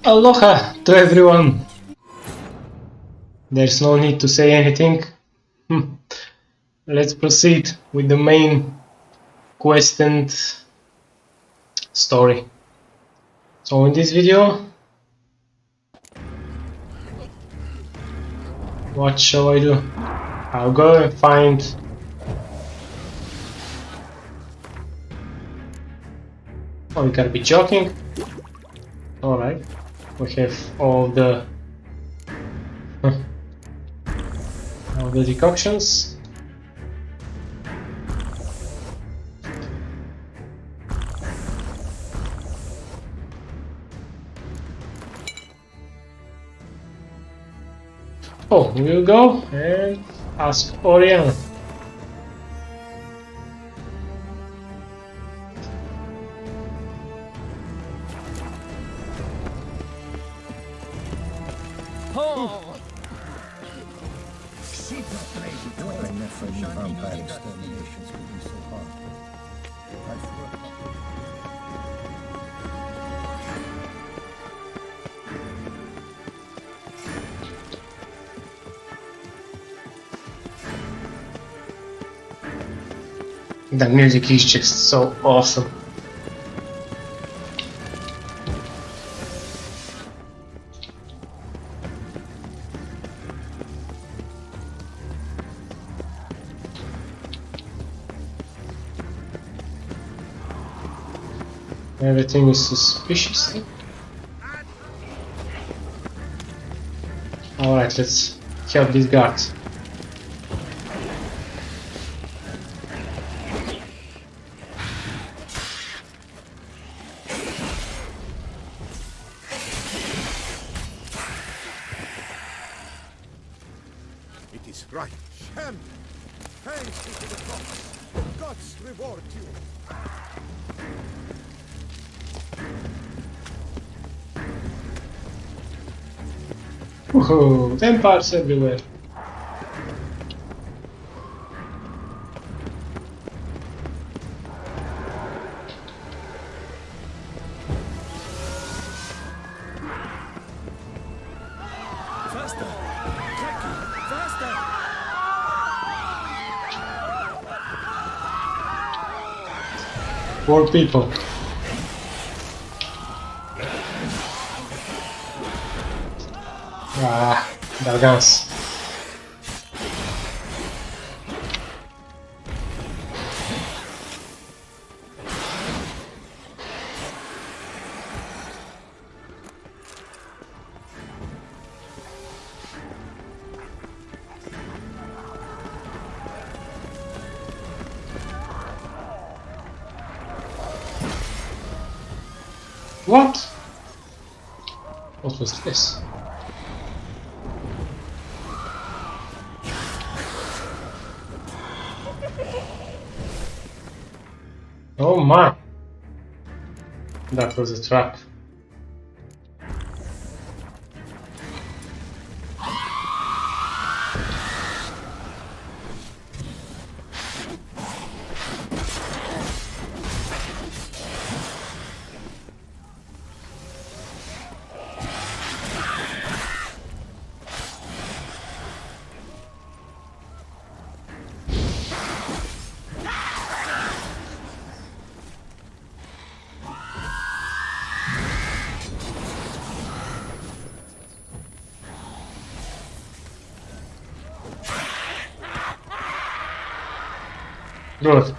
Aloha to everyone! There's no need to say anything. Let's proceed with the main quest and story. So in this video, what shall I do? I'll go and find Oh, you gotta be joking. Alright. We have all the decoctions. Oh, we'll go and ask Oriana. The music is just so awesome. Everything is suspicious. Alright, let's help these guards. It is right. Shem! Thanks be to the gods. The gods reward you. Woohoo! Vampires everywhere. Faster! Jackie, faster! Poor people. Ah, the guns. What? What was this? Oh my! That was a trap. Good.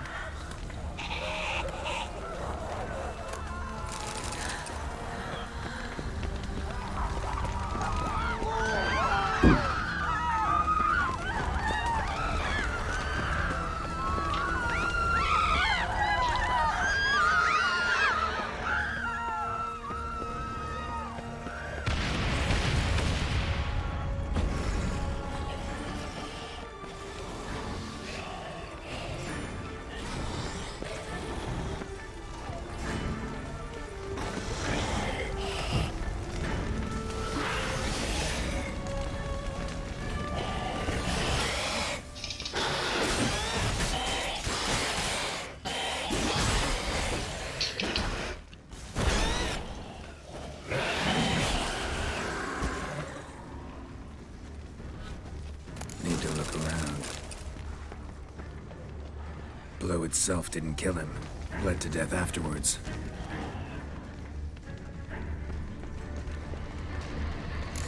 blow itself didn't kill him. Bled to death afterwards.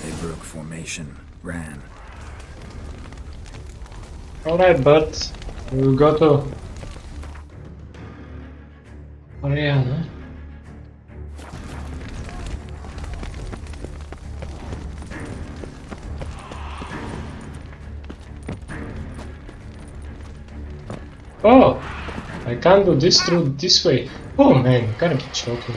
They broke formation, ran. Alright, but we'll go to Ariana. Oh, I can't do this through this way. Oh man, gotta be joking.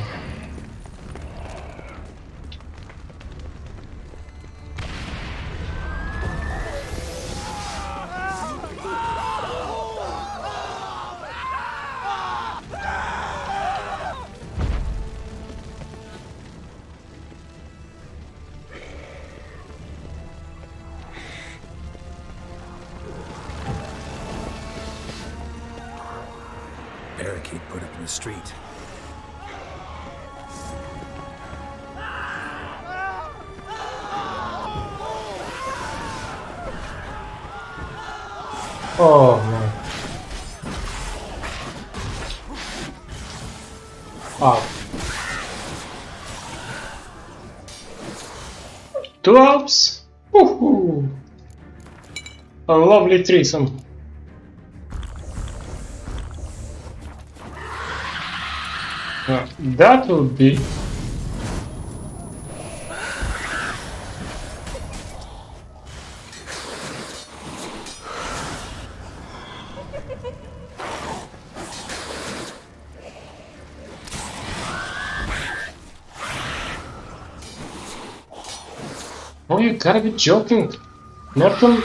Barricade put up in the street. Oh man. Wow. 2 Alps? Woohoo! A lovely threesome. That would be oh, you gotta be joking. Norton.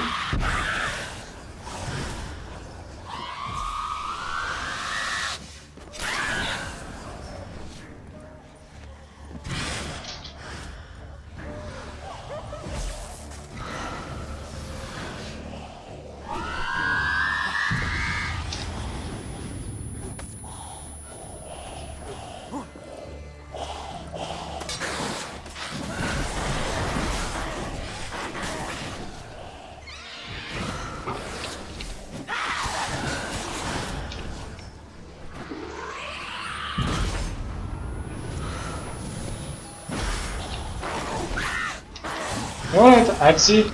Alright, Axie.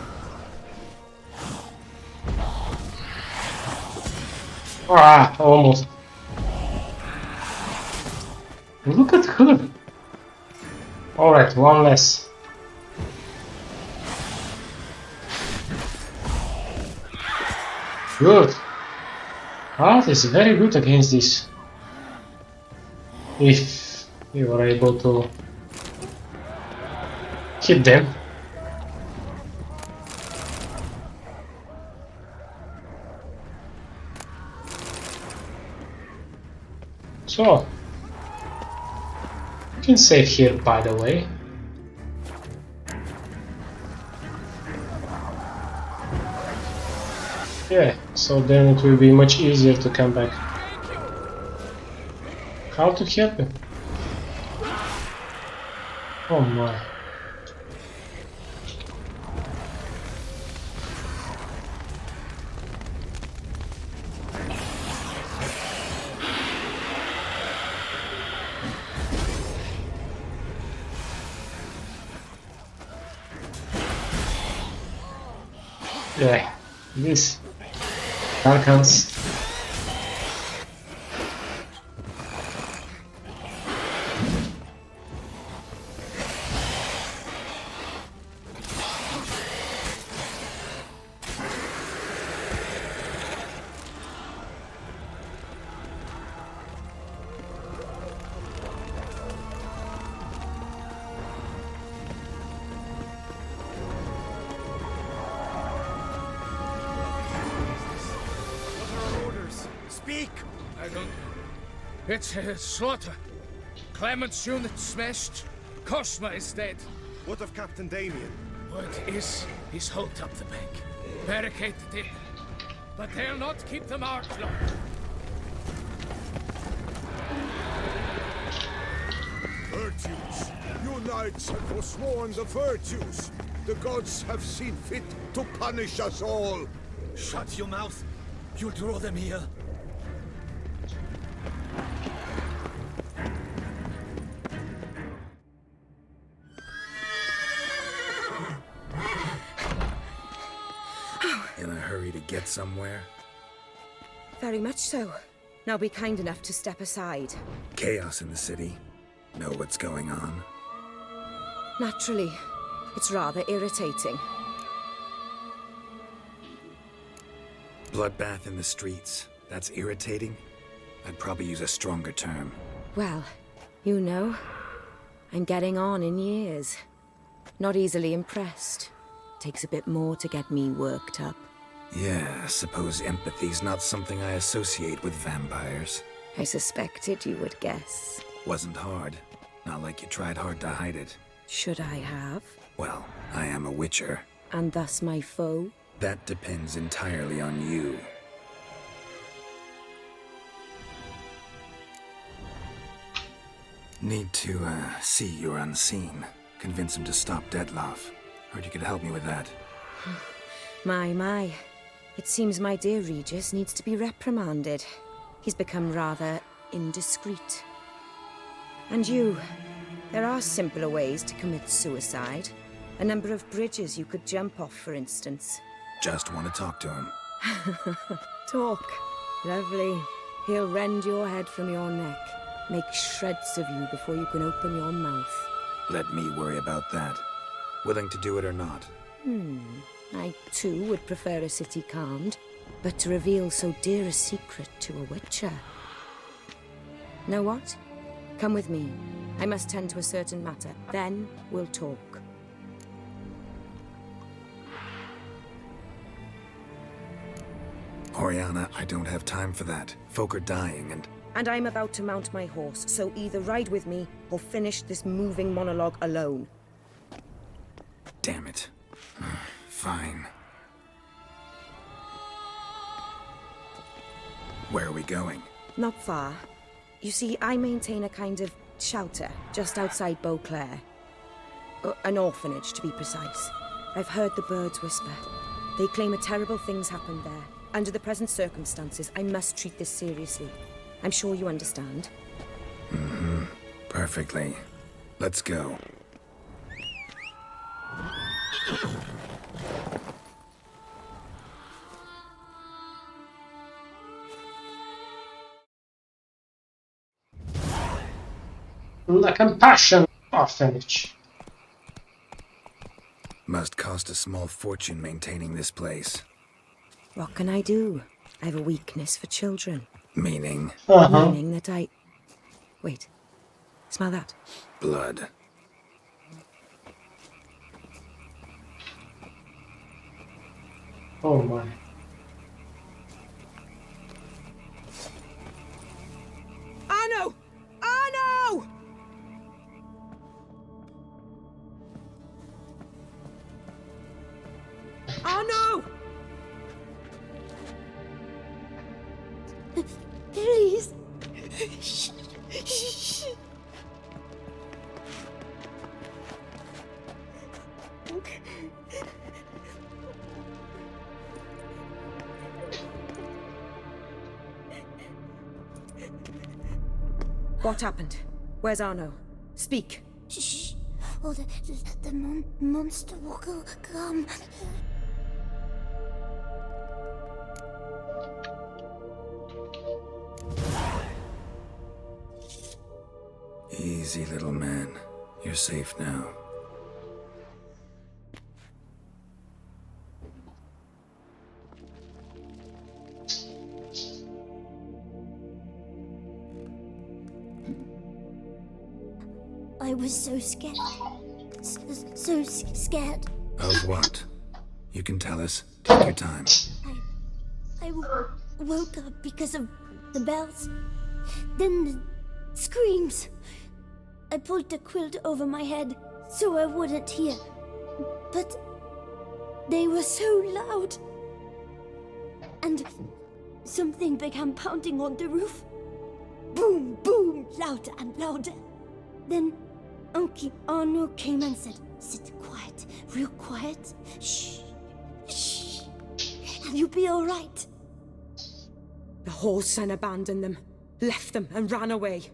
Ah, almost. Look at her. Alright, one less. Good. Art is very good against this. If you are able to hit them. So, you can save here, by the way. Yeah, so then it will be much easier to come back. How to help him? Oh my. Yeah, this Darkhands. Speak! I don't know. It's slaughter. Clement's unit smashed. Cosma is dead. What of Captain Damien? Word is he's holed up the bank. Barricaded in. But they'll not keep the march long. Virtues! You knights have forsworn the virtues! The gods have seen fit to punish us all! Shut your mouth. You'll draw them here. ready to get somewhere? Very much so. Now be kind enough to step aside. Chaos in the city. Know what's going on? Naturally, it's rather irritating. Bloodbath in the streets. That's irritating? I'd probably use a stronger term. Well, you know, I'm getting on in years. Not easily impressed. Takes a bit more to get me worked up. Yeah, suppose empathy's not something I associate with vampires. I suspected you would guess. Wasn't hard. Not like you tried hard to hide it. Should I have? Well, I am a witcher. And thus my foe? That depends entirely on you. Need to, see you're unseen. Convince him to stop Detloff. Heard you could help me with that. My. It seems my dear Regis needs to be reprimanded. He's become rather indiscreet. And you, there are simpler ways to commit suicide. A number of bridges you could jump off, for instance. Just want to talk to him. Talk. Lovely. He'll rend your head from your neck. Make shreds of you before you can open your mouth. Let me worry about that. Willing to do it or not? I, too, would prefer a city calmed, but to reveal so dear a secret to a witcher. Know what? Come with me. I must tend to a certain matter. Then we'll talk. Oriana, I don't have time for that. Folk are dying And I'm about to mount my horse, so either ride with me or finish this moving monologue alone. Damn it. Fine. Where are we going? Not far. You see, I maintain a kind of shelter just outside Beauclair. An orphanage, to be precise. I've heard the birds whisper. They claim a terrible thing's happened there. Under the present circumstances, I must treat this seriously. I'm sure you understand. Perfectly. Let's go. The Compassion Orphanage. Must cost a small fortune maintaining this place. What can I do? I have a weakness for children. Meaning? Meaning that I... Wait. Smell that? Blood. Oh my. Arno! Arno! Arno! Please. What happened? Where's Arno? Speak. Shh. Oh, the monster will come. Easy, little man. You're safe now. I was so scared. So scared. Of what? You can tell us. Take your time. I woke up because of the bells. Then the screams. I pulled the quilt over my head so I wouldn't hear. But they were so loud. And something began pounding on the roof. Boom, boom, louder and louder. Then Uncle Arno came and said, "Sit quiet, real quiet. Shh, shh, and you'll be all right." The whole son abandoned them, left them and ran away.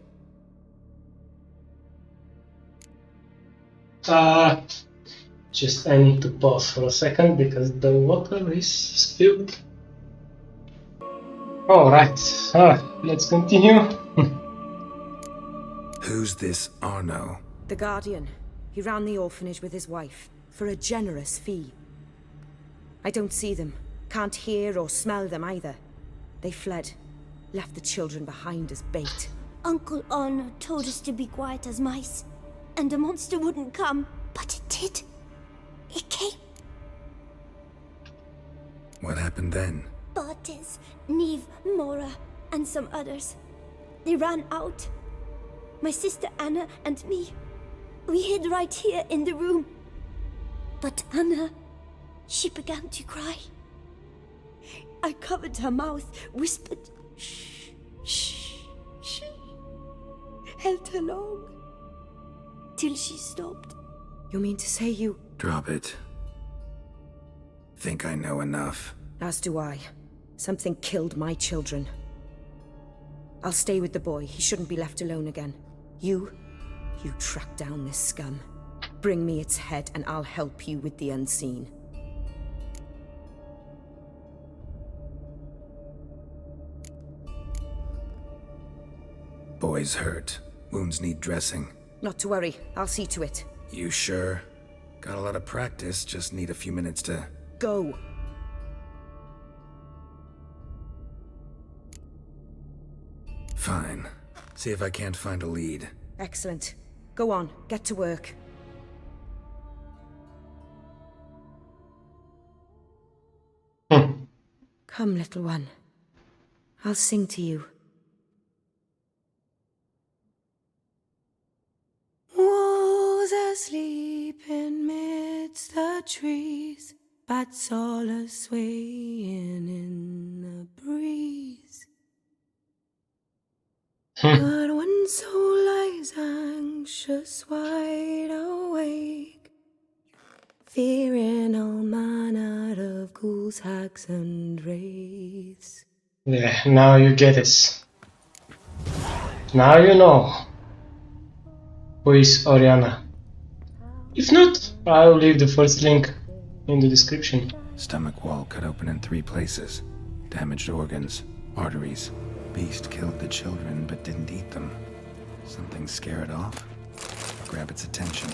Just I need to pause for a second because the water is spilled. Alright, let's continue. Who's this Arno? The Guardian. He ran the orphanage with his wife, for a generous fee. I don't see them, can't hear or smell them either. They fled, left the children behind as bait. Uncle Arno told us to be quiet as mice, and the monster wouldn't come, but it did. It came. What happened then? Bartes, Neve, Mora, and some others. They ran out. My sister Anna and me. We hid right here in the room. But Anna, she began to cry. I covered her mouth, whispered, shh, shh, shh. Held her long. Till she stopped. You mean to say you... Drop it. Think I know enough. As do I. Something killed my children. I'll stay with the boy. He shouldn't be left alone again. You track down this scum. Bring me its head and I'll help you with the unseen. Boy's hurt. Wounds need dressing. Not to worry. I'll see to it. You sure? Got a lot of practice, just need a few minutes to... Go. Fine. See if I can't find a lead. Excellent. Go on. Get to work. Come, little one. I'll sing to you. Wolves asleep in midst the trees, bats all a-swaying in the breeze. But one soul lies anxious, wide awake, fearing all manner of ghouls, hags, and wraiths. Yeah, now you get it. Now you know who is Oriana. If not, I'll leave the first link in the description. Stomach wall cut open in 3 places. Damaged organs, arteries. Beast killed the children but didn't eat them. Something scare it off? Grab its attention.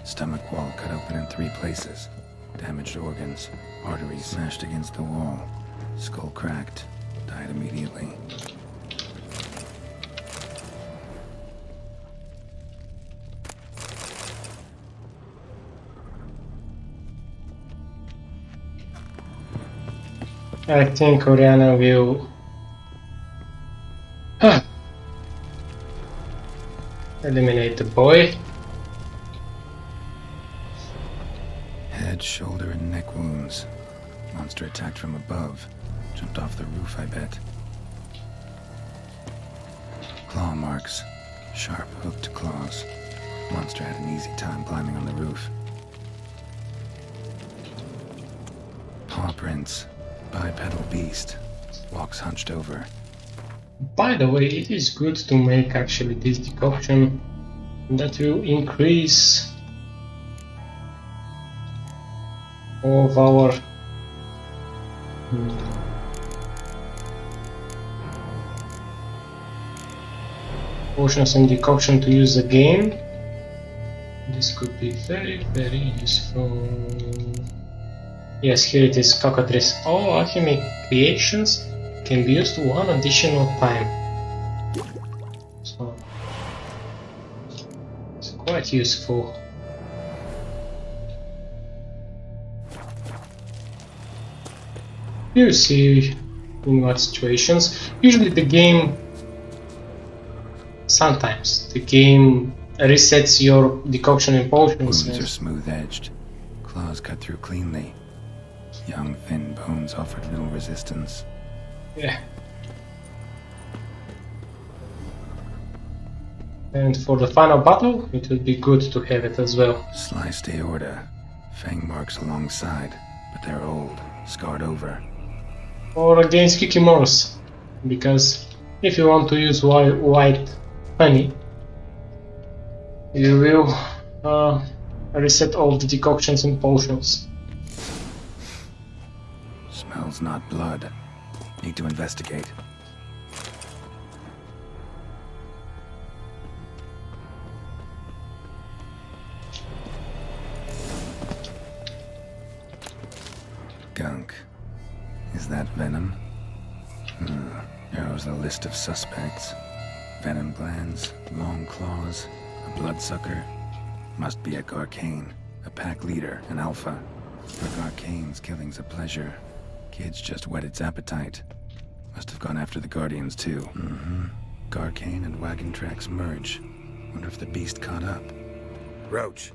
Stomach wall cut open in 3 places. Damaged organs, arteries smashed against the wall. Skull cracked. Died immediately. I think Oriana will eliminate the boy. Head, shoulder, and neck wounds. Monster attacked from above. Jumped off the roof, I bet. Claw marks. Sharp, hooked claws. Monster had an easy time climbing on the roof. Paw prints. Bipedal beast. Walks hunched over. By the way, it is good to make actually this decoction. That will increase of our potions and decoction to use again. This could be very, very useful. Yes, here it is, cockatrice. All alchemy creations can be used 1 additional time. So it's quite useful. You see in what situations. Usually the game, sometimes the game resets your decoction and potions. Wounds are smooth-edged. Claws cut through cleanly. Young, thin bones offered little resistance. Yeah. And for the final battle, it would be good to have it as well. Sliced aorta. Fang marks alongside, but they're old, scarred over. Or against Kikimoros, because if you want to use white honey, you will reset all the decoctions and potions. Smells not blood. Need to investigate. Gunk. Is that venom? Here's a list of suspects. Venom glands, long claws, a bloodsucker. Must be a Garcane, a pack leader, an alpha. For Garcane's killing's a pleasure. Kid's just whet its appetite. Must have gone after the Guardians too. Garcane and wagon tracks merge. Wonder if the beast caught up. Roach.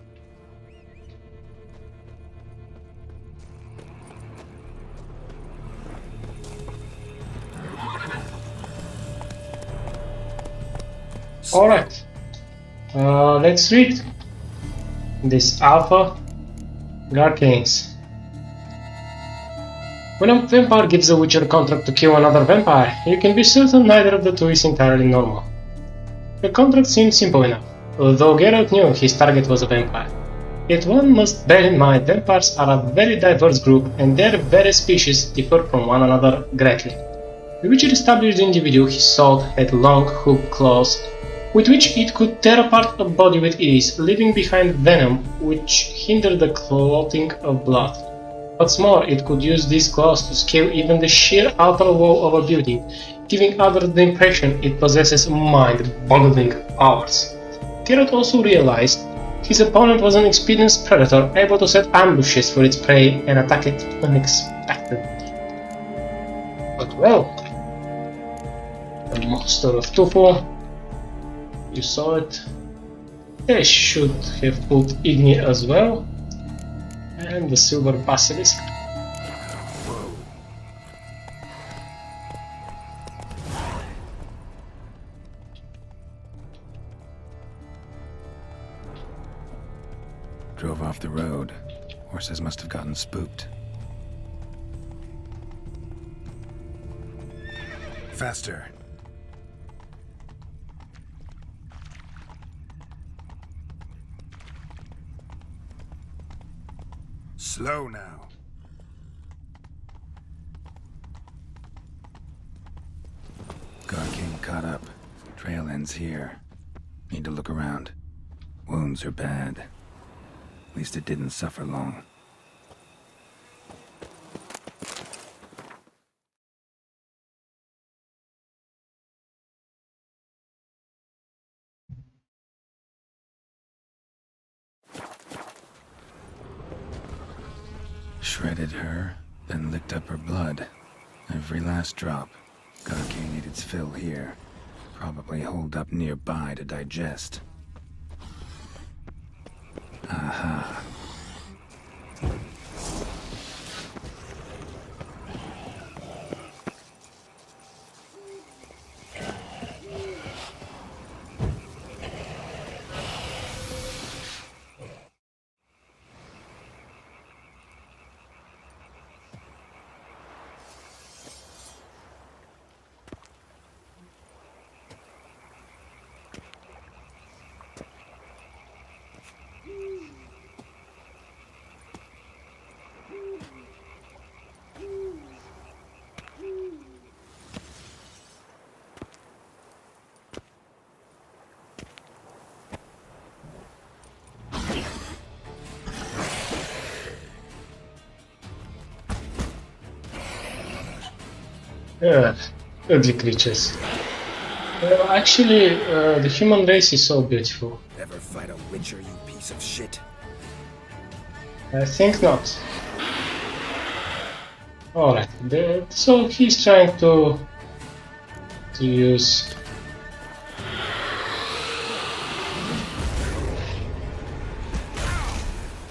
Alright, let's read this Alpha Garcanes. When a vampire gives a witcher a contract to kill another vampire, you can be certain neither of the two is entirely normal. The contract seemed simple enough, although Geralt knew his target was a vampire. Yet one must bear in mind vampires are a very diverse group and their various species differ from one another greatly. The witcher established the individual he sought had long hooked claws with which it could tear apart a body with ease, leaving behind venom which hindered the clotting of blood. What's more, it could use these claws to scale even the sheer outer wall of a building, giving others the impression it possesses mind-boggling powers. Geralt also realized his opponent was an experienced predator able to set ambushes for its prey and attack it unexpectedly. But well, the monster of Tufu, you saw it. They should have put Igni as well. And the Silver Basilisk. Drove off the road. Horses must have gotten spooked. Faster. Slow now. Garcane caught up. Trail ends here. Need to look around. Wounds are bad. At least it didn't suffer long. Shredded her, then licked up her blood. Every last drop. Garcane ate its fill here. Probably holed up nearby to digest. Aha. Ugly creatures. Actually, the human race is so beautiful. Ever fight a witcher, you piece of shit? I think not. Alright, so he's trying to use...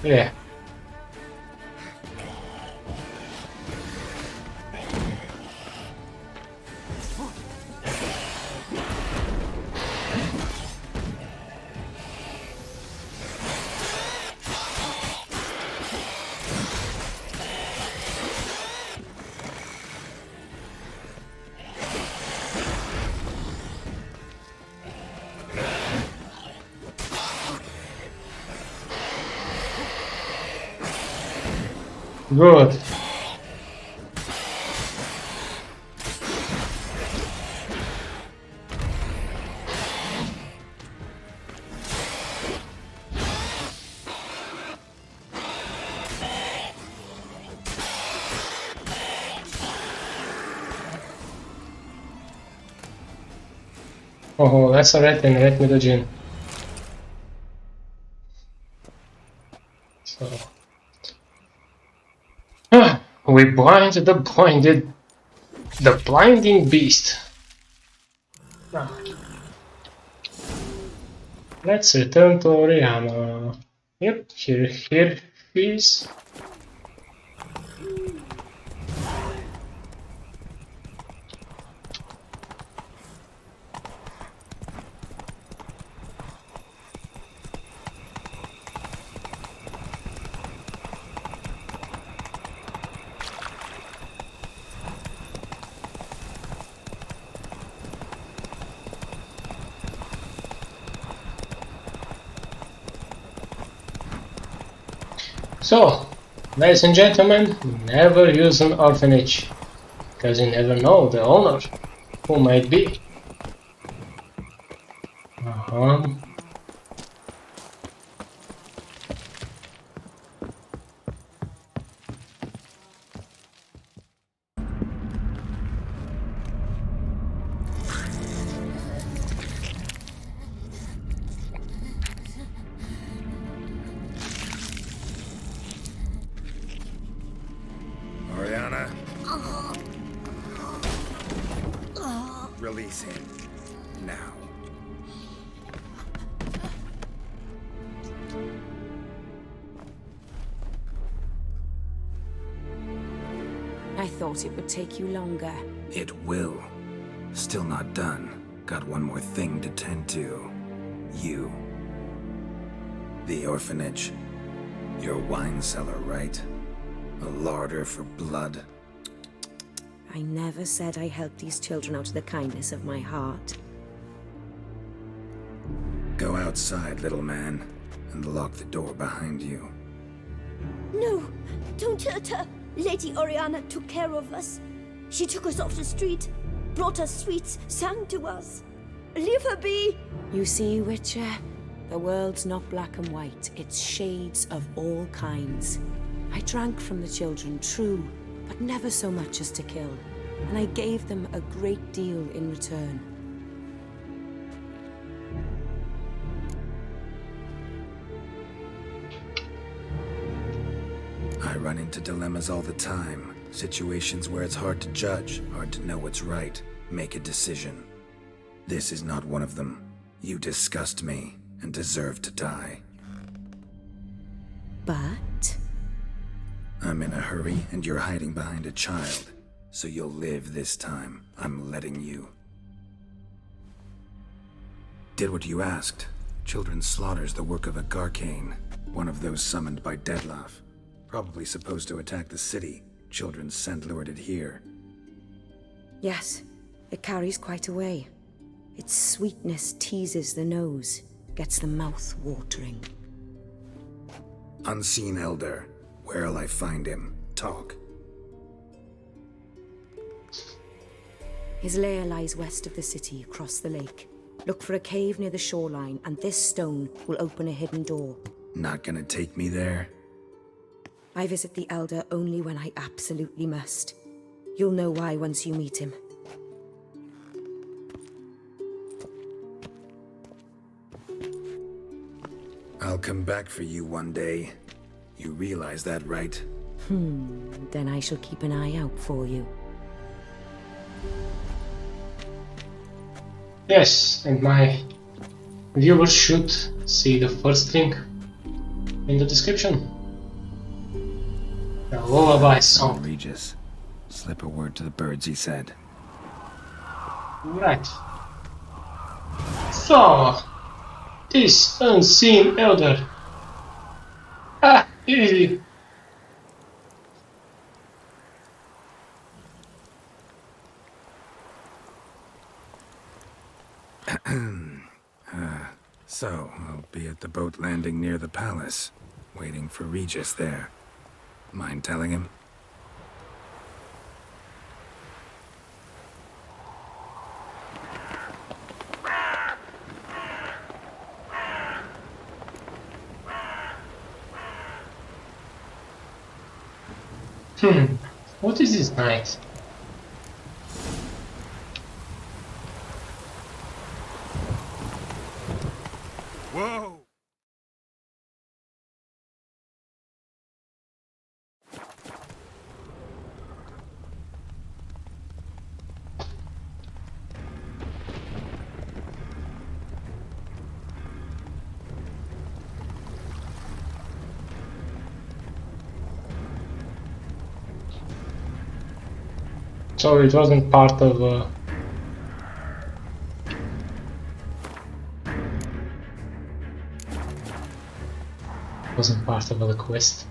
Yeah. Good. Oh, that's alright then, let me dodge in. So we blind the blinding beast. Ah. Let's return to Oriana. Yep, here she is. So, ladies and gentlemen, never use an orphanage, because you never know the owner, who might be. Oriana. Release him. Now. I thought it would take you longer. It will. Still not done. Got one more thing to tend to. You. The orphanage. Your wine cellar, right? A larder for blood. I never said I helped these children out of the kindness of my heart. Go outside, little man, and lock the door behind you. No, don't hurt her. Lady Oriana took care of us. She took us off the street, brought us sweets, sang to us. Leave her be! You see, Witcher, the world's not black and white. It's shades of all kinds. I drank from the children, true, but never so much as to kill. And I gave them a great deal in return. I run into dilemmas all the time. Situations where it's hard to judge, hard to know what's right, make a decision. This is not one of them. You disgust me and deserve to die. But I'm in a hurry and you're hiding behind a child. So you'll live this time. I'm letting you. Did what you asked. Children's slaughter's the work of a Garcane, one of those summoned by Dettlaff. Probably supposed to attack the city. Children's scent lured it here. yes, it carries quite a way. Its sweetness teases the nose, gets the mouth watering. Unseen Elder. Where'll I find him? Talk. His lair lies west of the city, across the lake. Look for a cave near the shoreline, and this stone will open a hidden door. Not gonna take me there? I visit the Elder only when I absolutely must. You'll know why once you meet him. I'll come back for you one day. You realize that, right? Then I shall keep an eye out for you. Yes, and my viewers should see the first link in the description. The lullaby song. Regis. Slip a word to the birds, he said. Right. So, this unseen elder. Ah, easy. So, I'll be at the boat landing near the palace, waiting for Regis there. Mind telling him? What is this knight? Whoa! So it wasn't part of the quest.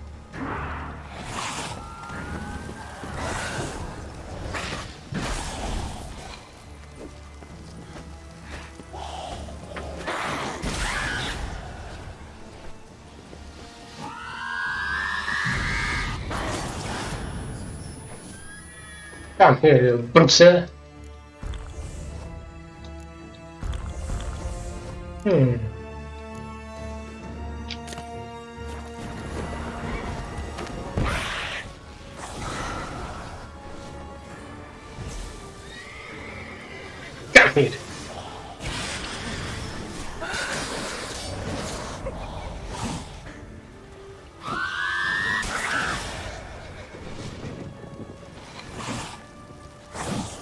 Come here, Bruxelles. Come here.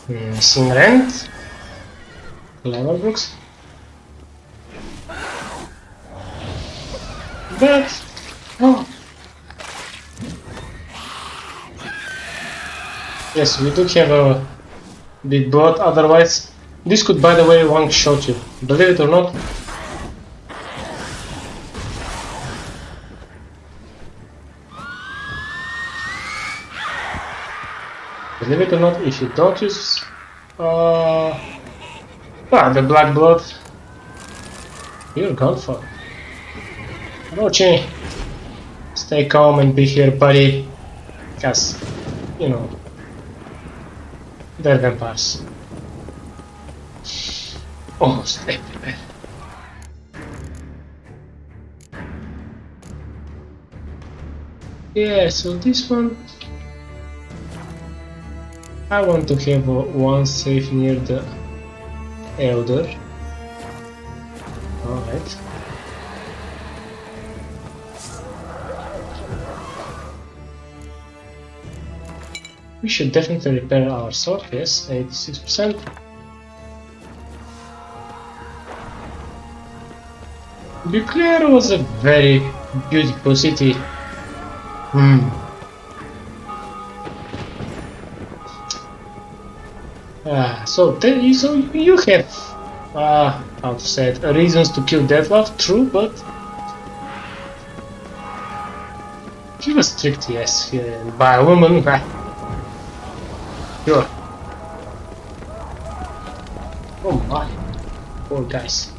Missing rent. Clever Brooks. But oh. Yes, we do have a big blood, otherwise this could, by the way, one-shot you. Believe it or not. Believe it or not, if you don't use the black blood, you're gone for. Rochi, stay calm and be here, buddy, because, you know, they're vampires. Almost everywhere. Yeah, so this one I want to have one safe near the Elder. Alright. We should definitely repair our sword, yes, 86%. Buclair was a very beautiful city. So you have, how to say it, reasons to kill Deathloaf, true, but he was tricked, yes, by a woman, sure. Oh my, poor guys.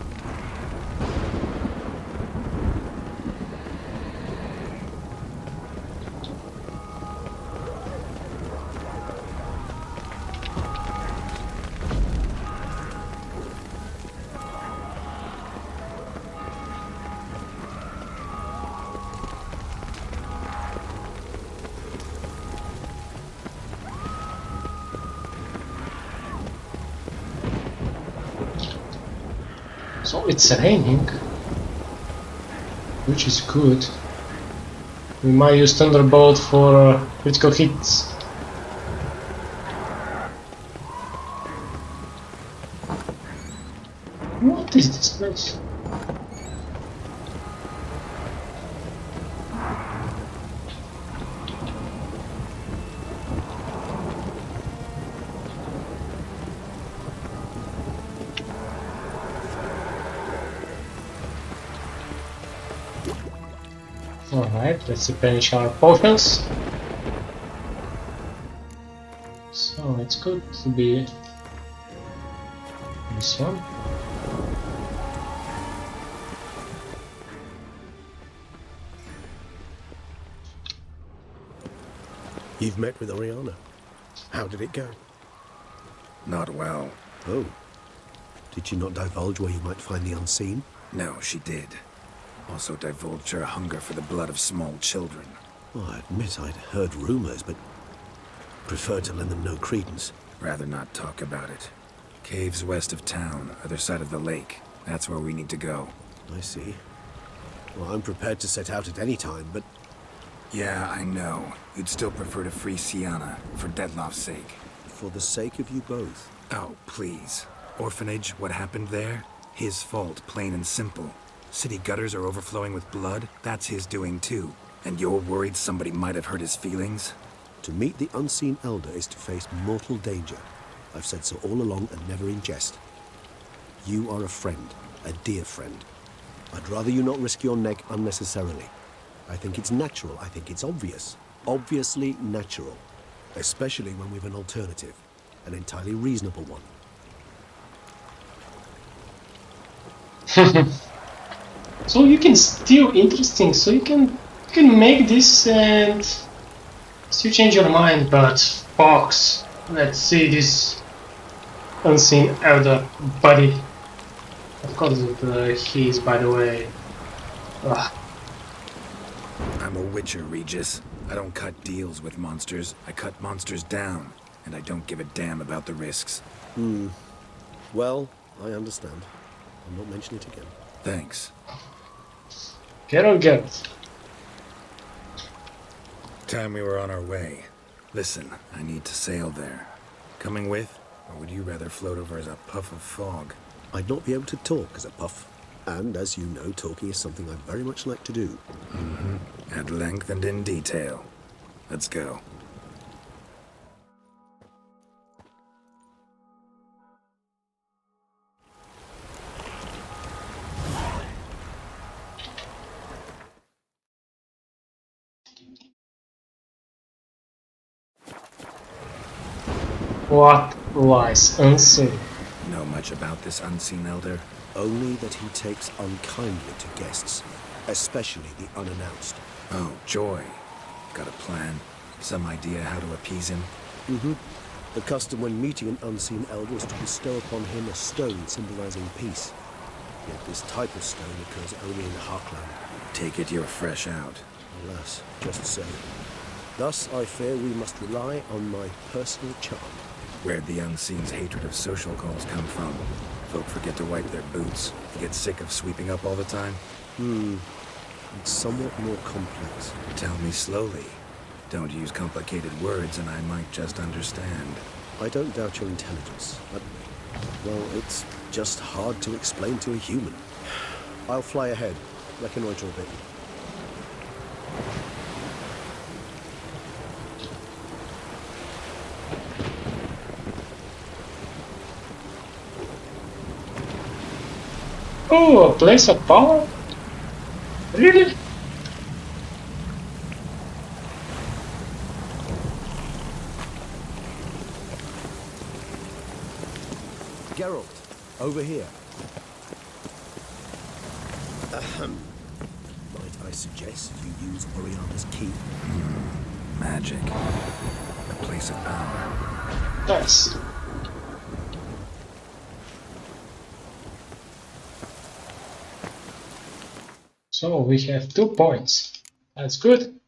So it's raining, which is good. We might use Thunderbolt for critical hits. What is this place? Alright, let's replenish our potions. So it's good to be this one. You've met with Oriana. How did it go? Not well. Oh. Did she not divulge where you might find the unseen? No, she did. Also divulged her hunger for the blood of small children. Well, I admit I'd heard rumors, but preferred to lend them no credence. Rather not talk about it. Caves west of town, other side of the lake. That's where we need to go. I see. Well, I'm prepared to set out at any time, but... Yeah, I know. You'd still prefer to free Sienna, for Dettloff's sake. For the sake of you both. Oh, please. Orphanage, what happened there? His fault, plain and simple. City gutters are overflowing with blood. That's his doing too. And you're worried somebody might have hurt his feelings? To meet the unseen elder is to face mortal danger. I've said so all along and never in jest. You are a friend, a dear friend. I'd rather you not risk your neck unnecessarily. I think it's natural, I think it's obvious. Obviously natural. Especially when we've an alternative. An entirely reasonable one. So you can still interesting. So you can make this and still change your mind. But Fox, let's see this unseen elder buddy. Of course, he is, by the way. Ugh. I'm a witcher, Regis. I don't cut deals with monsters. I cut monsters down. And I don't give a damn about the risks. Well, I understand. I'll not mention it again. Thanks. Geralt. Time we were on our way. Listen, I need to sail there. Coming with? Or would you rather float over as a puff of fog? I'd not be able to talk as a puff. And as you know, talking is something I very much like to do. At length and in detail. Let's go. What lies unseen? Know much about this unseen elder? Only that he takes unkindly to guests, especially the unannounced. Oh, Joy. Got a plan? Some idea how to appease him? The custom when meeting an unseen elder is to bestow upon him a stone symbolizing peace. Yet this type of stone occurs only in the Heartland. Take it you're fresh out. Alas, just so. Thus, I fear we must rely on my personal charm. Where'd the unseen's hatred of social calls come from? Folk forget to wipe their boots. They get sick of sweeping up all the time. It's somewhat more complex. Tell me slowly. Don't use complicated words and I might just understand. I don't doubt your intelligence, but, well, it's just hard to explain to a human. I'll fly ahead, reconnoiter a bit. Oh, a place of power? Really? Geralt, over here. Might I suggest you use Oriana's key? Magic. A place of power. Nice. So we have 2 points. That's good.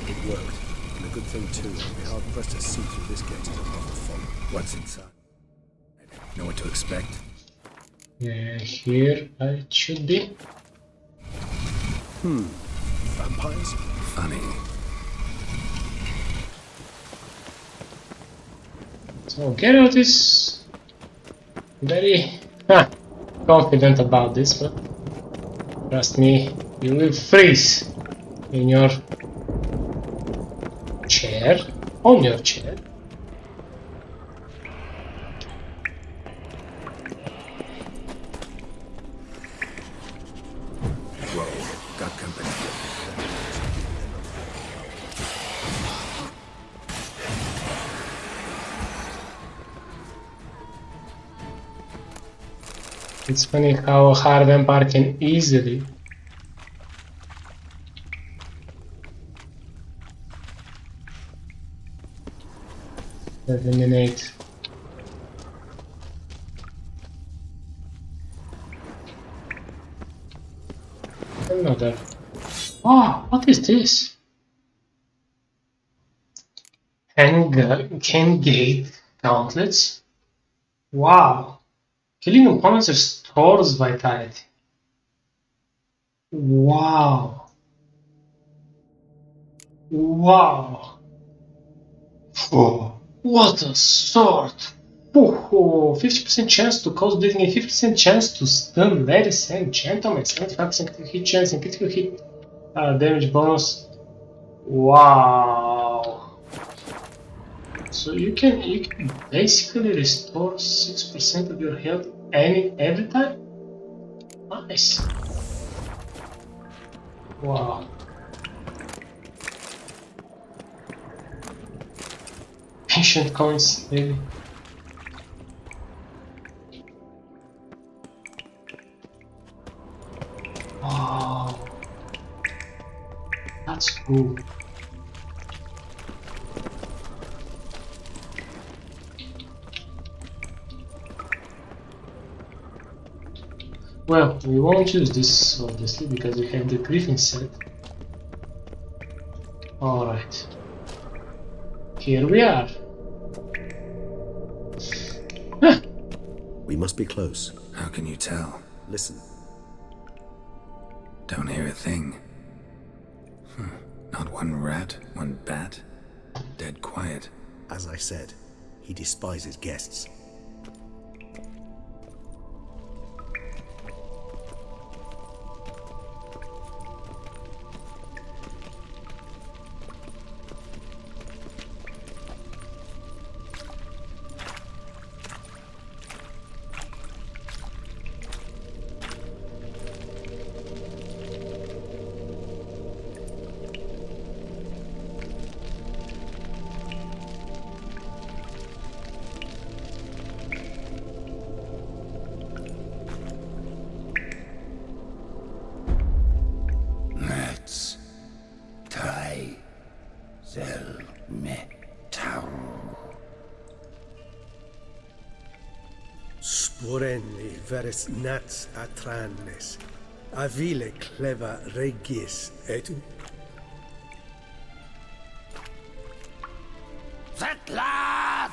It worked. And a good thing too. I'll be hard pressed to see through this gate as a puff of fog. What's inside? Know what to expect? Here it should be. Vampires? Funny. So Geralt is very confident about this, but trust me, you will freeze in your chair, on your chair. Whoa, got company. It's funny how a hard vampire can easily eliminate. Another. Oh, what is this? Hangate gauntlets. Wow. Killing opponents restores vitality. Wow. Wow. Oh, what a sword. Oh, 50% chance to cause bleeding and 50% chance to stun. Ladies and gentlemen, 75% hit chance and critical hit damage bonus. Wow. So you can basically restore 6% of your health every time? Nice. Wow. Ancient coins, really. Wow. That's cool. Well, we won't use this obviously because we have the Griffin set. Alright. Here we are. We must be close. How can you tell? Listen. Don't hear a thing. Not one rat, one bat. Dead quiet. As I said, he despises guests. Let's try Zel metal. Sporenni veres nats atrannes, avile cleva regis et Settlers!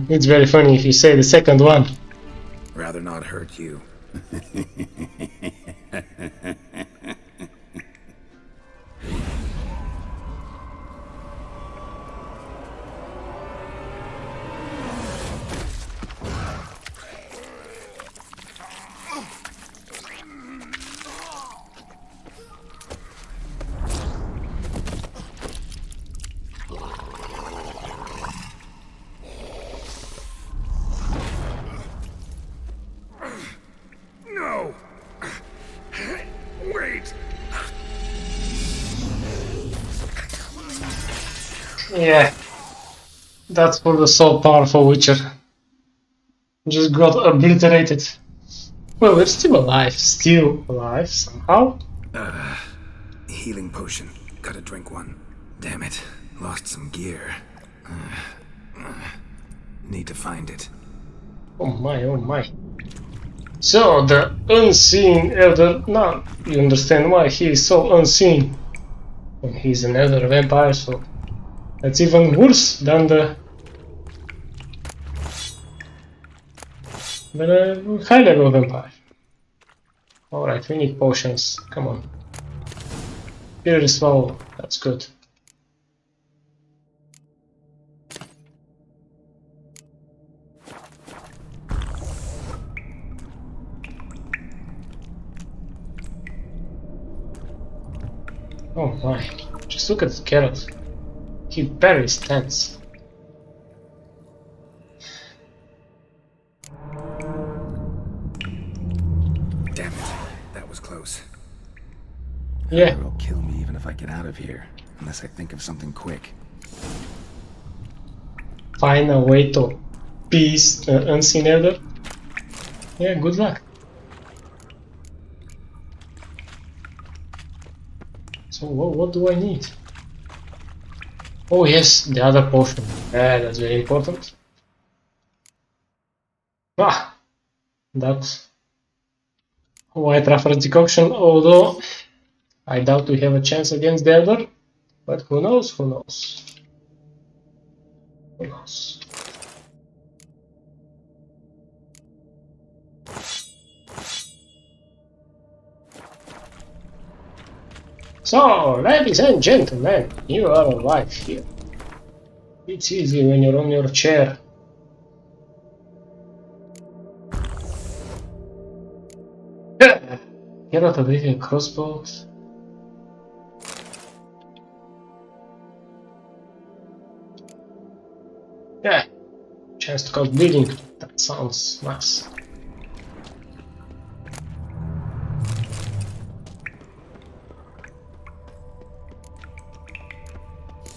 It's very funny if you say the second one. Rather not hurt you. No! Wait! Yeah. That's for the so powerful Witcher. Just got obliterated. Well, we're still alive. Still alive somehow. Healing potion. Gotta drink one. Damn it. Lost some gear. Need to find it. Oh my, oh my. So, the unseen elder... Now, you understand why he is so unseen. Well, he's an elder vampire, so... That's even worse than the... than a high level vampire. Alright, we need potions. Come on. Here swallow. That's good. Oh my, just look at the carrot. He barely stands. Damn it. That was close. Yeah. Hunger will kill me even if I get out of here, unless I think of something quick. Find a way to peace Unseen Elder. Yeah, good luck. So what do I need? Oh yes, the other potion. Yeah, that's very important. Ah, that's White Raffles decoction, although I doubt we have a chance against the Elder. But who knows, who knows. Who knows. So, ladies and gentlemen, you are alive here. It's easy when you're on your chair. Get out of living crossbows. Yeah, chance to cause bleeding. That sounds nice.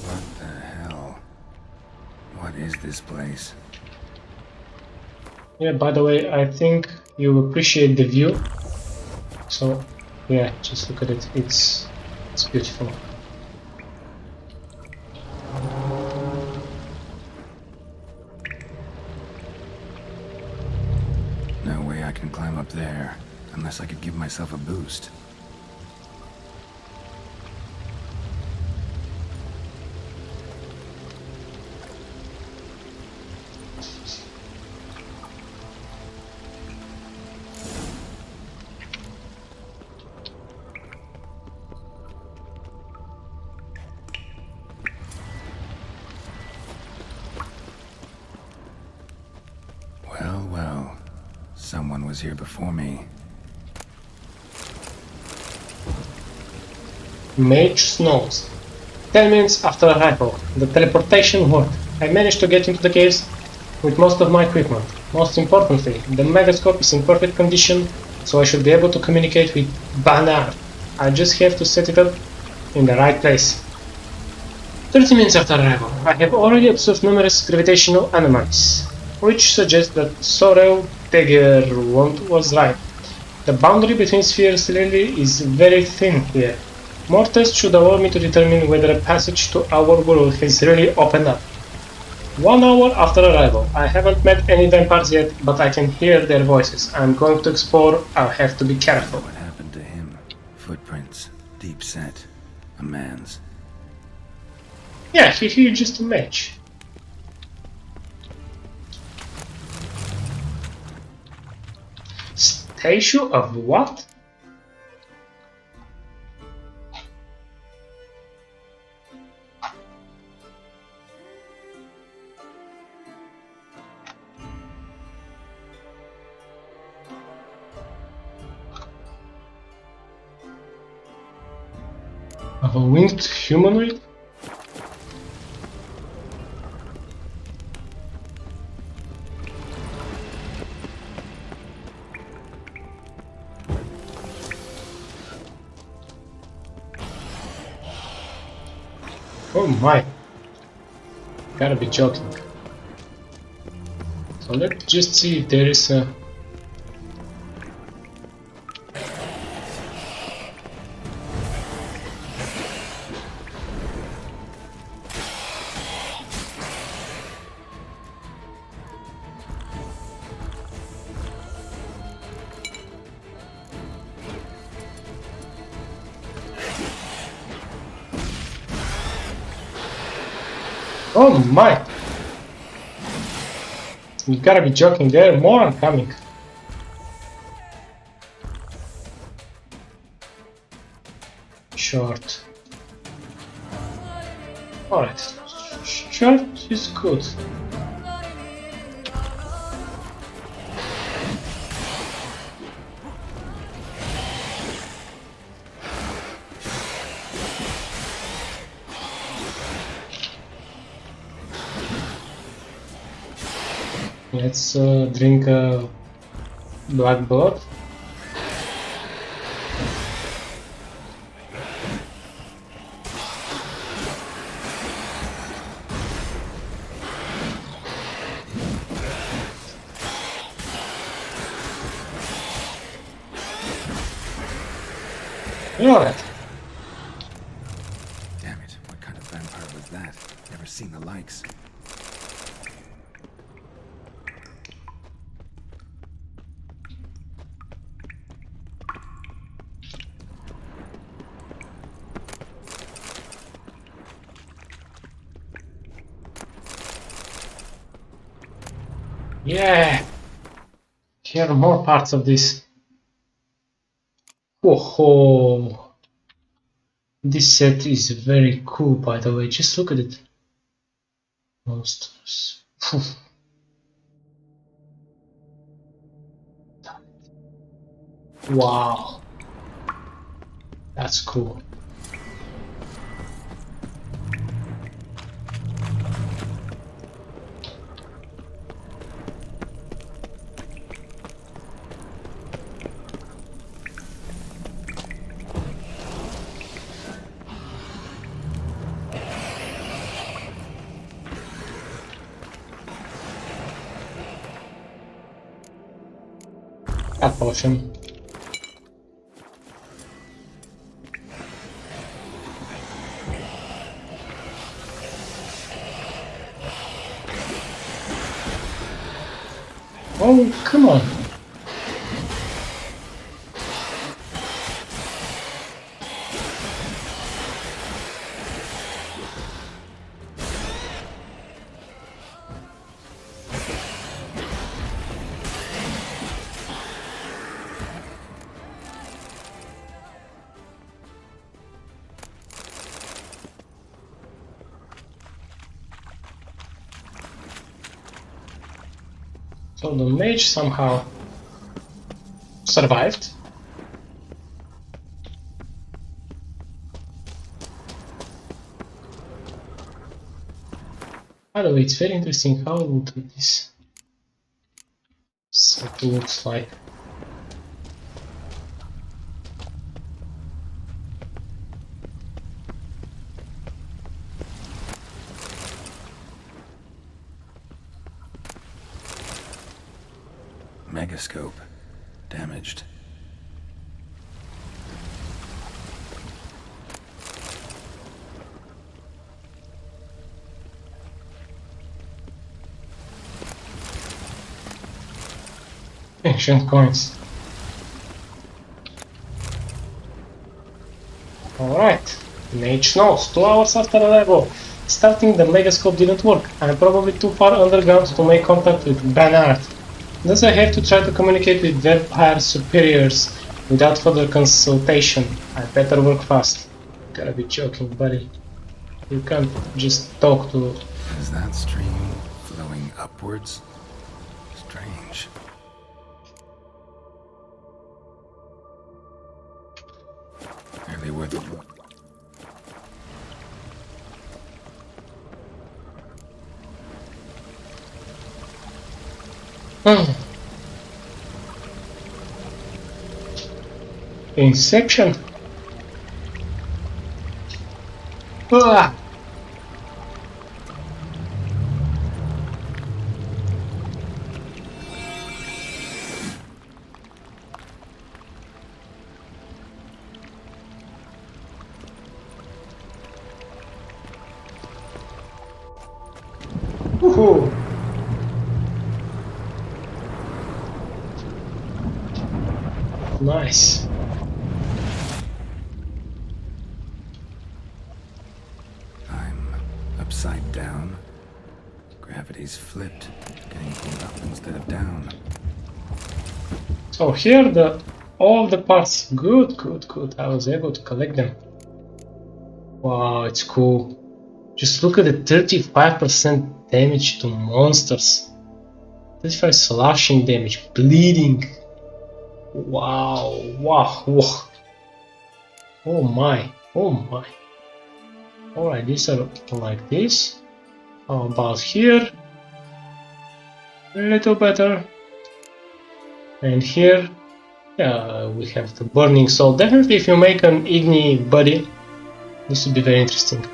What the hell? What is this place? Yeah, by the way, I think you appreciate the view. So, yeah, just look at it. It's beautiful. No way I can climb up there, unless I could give myself a boost. Well, someone was here before me. Mage Snows. 10 minutes after arrival, the teleportation worked. I managed to get into the caves with most of my equipment. Most importantly, the megascope is in perfect condition, so I should be able to communicate with Banner. I just have to set it up in the right place. 30 minutes after arrival, I have already observed numerous gravitational anomalies, which suggests that Sorel Tegerwond was right. The boundary between spheres clearly is very thin here. More tests should allow me to determine whether a passage to our world has really opened up. 1 hour after arrival. I haven't met any vampires yet, but I can hear their voices. I'm going to explore. I'll have to be careful. What happened to him? Footprints, deep set, a man's. Yeah, he's just a mage. Statue of what? Of a winged humanoid? Oh my! Gotta be joking. So let's just see if there is a... Oh my! You gotta be joking, there are more coming. Short. Alright. Short is good. Let's drink black blood. Alright. Damn it, what kind of vampire was that? Never seen the likes. Yeah! Here are more parts of this. Whoa! This set is very cool, by the way. Just look at it. Monsters. Phew. Wow. That's cool. A potion. Oh, come on. So the mage somehow survived. By the way, it's very interesting how this set looks like. Megascope. Damaged. Ancient coins. Alright, mage knows. 2 hours after arrival. Starting the megascope didn't work. I'm probably too far underground to make contact with Bernard. Thus I have to try to communicate with vampire superiors without further consultation. I better work fast. Gotta be joking, buddy. You can't just talk to... Is that stream flowing upwards? Strange. There they were. Inception. Ah. Woohoo. Nice. I'm upside down. Gravity's flipped, getting pulled up instead of down. So here all the parts. Good, good, good. I was able to collect them. Wow, it's cool. Just look at the 35% damage to monsters. 35 slashing damage, bleeding. Wow, wow, wow. Oh my, oh my. Alright, these are like this. How about here? A little better. And here, yeah, we have the burning soul. Definitely if you make an Igni buddy, this would be very interesting.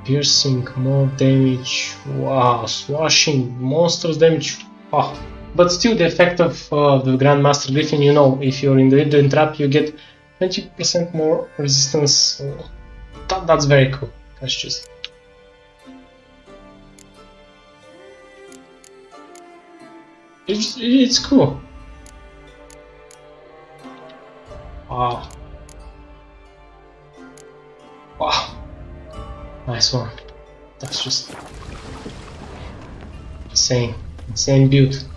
Piercing, more damage. Wow, slashing, monsters damage. Oh, But still, the effect of the Grandmaster Griffin, you know, if you're in the hidden trap, you get 20% more resistance. So that's very cool. That's just. It's cool. Wow. Wow. Nice one. That's just insane. Insane build.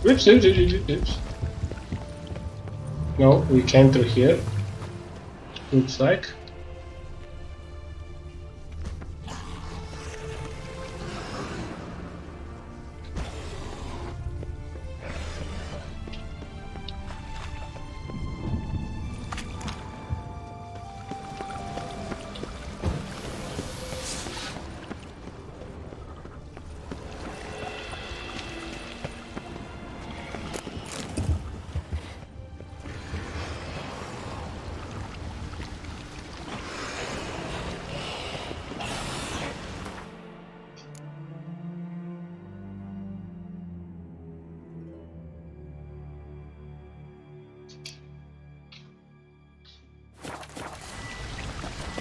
Oops, oops, oops, oops, oops. No, we came through here. Looks like.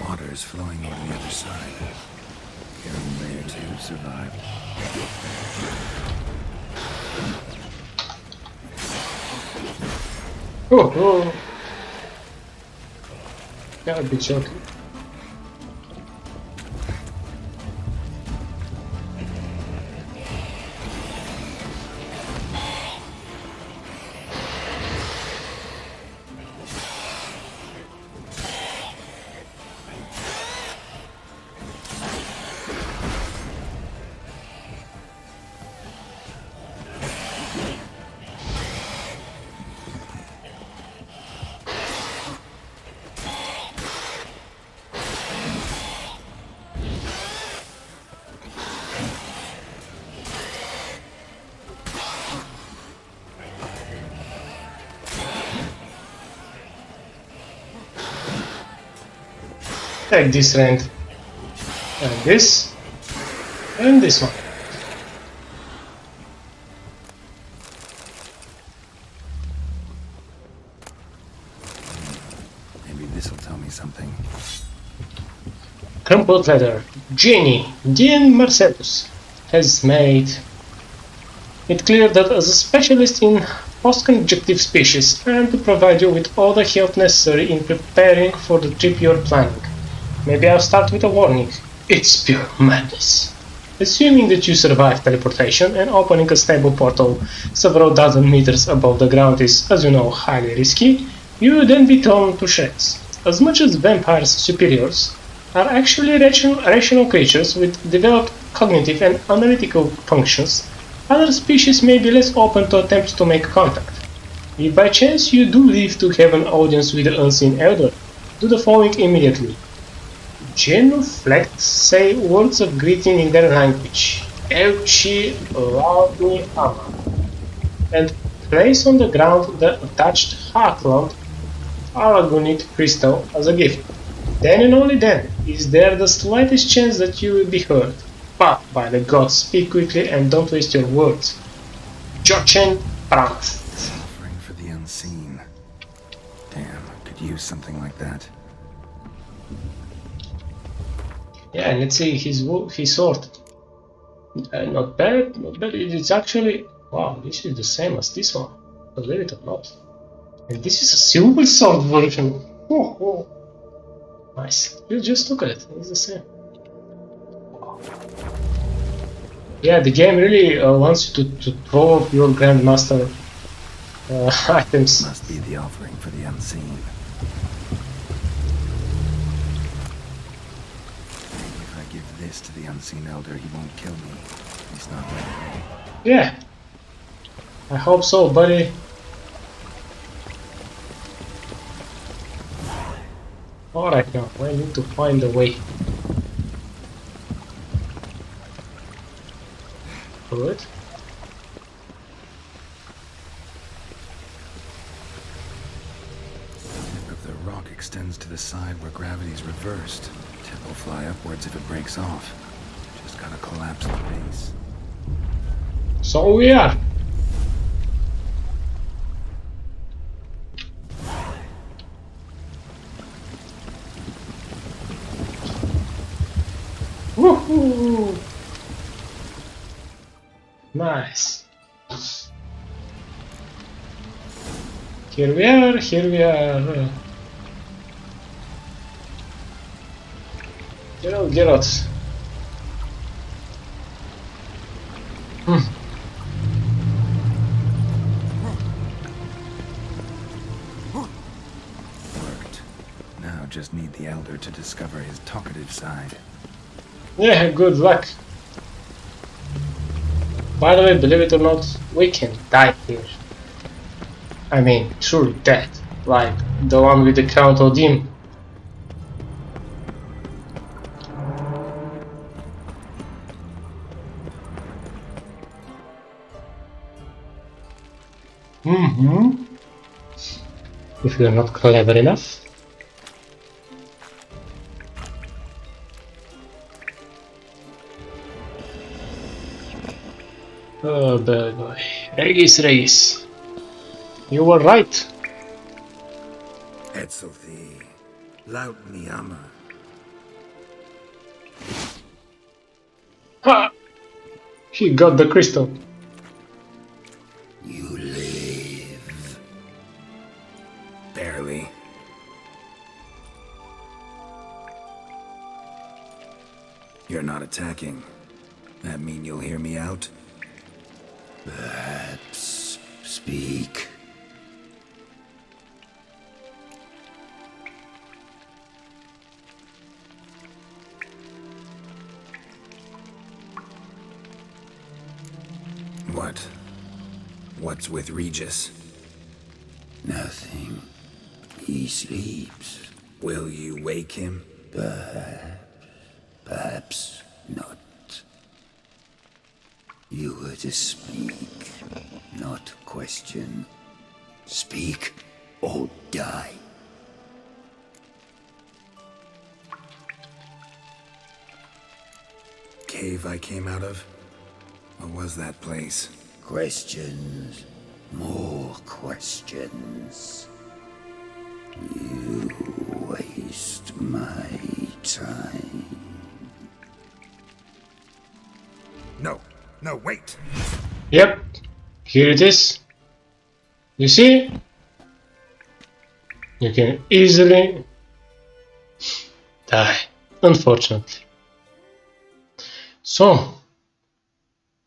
Water is flowing over the other side. Garen there too survived. Oh. Gotta be joking. Take this rend, and this one. Maybe this'll tell me something. Crumpled letter. Jenny, Dean Marcellus, has made it clear that as a specialist in post-conjunctive species, I am to provide you with all the help necessary in preparing for the trip you're planning. Maybe I'll start with a warning. It's pure madness. Assuming that you survive teleportation and opening a stable portal several dozen meters above the ground is, as you know, highly risky, you will then be torn to shreds. As much as vampires' superiors are actually rational creatures with developed cognitive and analytical functions, other species may be less open to attempts to make contact. If by chance you do live to have an audience with the Unseen Elder, do the following immediately. Genuflect say words of greeting in their language, Elchi Laudni Ama, and place on the ground the attached Heartland Aragonite crystal as a gift. Then and only then is there the slightest chance that you will be heard. But by the gods, speak quickly and don't waste your words. Jochen Pranth. Offering for the unseen. Damn, could use something like that. Yeah, and let's see his sword. Not bad, not bad. It's actually, wow, this is the same as this one, believe it or not. And this is a silver sword version. Oh. Nice. You just look at it, it's the same. Wow. Yeah, the game really wants you to throw up your Grandmaster items. Must be the offering for the unseen. This to the Unseen Elder, he won't kill me. He's not letting me. Yeah. I hope so, buddy. Alright now, I need to find a way. Good. The rock extends to the side where gravity's reversed. It'll fly upwards if it breaks off. Just gotta collapse the base. So we are. Woohoo! Nice. Here we are, here we are. Get out. Worked. Now just need the Elder to discover his talkative side. Yeah, good luck. By the way, believe it or not, we can die here. I mean, truly dead. Like the one with the Count Odim. If you're not clever enough. Oh, bad boy. Regis. You were right. Etzelthi, laut mi ama. Ha! He got the crystal. You live. Barely. You're not attacking. That mean you'll hear me out? Perhaps. Speak. What? What's with Regis? Nothing. He sleeps. Will you wake him? Perhaps not. You were to speak, not question. Speak or die. Cave I came out of? What was that place? Questions. More questions. You waste my time. No, wait! Yep. Here it is. You see? You can easily die, unfortunately. So,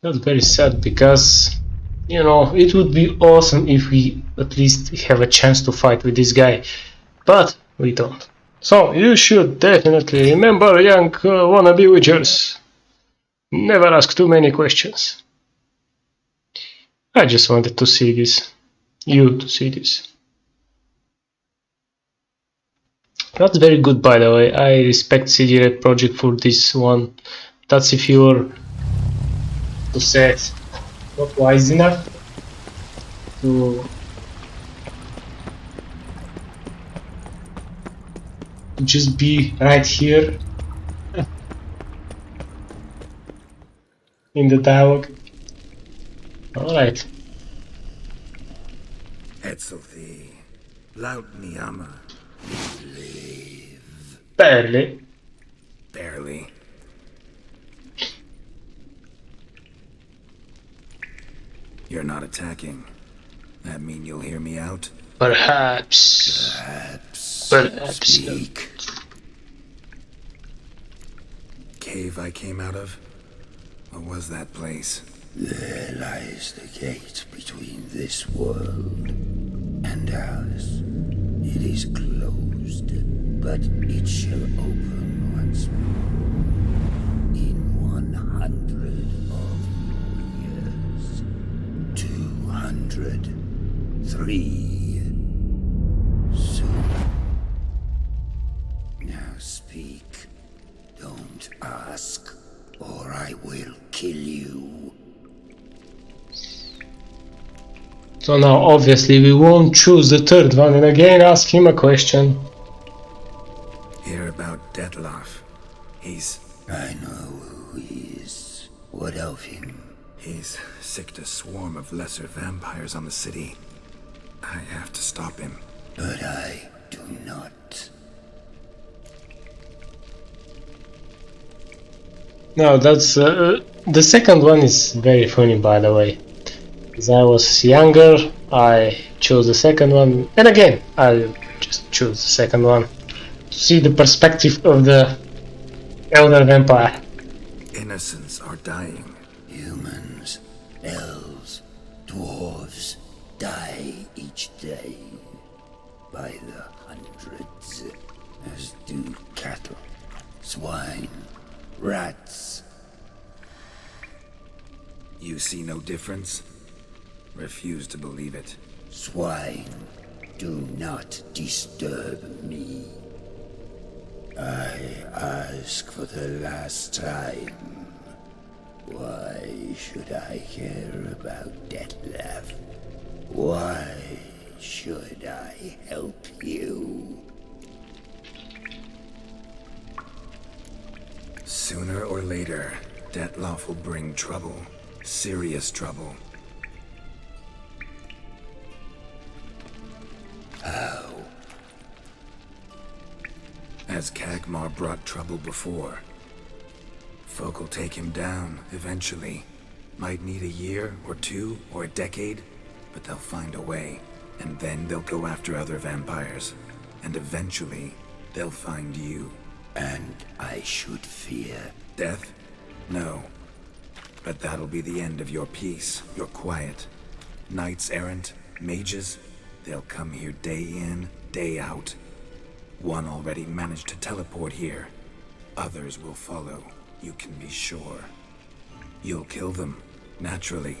that's very sad because, you know, it would be awesome if we at least have a chance to fight with this guy, but we don't. So, you should definitely remember, young wannabe witchers, never ask too many questions. I just wanted to see this. You to see this. That's very good, by the way. I respect CD Red Project for this one. That's if you're, to say it, not wise enough to just be right here in the dialogue. Alright. Etzelthi, laut mi ama. Live. Barely. Barely. You're not attacking. That mean you'll hear me out? Perhaps. Perhaps. Speak. Cave I came out of? What was that place? There lies the gate between this world and ours. It is closed, but it shall open once more in 100 of your years. 200. 3. Soon. Now speak. Don't ask, or I will kill you. So now obviously we won't choose the third one and again ask him a question. Hear about Detloff. I know who he is. What of him? He's sicked a swarm of lesser vampires on the city. I have to stop him. But I do not. No, that's the second one is very funny, by the way. As I was younger, I chose the second one, and again, I just choose the second one to see the perspective of the elder vampire. Innocents are dying. Humans, elves, dwarves die each day by the hundreds, as do cattle, swine, rats. You see no difference? Refuse to believe it. Swine, do not disturb me. I ask for the last time. Why should I care about Dettlaff? Why should I help you? Sooner or later, Dettlaff will bring trouble. Serious trouble. How? As Kagmar brought trouble before. Folk will take him down, eventually. Might need a year, or two, or a decade, but they'll find a way. And then they'll go after other vampires. And eventually, they'll find you. And I should fear death? No. But that'll be the end of your peace, your quiet. Knights errant, mages, they'll come here day in, day out. One already managed to teleport here. Others will follow, you can be sure. You'll kill them, naturally.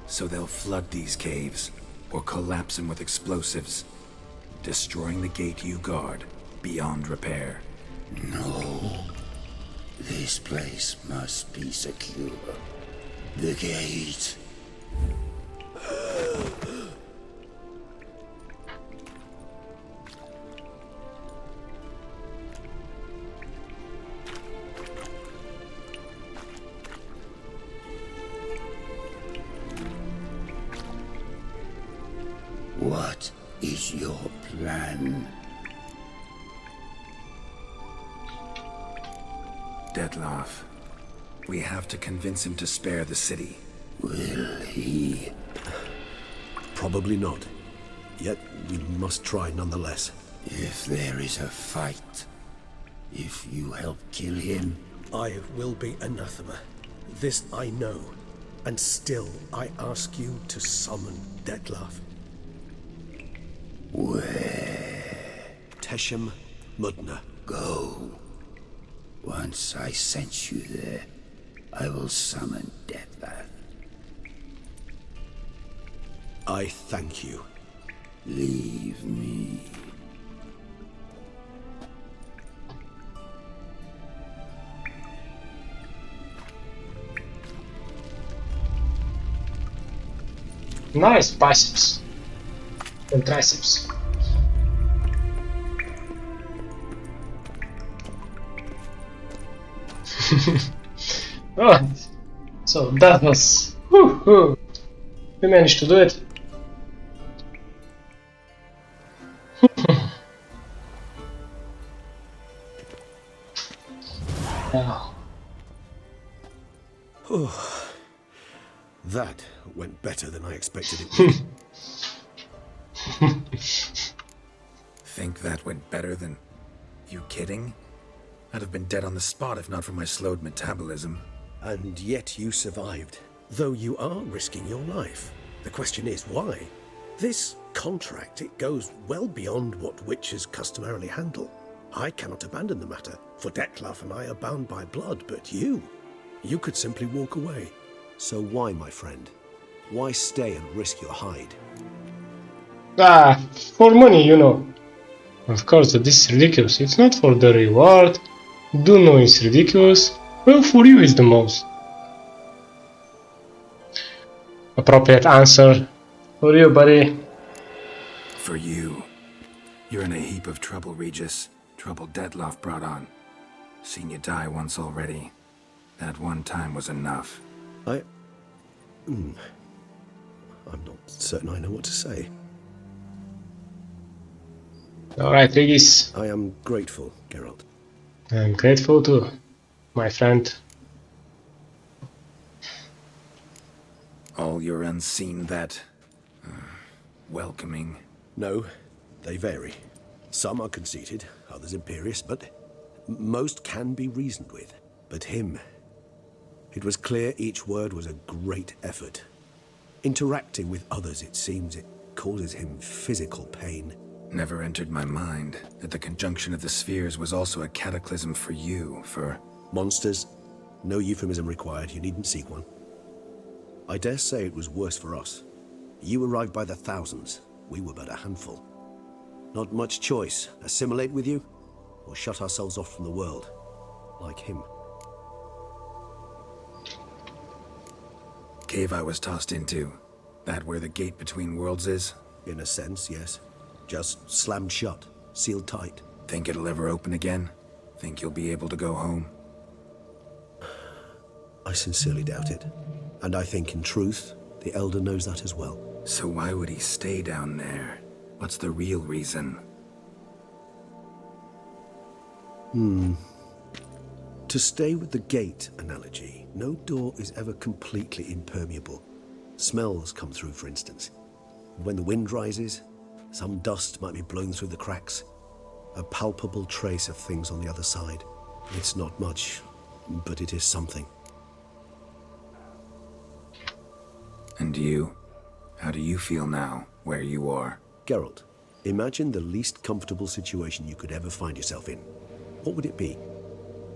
So they'll flood these caves, or collapse them with explosives, destroying the gate you guard beyond repair. No. This place must be secure. The gate. What is your plan? Dettlaff. We have to convince him to spare the city. Will he? Probably not. Yet we must try nonetheless. If there is a fight, if you help kill him... I will be anathema. This I know. And still I ask you to summon Dettlaff. Where? Teshem Mudna. Go. Once I sense you there, I will summon Dettlaff. I thank you. Leave me. Nice biceps and triceps. Oh, so that was... Woo-hoo. We managed to do it. Now. That went better than I expected it would. Think that went better than... You kidding? I'd have been dead on the spot if not for my slowed metabolism. And yet you survived, though you are risking your life. The question is, why? This contract, it goes well beyond what witches customarily handle. I cannot abandon the matter, for Dettlaff and I are bound by blood, but you could simply walk away. So why, my friend? Why stay and risk your hide? Ah, for money, you know. Of course, this is ridiculous. It's not for the reward. Do know it's ridiculous. Well, for you is the most appropriate answer. For you, buddy. For you. You're in a heap of trouble, Regis. Trouble Dettlaff brought on. Seen you die once already. That one time was enough. I'm not certain I know what to say. Alright, Regis. I am grateful, Geralt. I'm grateful too, my friend. All your unseen that... welcoming. No, they vary. Some are conceited, others imperious, but most can be reasoned with. But him... It was clear each word was a great effort. Interacting with others, it seems, it causes him physical pain. Never entered my mind that the conjunction of the spheres was also a cataclysm for you, for... Monsters? No euphemism required, you needn't seek one. I dare say it was worse for us. You arrived by the thousands, we were but a handful. Not much choice, assimilate with you, or shut ourselves off from the world, like him. Cave I was tossed into. That where the gate between worlds is? In a sense, yes. Just slammed shut, sealed tight. Think it'll ever open again? Think you'll be able to go home? I sincerely doubt it. And I think, in truth, the Elder knows that as well. So why would he stay down there? What's the real reason? To stay with the gate analogy, no door is ever completely impermeable. Smells come through, for instance. When the wind rises, some dust might be blown through the cracks. A palpable trace of things on the other side. It's not much, but it is something. And you? How do you feel now, where you are? Geralt, imagine the least comfortable situation you could ever find yourself in. What would it be?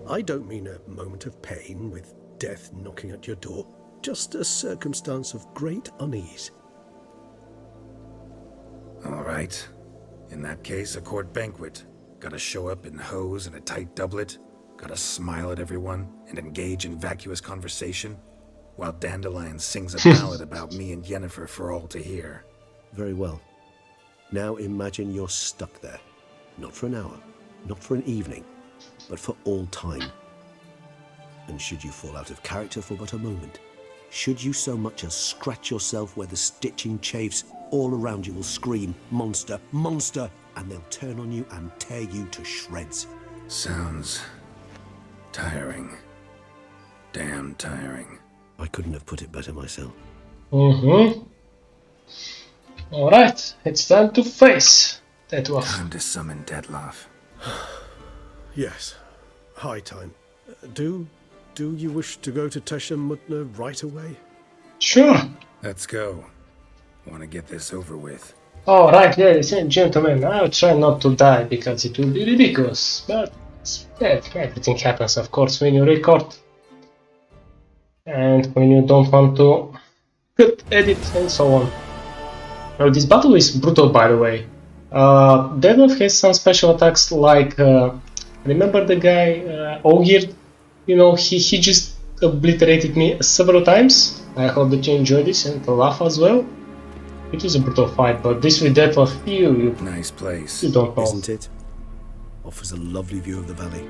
I don't mean a moment of pain with death knocking at your door. Just a circumstance of great unease. All right. In that case, a court banquet. Gotta show up in hose and a tight doublet. Gotta smile at everyone and engage in vacuous conversation. While Dandelion sings a ballad about me and Yennefer for all to hear. Very well. Now imagine you're stuck there. Not for an hour, not for an evening, but for all time. And should you fall out of character for but a moment, should you so much as scratch yourself where the stitching chafes, all around you will scream, "Monster, monster!" and they'll turn on you and tear you to shreds. Sounds... tiring. Damn tiring. I couldn't have put it better myself. Alright, it's time to face Detloff. Time to summon Detloff. Yes, high time. Do you wish to go to Tesha Mutna right away? Sure. Let's go. Want to get this over with. Alright, ladies and gentlemen, I'll try not to die because it will be ridiculous, but everything happens, of course, when you record. And when you don't want to cut, edit, and so on. Now, this battle is brutal, by the way. Detloff has some special attacks like, remember the guy, Ogir? You know, he just obliterated me several times. I hope that you enjoyed this and laugh as well. It was a brutal fight, but this with Detloff, you Nice place. you don't know. Isn't it? Offers a lovely view of the valley.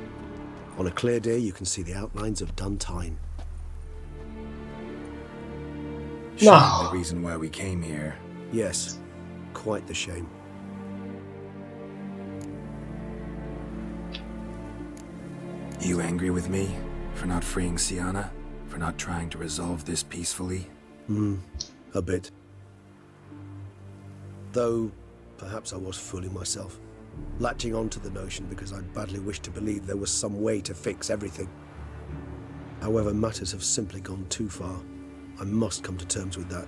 On a clear day, you can see the outlines of Duntine. Shame No. the reason why we came here. Yes, quite the shame. You angry with me? For not freeing Sienna? For not trying to resolve this peacefully? A bit. Though, perhaps I was fooling myself. Latching on to the notion because I badly wished to believe there was some way to fix everything. However, matters have simply gone too far. I must come to terms with that.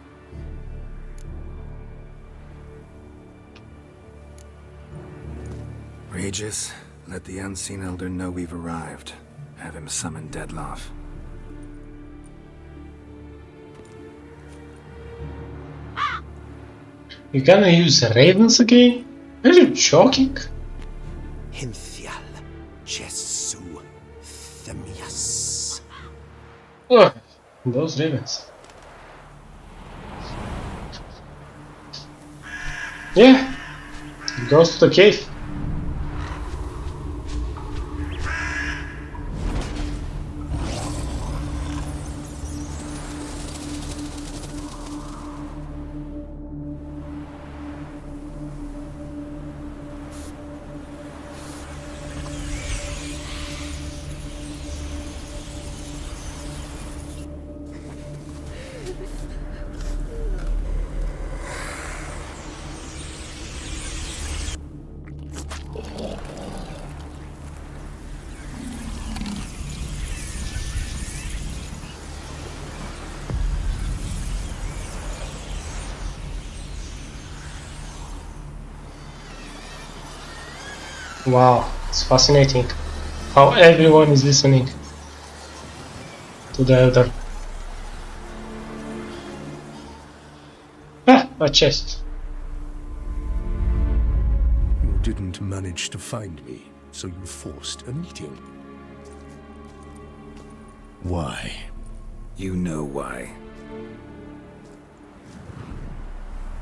Regis, let the Unseen Elder know we've arrived. Have him summon Detloff. You gonna use ravens again? Are you joking? Hinthial, Jesu, Themias. Ugh, those ravens. Yeah, he goes to the cave. Wow, it's fascinating how everyone is listening to the elder. Ah, a chest. You didn't manage to find me, so you forced a meeting. Why? You know why.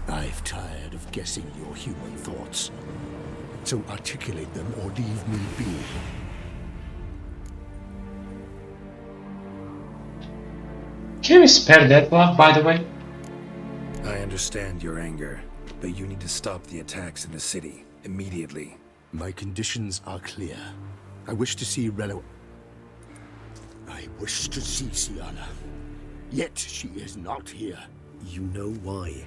I've tired of guessing your human thoughts. So articulate them or leave me be. Can we spare that one, by the way? I understand your anger, but you need to stop the attacks in the city immediately. My conditions are clear. I wish to see Relo. I wish to see Siana. Yet she is not here. You know why.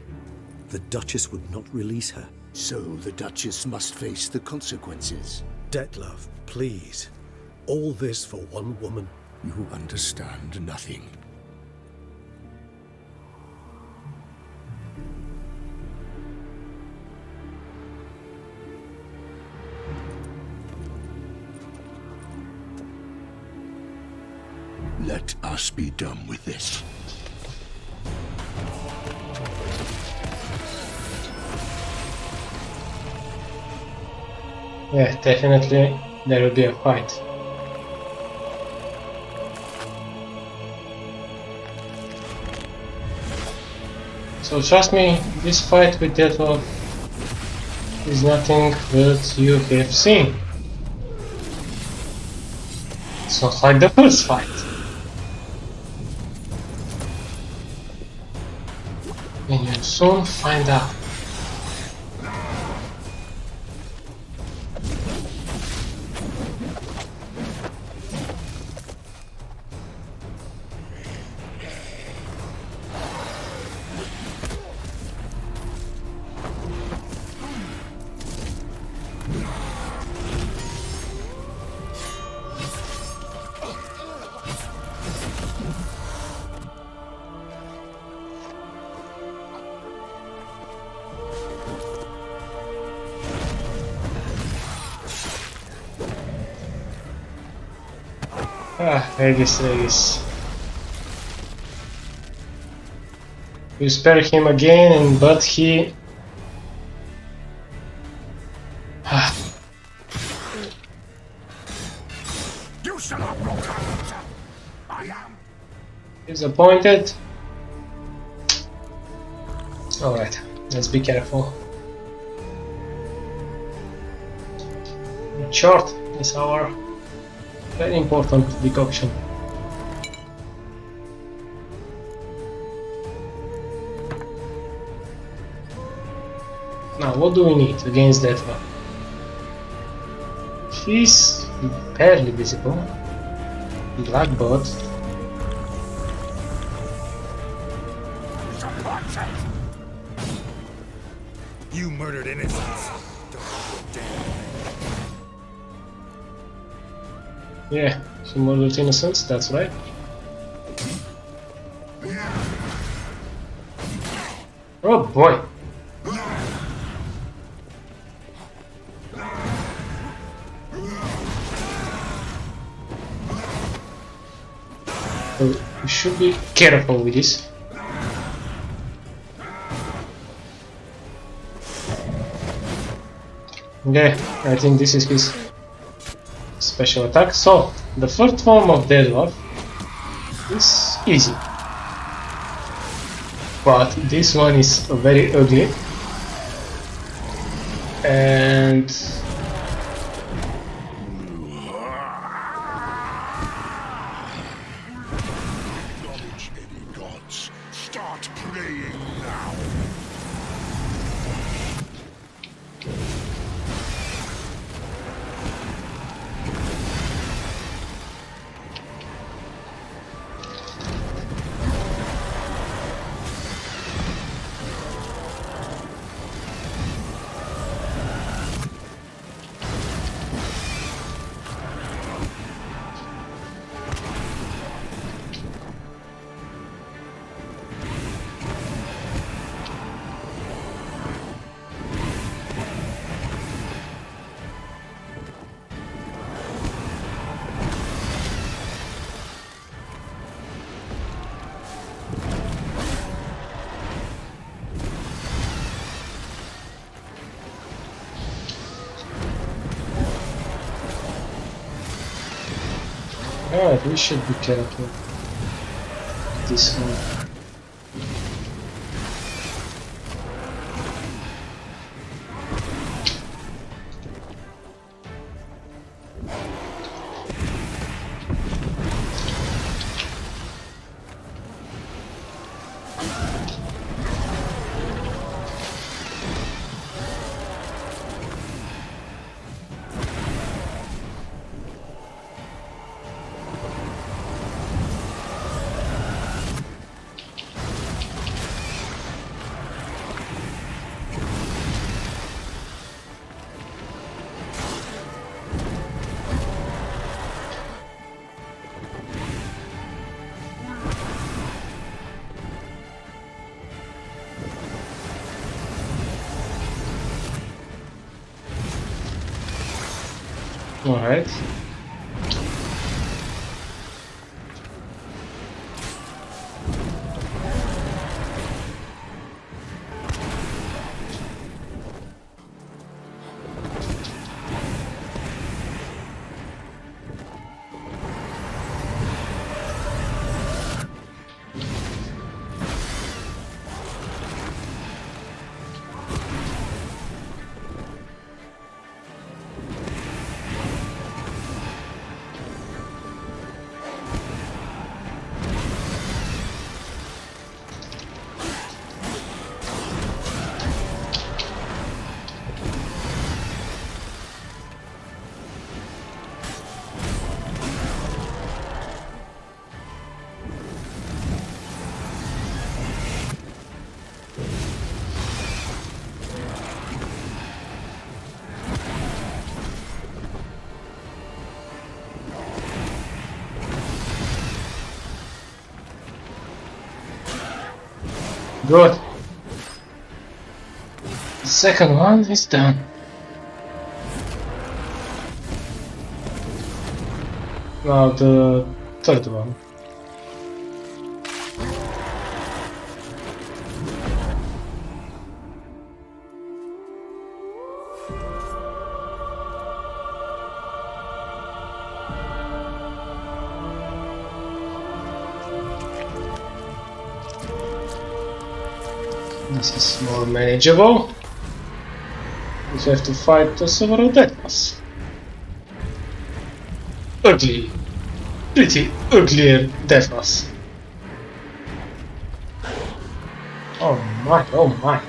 The Duchess would not release her. So the Duchess must face the consequences. Detlef, please. All this for one woman. You understand nothing. Let us be done with this. Yeah, definitely there will be a fight. So trust me, this fight with Detlef is nothing that you have seen. It's not like the first fight. And you'll soon find out. Ah, Regis. You spare him again, but he... Ah. You shall not go down. I am. Disappointed? Alright, let's be careful. Short is our very important decoction. Now, what do we need against that one? He's barely visible. Blackbot. You murdered innocents. Yeah, he murdered innocents, that's right. Oh boy! So you should be careful with this. Okay, I think this is his special attack. So, the first form of Detlef is easy. But this one is very ugly. And... Acknowledge any gods. Start praying now. Alright, we should be careful. This one. Alright. Good. The second one is done. Now the third one. This is more manageable. We have to fight several Deathmas. Ugly. Pretty uglier Deathmas. Oh my, oh my.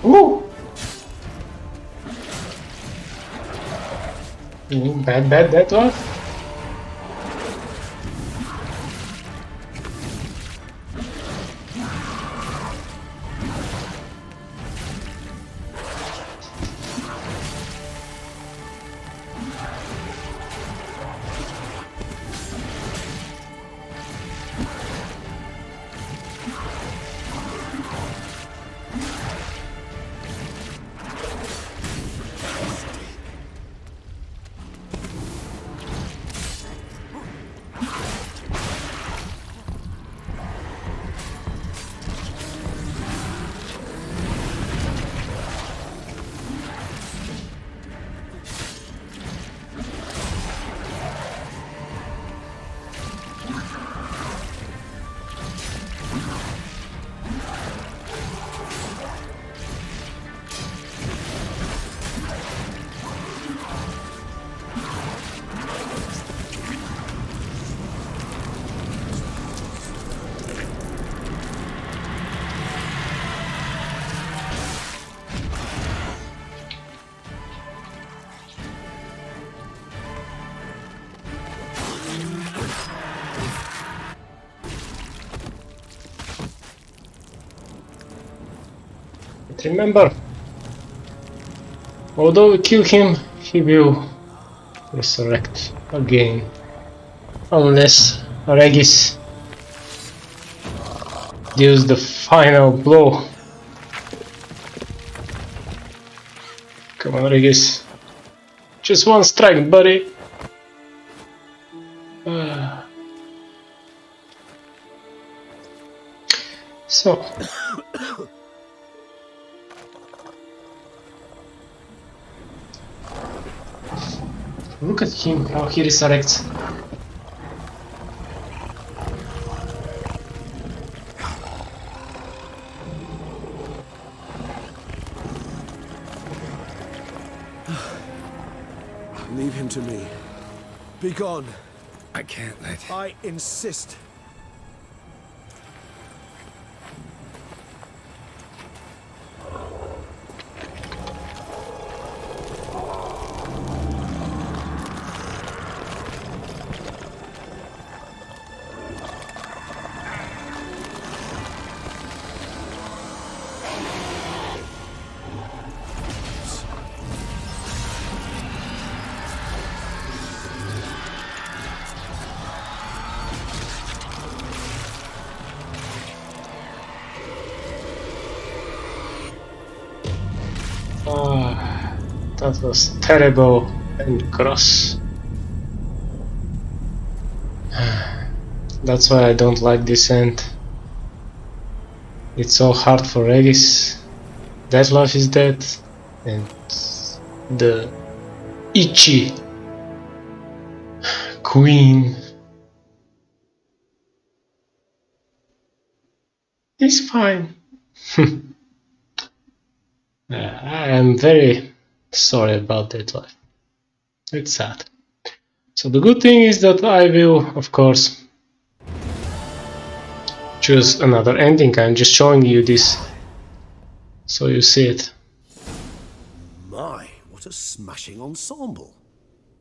Ooh! Bad that one. But remember, although we kill him, he will resurrect again. Unless Regis deals the final blow. Come on, Regis. Just one strike, buddy. So. Look at him, how he resurrects. Leave him to me. Be gone. I can't let... I insist. That was terrible and gross. That's why I don't like this end. It's so hard for Regis. Detlef is dead, and the itchy queen is fine. I am very sorry about that life. It's sad. So the good thing is that I will, of course, choose another ending. I'm just showing you this so you see it. My, what a smashing ensemble.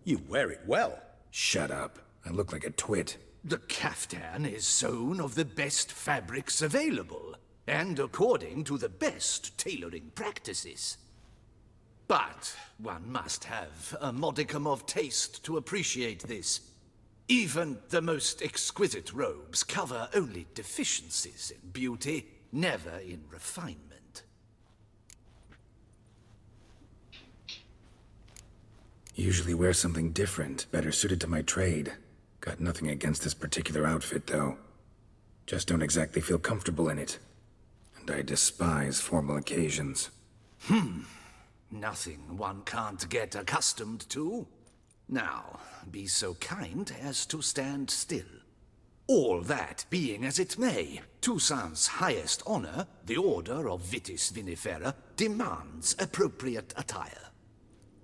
You wear it well. Shut up. I look like a twit. The caftan is sewn of the best fabrics available, and according to the best tailoring practices. But one must have a modicum of taste to appreciate this. Even the most exquisite robes cover only deficiencies in beauty, never in refinement. Usually wear something different, better suited to my trade. Got nothing against this particular outfit, though. Just don't exactly feel comfortable in it. And I despise formal occasions. Nothing one can't get accustomed to. Now, be so kind as to stand still. All that being as it may, Toussaint's highest honor, the Order of Vitis Vinifera, demands appropriate attire.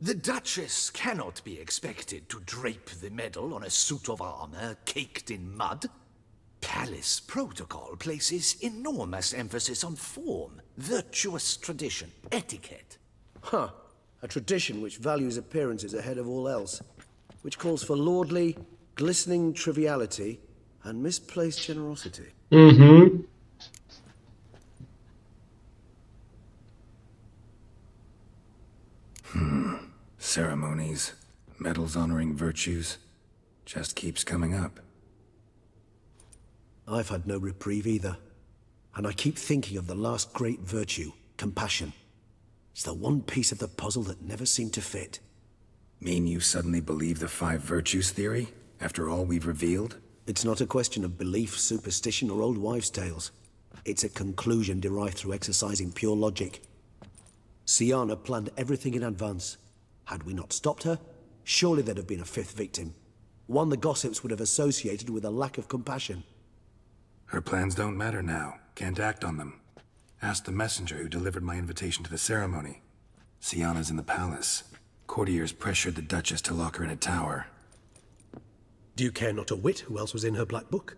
The Duchess cannot be expected to drape the medal on a suit of armor caked in mud. Palace protocol places enormous emphasis on form, virtuous tradition, etiquette. Huh. A tradition which values appearances ahead of all else. Which calls for lordly, glistening triviality and misplaced generosity. Ceremonies, medals honoring virtues, just keeps coming up. I've had no reprieve either. And I keep thinking of the last great virtue, compassion. It's the one piece of the puzzle that never seemed to fit. Mean you suddenly believe the 5 virtues theory, after all we've revealed? It's not a question of belief, superstition, or old wives' tales. It's a conclusion derived through exercising pure logic. Syanna planned everything in advance. Had we not stopped her, surely there'd have been a 5th victim. One the gossips would have associated with a lack of compassion. Her plans don't matter now. Can't act on them. Ask the messenger who delivered my invitation to the ceremony. Syanna's in the palace. Courtiers pressured the Duchess to lock her in a tower. Do you care not a whit who else was in her black book?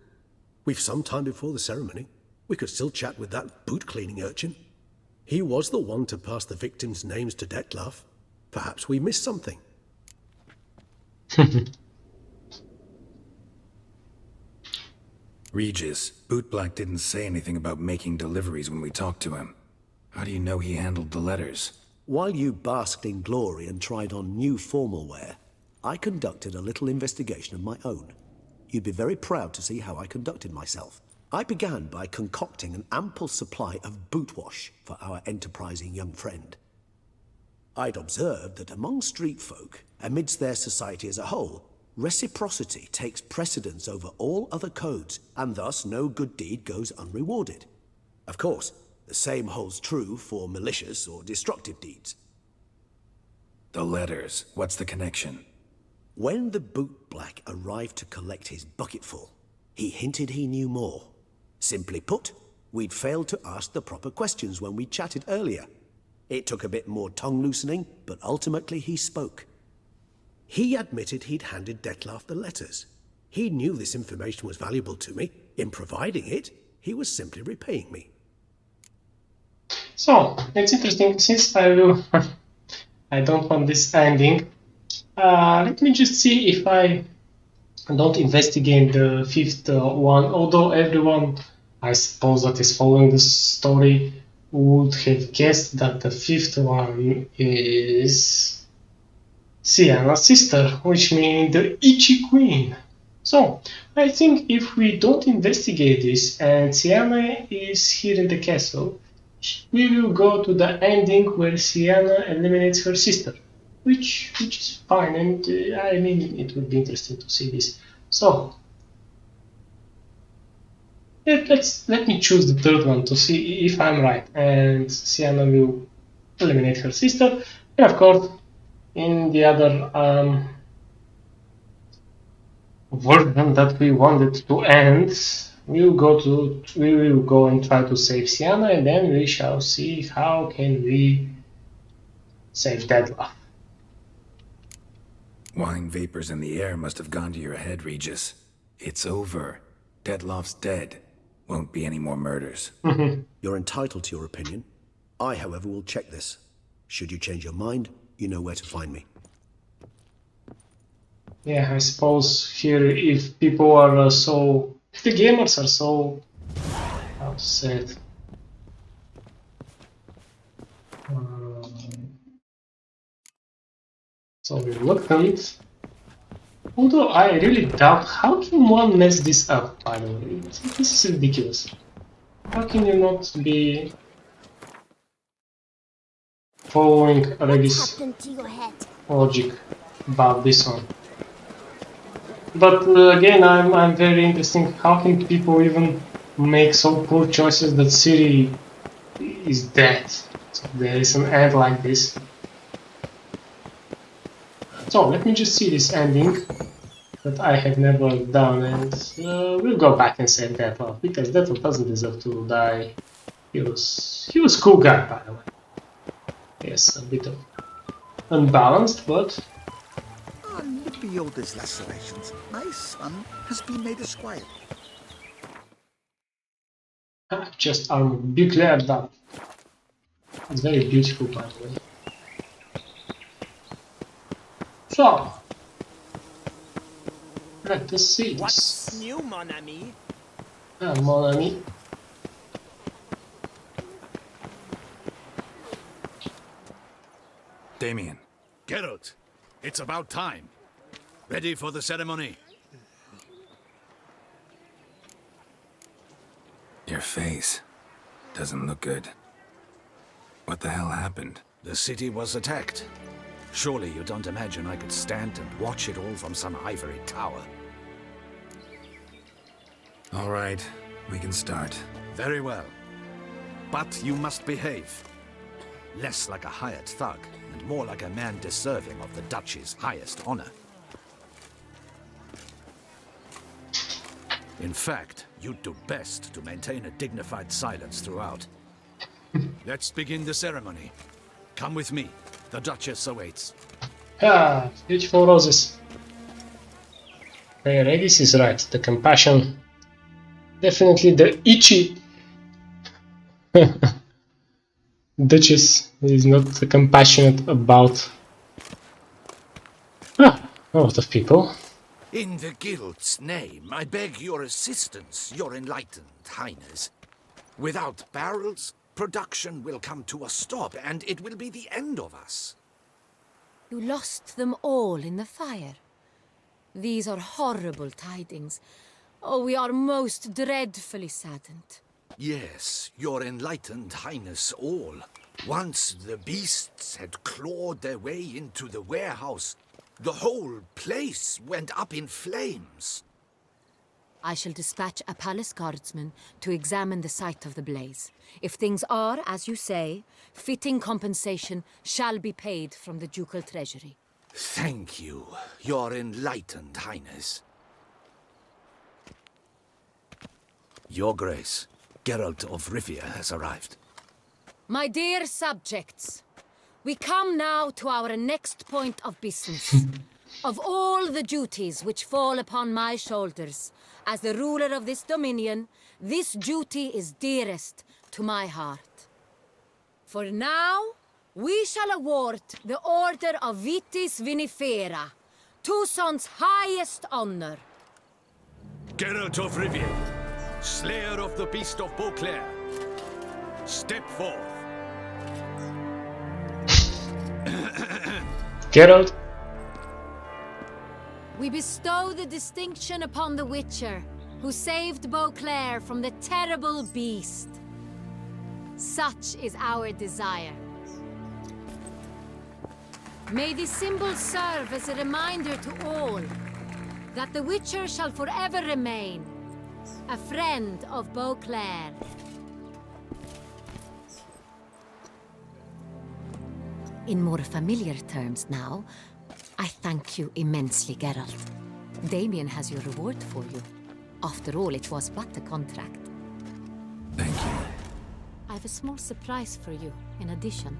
We've some time before the ceremony. We could still chat with that boot-cleaning urchin. He was the one to pass the victims' names to Detlef. Perhaps we missed something. Regis, Bootblack didn't say anything about making deliveries when we talked to him. How do you know he handled the letters? While you basked in glory and tried on new formal wear, I conducted a little investigation of my own. You'd be very proud to see how I conducted myself. I began by concocting an ample supply of boot wash for our enterprising young friend. I'd observed that among street folk, amidst their society as a whole, reciprocity takes precedence over all other codes, and thus no good deed goes unrewarded. Of course, the same holds true for malicious or destructive deeds. The letters. What's the connection? When the boot black arrived to collect his bucketful, he hinted he knew more. Simply put, we'd failed to ask the proper questions when we chatted earlier. It took a bit more tongue-loosening, but ultimately he spoke. He admitted he'd handed Dettlaff the letters. He knew this information was valuable to me. In providing it, he was simply repaying me. So, it's interesting, since I don't want this ending, let me just see if I don't investigate the fifth one, although everyone, I suppose, that is following the story would have guessed that the fifth one is Sienna's sister, which means the Itchy Queen. So, I think if we don't investigate this and Sienna is here in the castle, we will go to the ending where Sienna eliminates her sister, which is fine, and I mean, it would be interesting to see this. So, let me choose the third one to see if I'm right, and Sienna will eliminate her sister, and of course, in the other version that we wanted to end, we will go and try to save Sienna, and then we shall see how can we save Dettlaff. Wine vapors in the air must have gone to your head, Regis. It's over. Dettlaff's dead. Won't be any more murders. You're entitled to your opinion. I, however, will check this. Should you change your mind, you know where to find me. Yeah, I suppose here, if people are if the gamers are so, how to say it, so reluctant. Although I really doubt, how can one mess this up, by the way? This is ridiculous. How can you not be following Regis' happened to your head? logic about this one? But again, I'm very interested. How can people even make so poor choices that Ciri is dead? So there is an end like this. So let me just see this ending that I have never done, and we'll go back and save Dettlaff, because Dettlaff doesn't deserve to die. He was a cool guy, by the way. Yes, a bit of unbalanced, but Amid Bioda's lacerations, my son has been made a squire. just be glad that it's very beautiful, by the way. So, let us see this. What's new, mon ami? Mon ami. Damien. Geralt, it's about time. Ready for the ceremony? Your face doesn't look good. What the hell happened? The city was attacked. Surely you don't imagine I could stand and watch it all from some ivory tower. All right, we can start. Very well. But you must behave. Less like a hired thug, and more like a man deserving of the Duchy's highest honor. In fact, you'd do best to maintain a dignified silence throughout. Let's begin the ceremony. Come with me. The Duchess awaits. Ah, beautiful roses. Regis is right. The compassion. Definitely the itchy Duchess is not compassionate about a lot of people. In the Guild's name, I beg your assistance, your enlightened highness. Without barrels, production will come to a stop, and it will be the end of us. You lost them all in the fire. These are horrible tidings. Oh, we are most dreadfully saddened. Yes, your enlightened highness all. Once the beasts had clawed their way into the warehouse, the whole place went up in flames. I shall dispatch a palace guardsman to examine the site of the blaze. If things are, as you say, fitting compensation shall be paid from the ducal treasury. Thank you, your enlightened highness. Your Grace, Geralt of Rivia has arrived. My dear subjects, we come now to our next point of business. Of all the duties which fall upon my shoulders, as the ruler of this dominion, this duty is dearest to my heart. For now, we shall award the Order of Vitis Vinifera, Toussaint's highest honor. Geralt of Rivia, Slayer of the Beast of Beauclair, step forth. Geralt. We bestow the distinction upon the Witcher, who saved Beauclair from the terrible beast. Such is our desire. May this symbol serve as a reminder to all that the Witcher shall forever remain a friend of Beauclair. In more familiar terms now, I thank you immensely, Geralt. Damien has your reward for you. After all, it was but a contract. Thank you. I have a small surprise for you, in addition.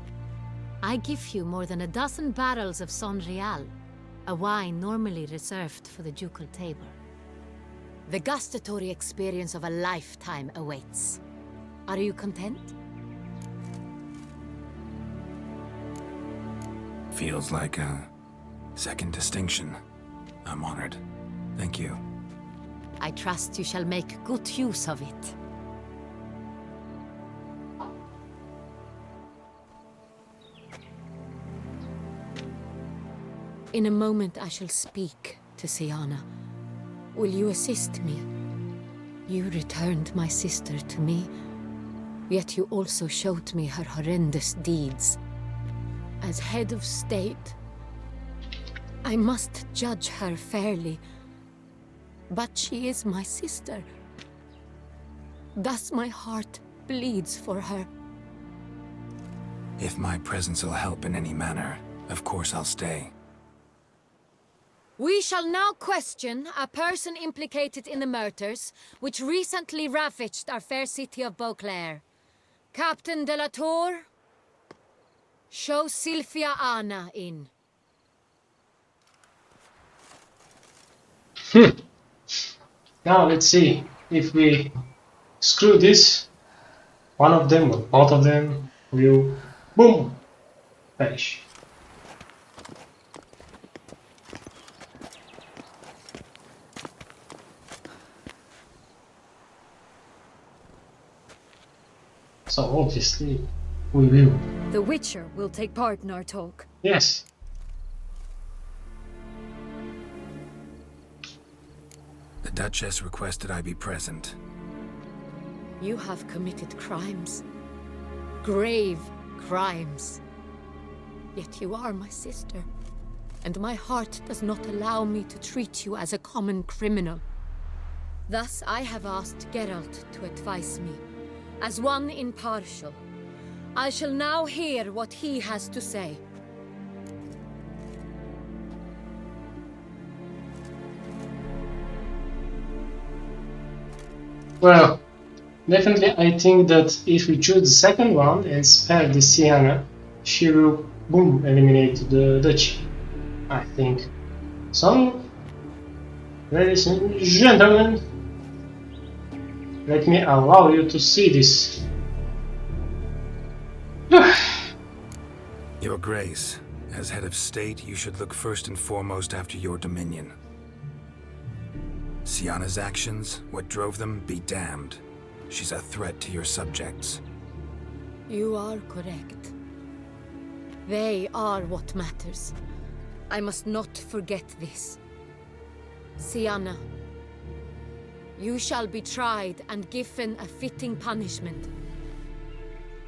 I give you more than a dozen barrels of Sonreal, a wine normally reserved for the ducal table. The gustatory experience of a lifetime awaits. Are you content? Feels like a second distinction. I'm honored. Thank you. I trust you shall make good use of it. In a moment I shall speak to Syanna. Will you assist me? You returned my sister to me, yet you also showed me her horrendous deeds. As head of state, I must judge her fairly, but she is my sister. Thus my heart bleeds for her. If my presence will help in any manner, of course I'll stay. We shall now question a person implicated in the murders which recently ravaged our fair city of Beauclair. Captain de la Tour, show Sylvia Anna in. Now let's see if we screw this, one of them or both of them will, boom, perish. So obviously we will. The Witcher will take part in our talk. Yes. The Duchess requested I be present. You have committed crimes. Grave crimes. Yet you are my sister, and my heart does not allow me to treat you as a common criminal. Thus I have asked Geralt to advise me, as one impartial. I shall now hear what he has to say. Well, definitely I think that if we choose the second one and spare the Syanna, she will, boom, eliminate the duchy. I think. So, ladies and gentlemen, let me allow you to see this. Your Grace, as head of state, you should look first and foremost after your dominion. Syanna's actions, what drove them, be damned. She's a threat to your subjects. You are correct. They are what matters. I must not forget this. Sienna, you shall be tried and given a fitting punishment.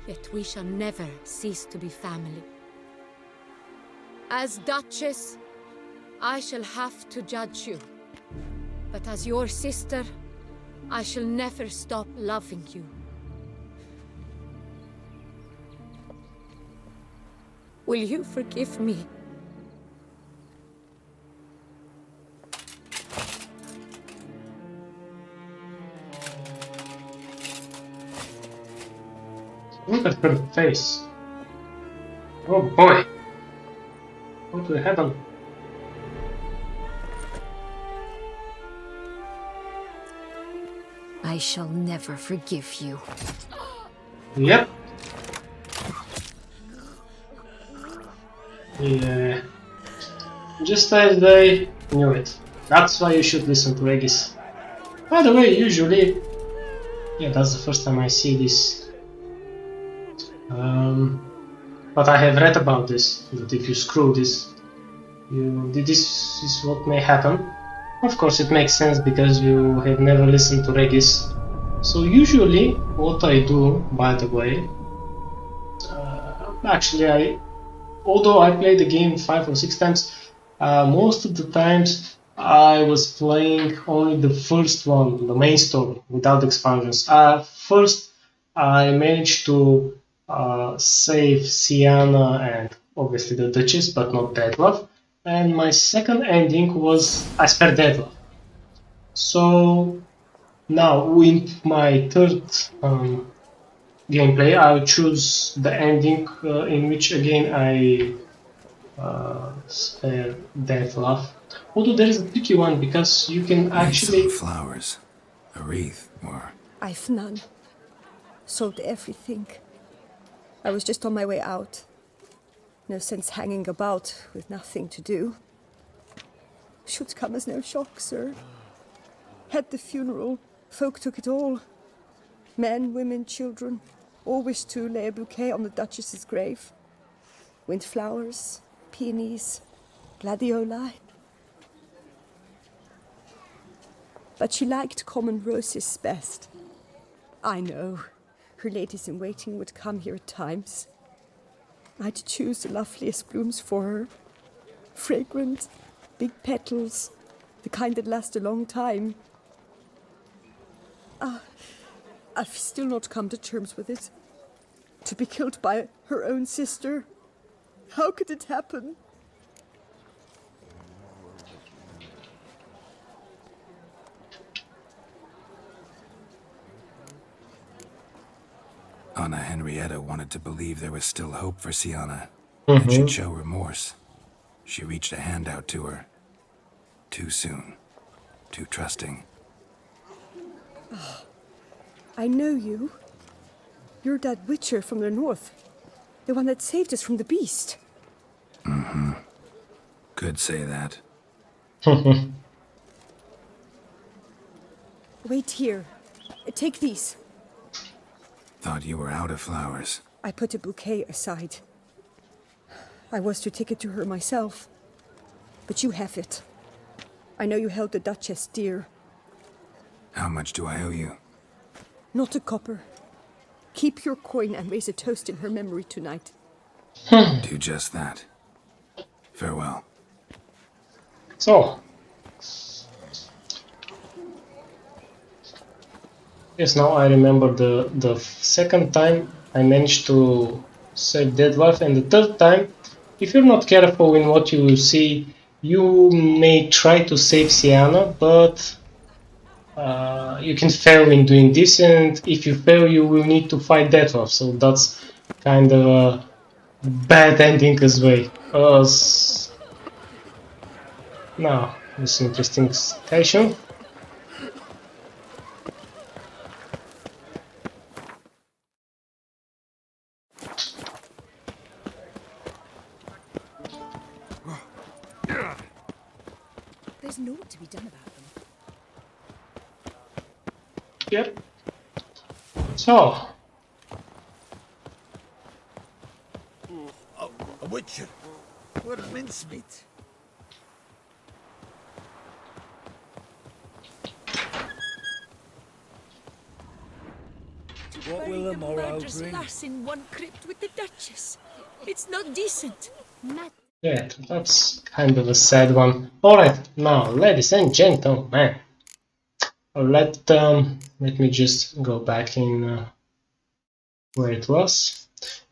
Yet we shall never cease to be family. As Duchess, I shall have to judge you. But as your sister, I shall never stop loving you. Will you forgive me? Look at her face. Oh boy. What will happen? I shall never forgive you. Yep. Yeah. Just as they knew it. That's why you should listen to Regis. By the way, usually... Yeah, that's the first time I see this. But I have read about this, that if you screw this, this is what may happen. Of course it makes sense because you have never listened to Regis. So usually what I do, by the way, actually although I played the game 5 or 6 times, most of the times I was playing only the first one, the main story, without expansions. First I managed to save Sienna and obviously the Duchess, but not Dettlaff. And my second ending was I spared Dettlaff. So now in my third gameplay, I'll choose the ending in which again I spare Dettlaff. Although there is a tricky one because you can actually flowers, a wreath, or I've none. Sold everything. I was just on my way out. No sense hanging about with nothing to do. Should come as no shock, sir. Had the funeral, folk took it all. Men, women, children, all wished to lay a bouquet on the Duchess's grave. Windflowers, peonies, gladioli. But she liked common roses best. I know. Her ladies-in-waiting would come here at times. I'd choose the loveliest blooms for her. Fragrant, big petals, the kind that last a long time. I've still not come to terms with it. To be killed by her own sister. How could it happen? Anna Henrietta wanted to believe there was still hope for Sienna, and she'd show remorse. She reached a hand out to her. Too soon. Too trusting. Oh, I know you. You're that witcher from the north. The one that saved us from the beast. Mm-hmm. Could say that. Wait here. Take these. Thought you were out of flowers. I put a bouquet aside. I was to take it to her myself. But you have it. I know you held the Duchess dear. How much do I owe you? Not a copper. Keep your coin and raise a toast in her memory tonight. Do just that. Farewell. So. Yes, now I remember the second time I managed to save Dettlaff, and the third time, if you're not careful in what you see, you may try to save Sienna, but you can fail in doing this, and if you fail you will need to fight Dettlaff, so that's kind of a bad ending as well. Now, this is an interesting station. There's naught to be done about them. Yep. So, A witcher. What mincemeat. What will the morrow bring? Lass in one crypt with the Duchess. It's not decent. Yeah, that's kind of a sad one. Alright, now, ladies and gentlemen, let me just go back in where it was.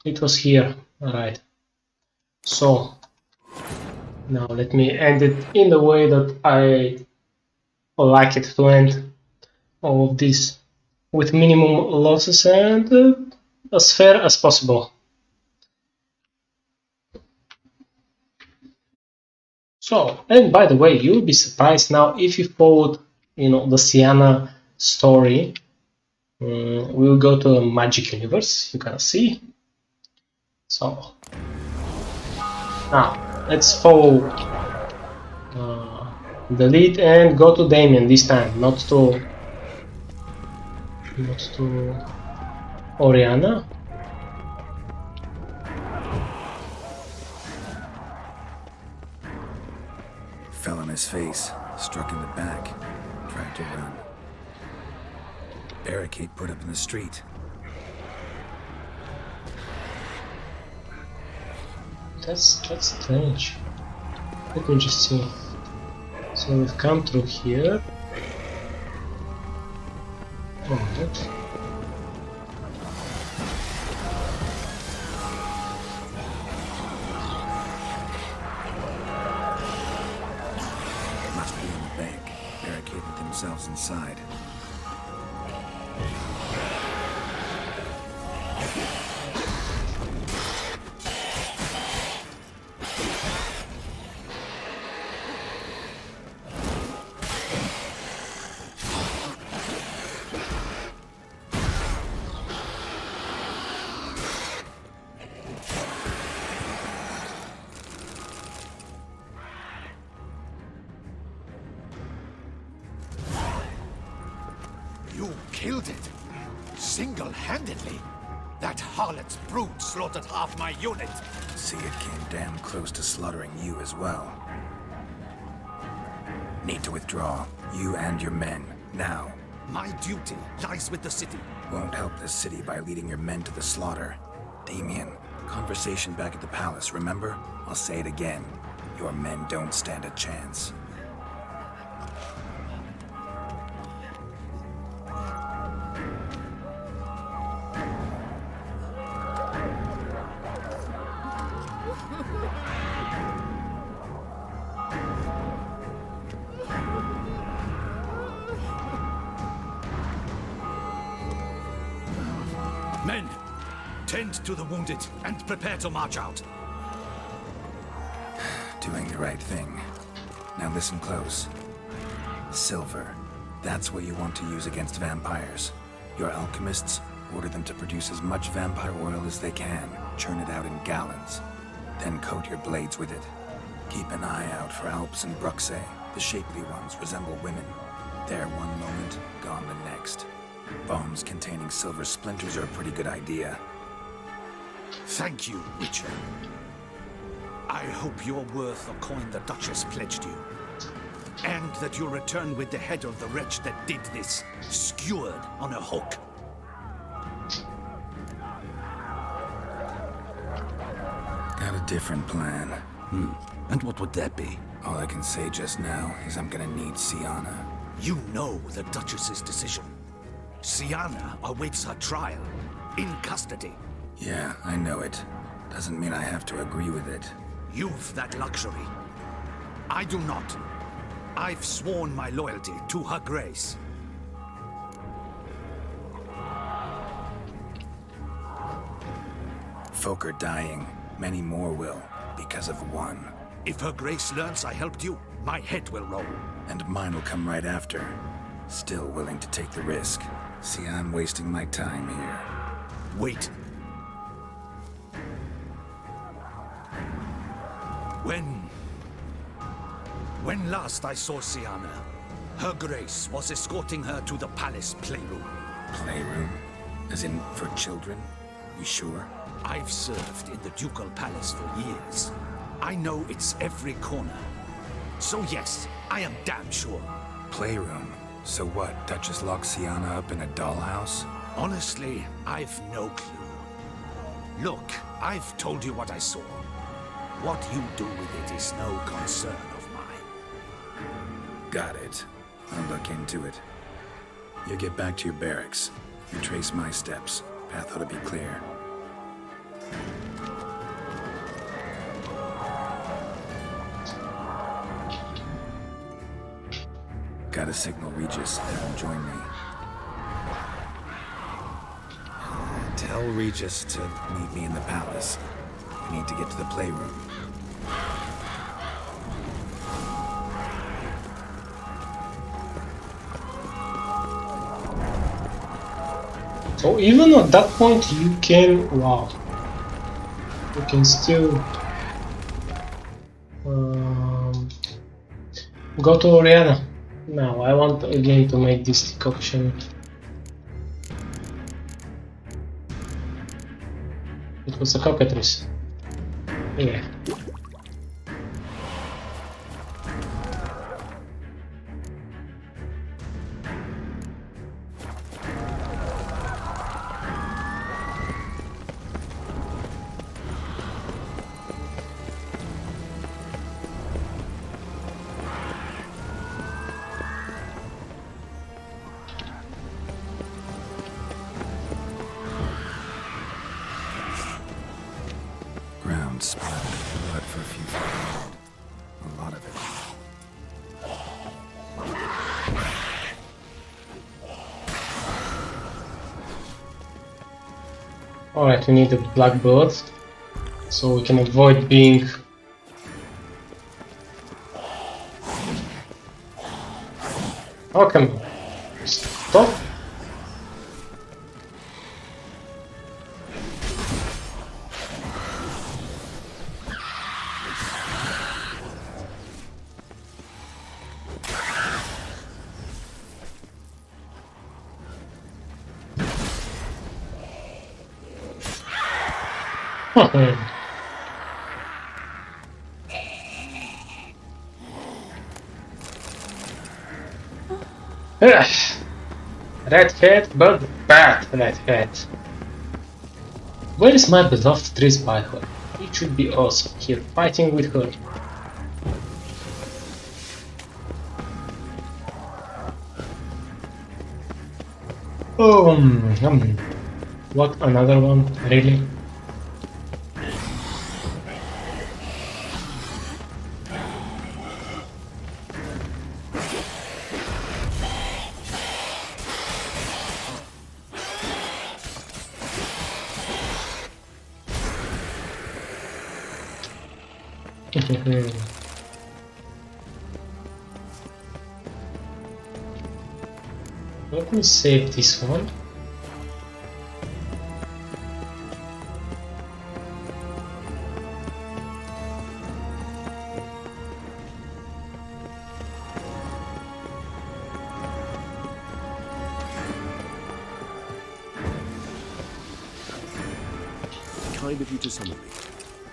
It was here, alright. So, now let me end it in the way that I like it to end all of this, with minimum losses and as fair as possible. So, and by the way, you'll be surprised now if you followed, the Syanna story. We'll go to a magic universe. You can see. So now let's follow the lead and go to Damien this time, not to Oriana. Fell on his face, struck in the back, tried to run. Barricade put up in the street. That's strange. Let me just see. So we've come through here. Oh, that. Must be in the bank, barricaded themselves inside. You killed it? Single-handedly? That harlot's brood slaughtered half my unit. See, it came damn close to slaughtering you as well. Need to withdraw, you and your men, now. My duty lies with the city. Won't help the city by leading your men to the slaughter. Damien, conversation back at the palace, remember? I'll say it again. Your men don't stand a chance. Men, tend to the wounded and prepare to march out. Doing the right thing. Now listen close. Silver. That's what you want to use against vampires. Your alchemists, order them to produce as much vampire oil as they can. Churn it out in gallons. Then coat your blades with it. Keep an eye out for Alps and Bruxae. The shapely ones resemble women. There one moment, gone the next. Bombs containing silver splinters are a pretty good idea. Thank you, Witcher. I hope you're worth the coin the Duchess pledged you. And that you'll return with the head of the wretch that did this, skewered on a hook. Got a different plan. And what would that be? All I can say just now is I'm gonna need Syanna. You know the Duchess's decision. Syanna awaits her trial, in custody. Yeah, I know it. Doesn't mean I have to agree with it. You've that luxury. I do not. I've sworn my loyalty to her grace. Folk are dying. Many more will, because of one. If her grace learns I helped you, my head will roll. And mine will come right after. Still willing to take the risk. See, I'm wasting my time here. Wait. When last I saw Syanna, her grace was escorting her to the palace playroom. Playroom? As in for children? You sure? I've served in the Ducal Palace for years. I know its every corner. So yes, I am damn sure. Playroom? So what, Duchess locks Sienna up in a dollhouse? Honestly, I've no clue. Look, I've told you what I saw. What you do with it is no concern of mine. Got it. I'll look into it. You get back to your barracks. You trace my steps. Path ought to be clear. Gotta signal Regis. Have him join me. Tell Regis to meet me in the palace. We need to get to the playroom. So even at that point you can, wow, you can still go to Oriana. Now I want again to make this decoction. It was a cockatrice. Yeah. Ground splattered with blood for a few feet. A lot of it. Alright, we need a blackbird so we can avoid being oh, come on. Stop. Red hat, but bad red hat. Where is my beloved Triss by her? It should be us here fighting with her. Oh, what, another one? Really? Let me save this one. Kind of you to summon me.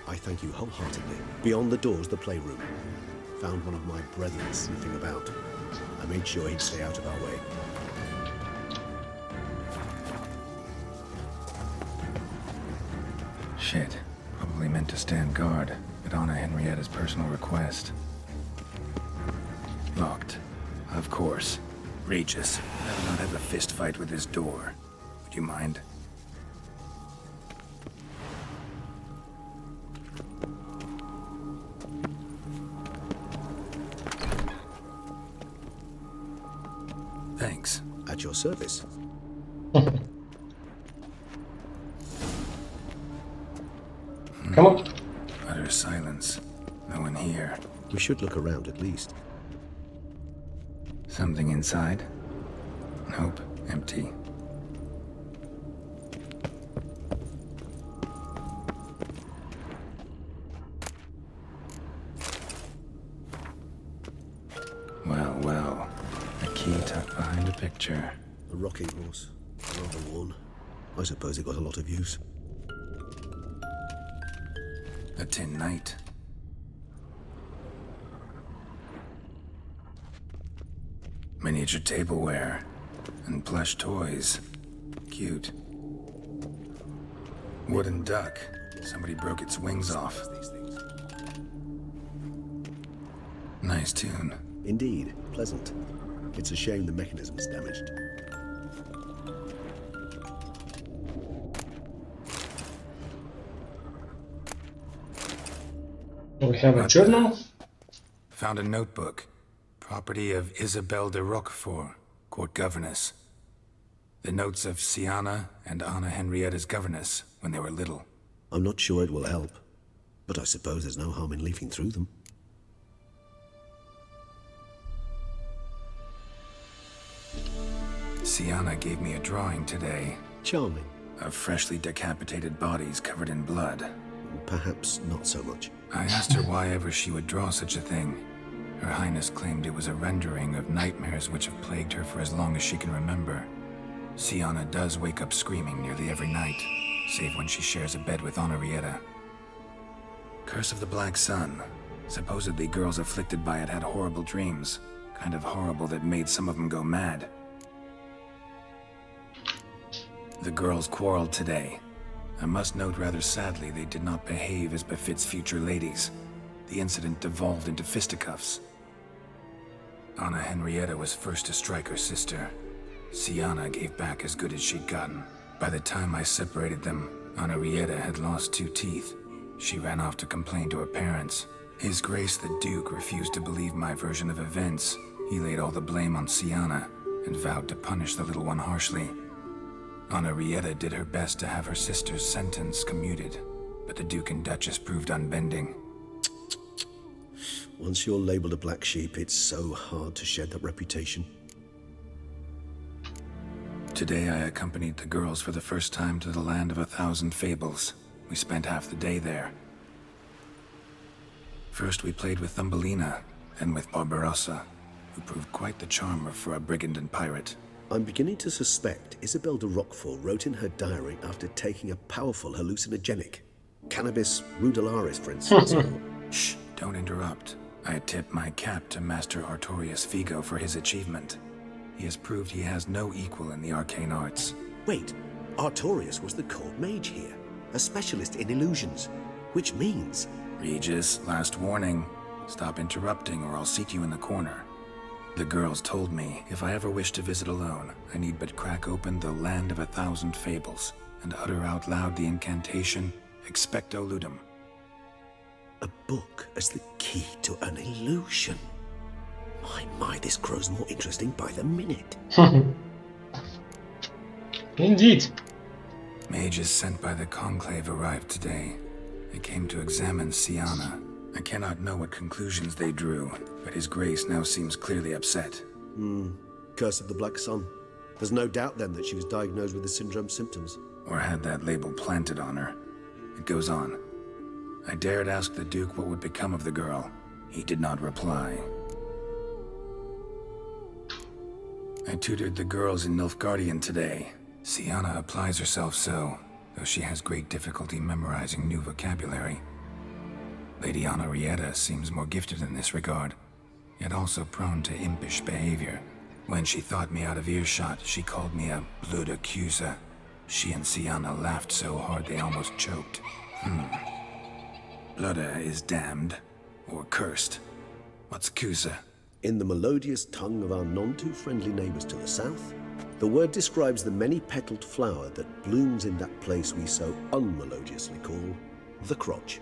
I thank you wholeheartedly. Beyond the doors, the playroom. Found one of my brethren sniffing about. I made sure he'd stay out of our way. Shit. Probably meant to stand guard, but honor Henrietta's personal request. Locked. Of course. Regis, I will not have a fist fight with this door. Would you mind? Thanks. At your service. Come on. Utter silence. No one here. We should look around at least. Something inside? Nope. Empty. Well, well. A key tucked behind a picture. A rocking horse. Rather worn. I suppose it got a lot of use. A tin knight. Miniature tableware and plush toys. Cute. Wooden duck. Somebody broke its wings off. Nice tune. Indeed, pleasant. It's a shame the mechanism's damaged. We have a journal. Found a notebook. Property of Isabelle de Roquefort, court governess. The notes of Siana and Anna Henrietta's governess when they were little. I'm not sure it will help, but I suppose there's no harm in leafing through them. Siana gave me a drawing today. Charming. Of freshly decapitated bodies covered in blood. Perhaps not so much. I asked her why ever she would draw such a thing. Her Highness claimed it was a rendering of nightmares which have plagued her for as long as she can remember. Siana does wake up screaming nearly every night, save when she shares a bed with Henrietta. Curse of the Black Sun. Supposedly girls afflicted by it had horrible dreams. Kind of horrible that made some of them go mad. The girls quarreled today. I must note rather sadly they did not behave as befits future ladies. The incident devolved into fisticuffs. Anna Henrietta was first to strike her sister. Siana gave back as good as she'd gotten. By the time I separated them, Henrietta had lost 2 teeth. She ran off to complain to her parents. His Grace the Duke refused to believe my version of events. He laid all the blame on Siana and vowed to punish the little one harshly. Henrietta did her best to have her sister's sentence commuted, but the Duke and Duchess proved unbending. Once you're labeled a black sheep, it's so hard to shed that reputation. Today I accompanied the girls for the first time to the land of 1,000 fables. We spent half the day there. First we played with Thumbelina, then with Barbarossa, who proved quite the charmer for a brigand and pirate. I'm beginning to suspect Isabelle de Roquefort wrote in her diary after taking a powerful hallucinogenic. Cannabis rudelaris, for instance. Shh, don't interrupt. I tip my cap to Master Artorius Figo for his achievement. He has proved he has no equal in the arcane arts. Wait, Artorius was the court mage here, a specialist in illusions, which means... Regis, last warning. Stop interrupting or I'll seat you in the corner. The girls told me if I ever wish to visit alone, I need but crack open the Land of 1,000 Fables and utter out loud the incantation, Expecto Ludum. A book as the key to an illusion. My, this grows more interesting by the minute. Indeed. Mages sent by the Conclave arrived today. They came to examine Siana. I cannot know what conclusions they drew, but His Grace now seems clearly upset. Curse of the Black Sun. There's no doubt then that she was diagnosed with the syndrome symptoms. Or had that label planted on her. It goes on. I dared ask the Duke what would become of the girl. He did not reply. I tutored the girls in Nilfgaardian today. Siana applies herself so, though she has great difficulty memorizing new vocabulary. Lady Henrietta seems more gifted in this regard, yet also prone to impish behavior. When she thought me out of earshot, she called me a blood accuser. She and Siana laughed so hard they almost choked. Blooda is damned, or cursed. What's Cusa? In the melodious tongue of our none-too-friendly neighbors to the south, the word describes the many-petaled flower that blooms in that place we so unmelodiously call the crotch.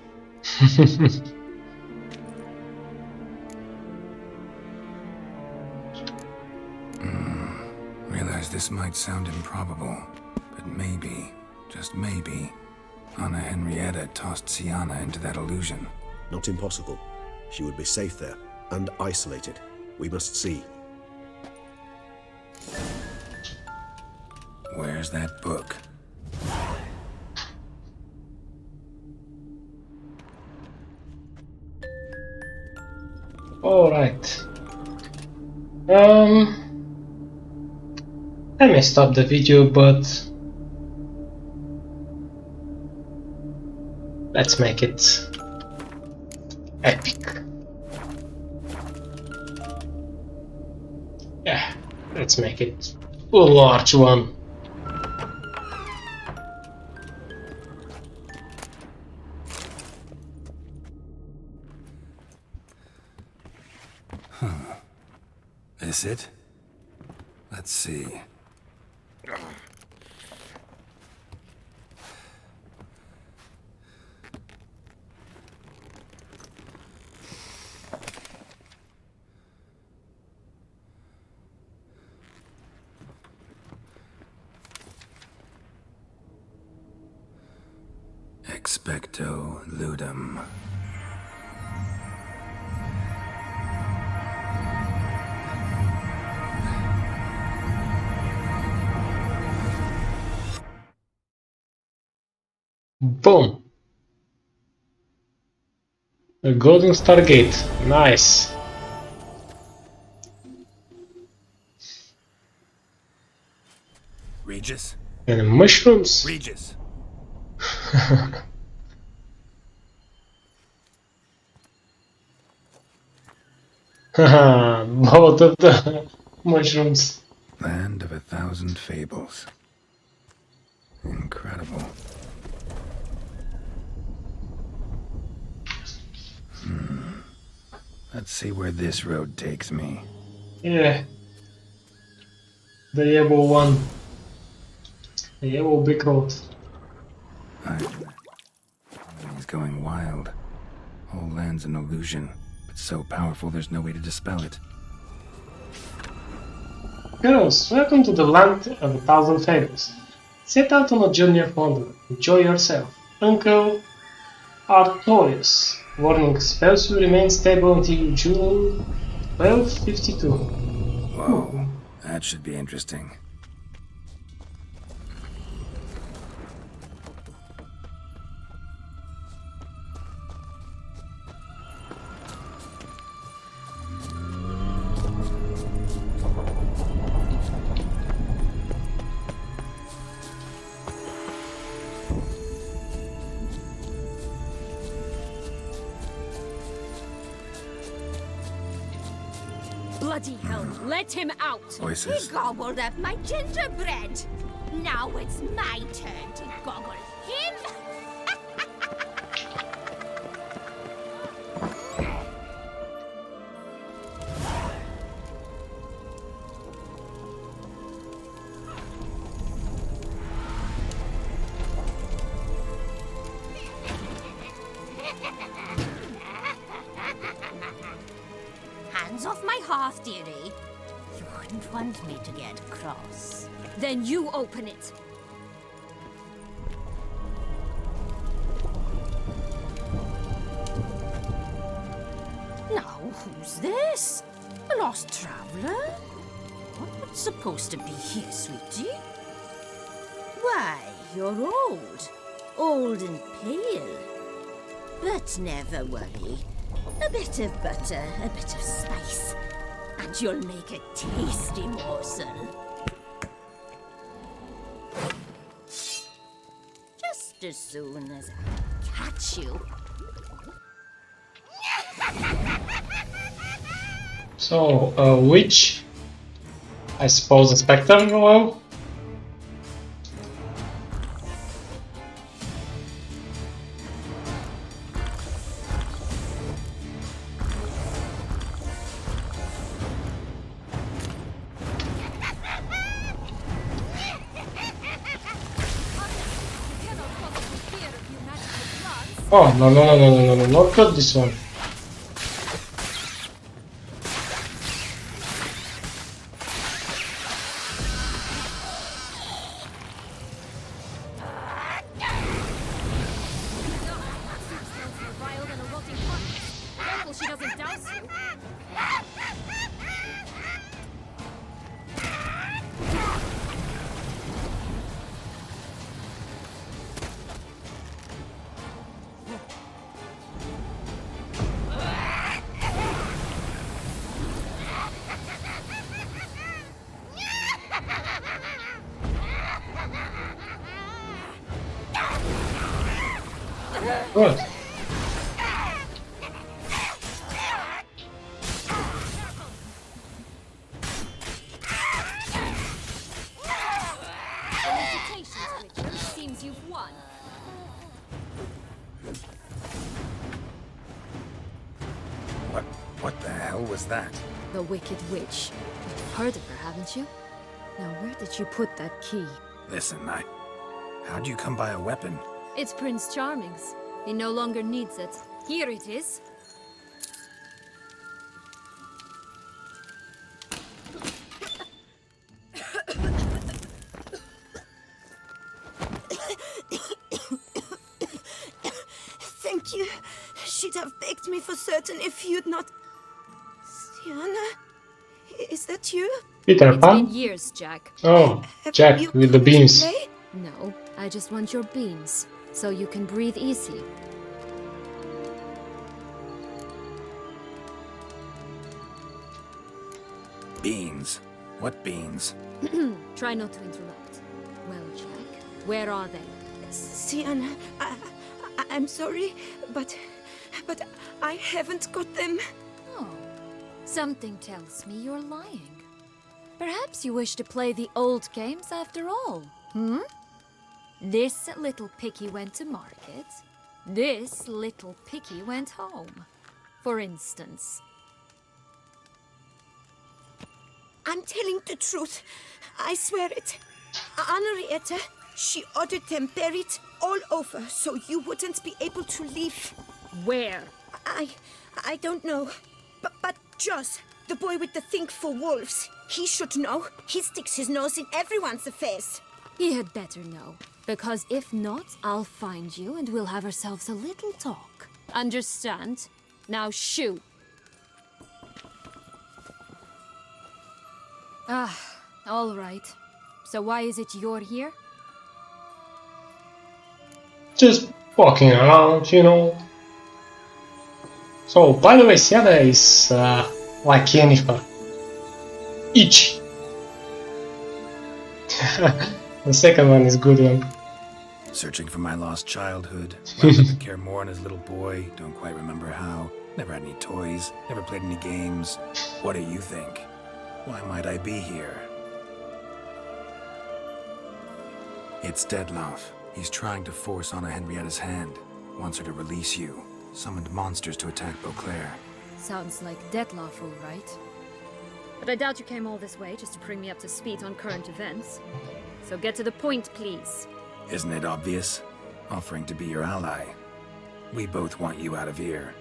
Realize this might sound improbable, but maybe, just maybe, Anna Henrietta tossed Siana into that illusion. Not impossible. She would be safe there, and isolated. We must see. Where's that book? Alright. I may stop the video, but let's make it Epic. Yeah, let's make it a large one. Is it? Let's see. Expecto ludum. Boom! A golden stargate. Nice. Regis? And mushrooms. Regis! Haha, both of the mushrooms. Land of 1,000 fables. Incredible. Let's see where this road takes me. Yeah. The yellow one. The yellow big road. He's going wild. Whole land's an illusion, but so powerful there's no way to dispel it. Girls, welcome to the land of 1,000 fables. Set out on a journey of wonder. Enjoy yourself. Uncle Artorius. Warning, spells will remain stable until June 1252. Whoa, that should be interesting. Bloody hell, let him out! Voices. He gobbled up my gingerbread. Now it's my turn to goggle him. Hands off my hearth, dearie. You wouldn't want me to get cross. Then you open it. Now, who's this? A lost traveler? What's supposed to be here, sweetie? Why, you're old. Old and pale. But never worry. A bit of butter, a bit of spice, and you'll make a tasty morsel. Just as soon as I catch you. So, witch? I suppose a spectre? Hello? Oh, no, not good this one. She doesn't douse you. Good. one. What the hell was that? The Wicked Witch. You've heard of her, haven't you? Now, where did you put that key? Listen, how'd you come by a weapon? It's Prince Charming's. He no longer needs it. Here it is. Thank you. She'd have begged me for certain if you'd not... Sienna? Is that you? Peter It's been Pan? years, Jack. Oh, Have Jack you with the come to beams. play? No, I just want your beans, so you can breathe easy. Beans. What beans? Try not to interrupt. Well, Jack, where are they? Sienna, I'm sorry, but I haven't got them. Oh, something tells me you're lying. Perhaps you wish to play the old games after all, hmm? This little piggy went to market. This little piggy went home. For instance. I'm telling the truth. I swear it. Henrietta, she ordered them buried all over so you wouldn't be able to leave. Where? I don't know. But Joss, the boy with the thing for wolves, he should know. He sticks his nose in everyone's affairs. He had better know. Because if not, I'll find you and we'll have ourselves a little talk. Understand? Now shoo. Ah, all right. So why is it you're here? Just walking around, you know. So, by the way, Sienna is like Yennefer. Itchy. The second one is good one. Searching for my lost childhood. Wound up to care more than his little boy. Don't quite remember how. Never had any toys. Never played any games. What do you think? Why might I be here? It's Dettlaff. He's trying to force Anna Henrietta's hand. Wants her to release you. Summoned monsters to attack Beauclair. Sounds like Dettlaff, all right. But I doubt you came all this way just to bring me up to speed on current events. So get to the point, please. Isn't it obvious? Offering to be your ally. We both want you out of here.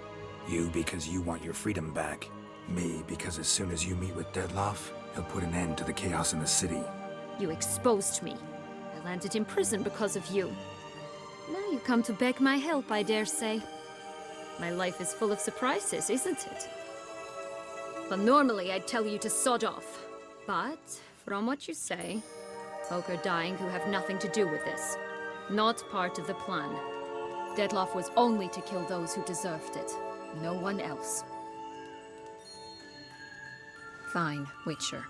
You because you want your freedom back. Me because as soon as you meet with Dettlaff, he'll put an end to the chaos in the city. You exposed me. I landed in prison because of you. Now you come to beg my help, I dare say. My life is full of surprises, isn't it? Well, normally I'd tell you to sod off. But, from what you say, folk are dying who have nothing to do with this. Not part of the plan. Dettlaff was only to kill those who deserved it. No one else. Fine, Witcher.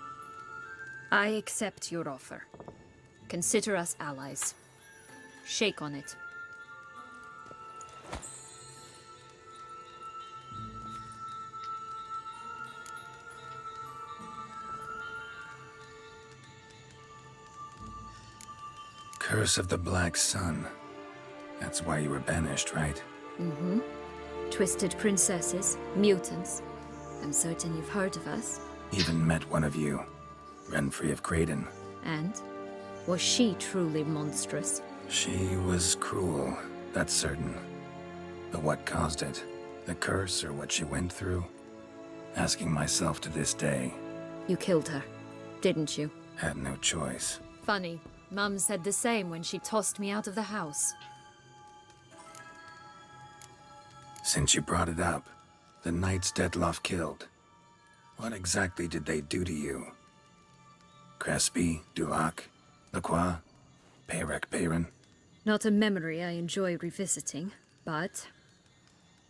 I accept your offer. Consider us allies. Shake on it. Curse of the Black Sun. That's why you were banished, right? Mm-hmm. Twisted princesses, mutants. I'm certain you've heard of us. Even met one of you. Renfri of Craden. And? Was she truly monstrous? She was cruel, that's certain. But what caused it? The curse or what she went through? Asking myself to this day. You killed her, didn't you? Had no choice. Funny. Mum said the same when she tossed me out of the house. Since you brought it up, the knights Dettlaff killed. What exactly did they do to you? Crespi, Dulac, Lacroix, Peyrac Peyran? Not a memory I enjoy revisiting, but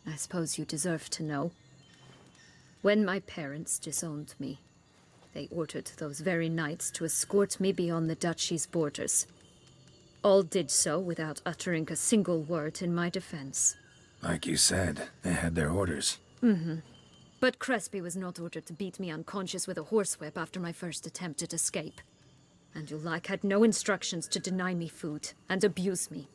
I suppose you deserve to know. When my parents disowned me, they ordered those very knights to escort me beyond the duchy's borders. All did so without uttering a single word in my defense. Like you said, they had their orders. Mm-hmm. But Crespi was not ordered to beat me unconscious with a horsewhip after my first attempt at escape. And Dulac had no instructions to deny me food and abuse me.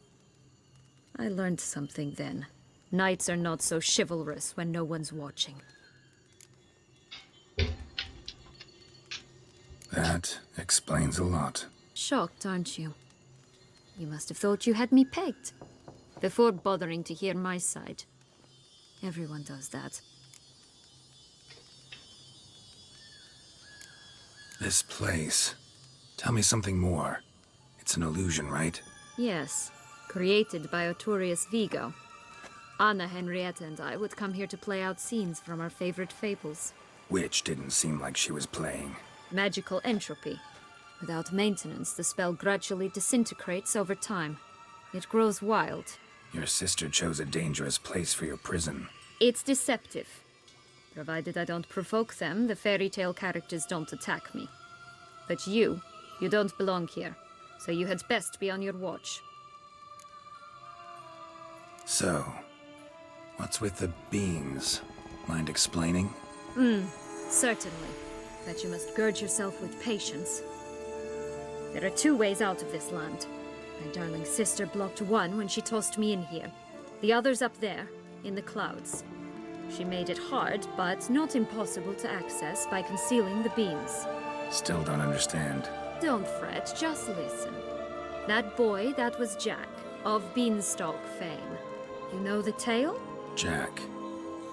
I learned something then. Knights are not so chivalrous when no one's watching. That explains a lot. Shocked, aren't you? You must have thought you had me pegged. Before bothering to hear my side. Everyone does that. This place. Tell me something more. It's an illusion, right? Yes. Created by Arturius Vigo. Anna, Henrietta, and I would come here to play out scenes from our favorite fables. Which didn't seem like she was playing. Magical entropy. Without maintenance, the spell gradually disintegrates over time. It grows wild. Your sister chose a dangerous place for your prison. It's deceptive. Provided I don't provoke them, the fairy tale characters don't attack me. But you don't belong here. So you had best be on your watch. So, what's with the beans? Mind explaining? Certainly. But you must gird yourself with patience. There are 2 ways out of this land. My darling sister blocked one when she tossed me in here. The other's up there, in the clouds. She made it hard, but not impossible to access by concealing the beams. Still don't understand. Don't fret, just listen. That boy, that was Jack, of Beanstalk fame. You know the tale? Jack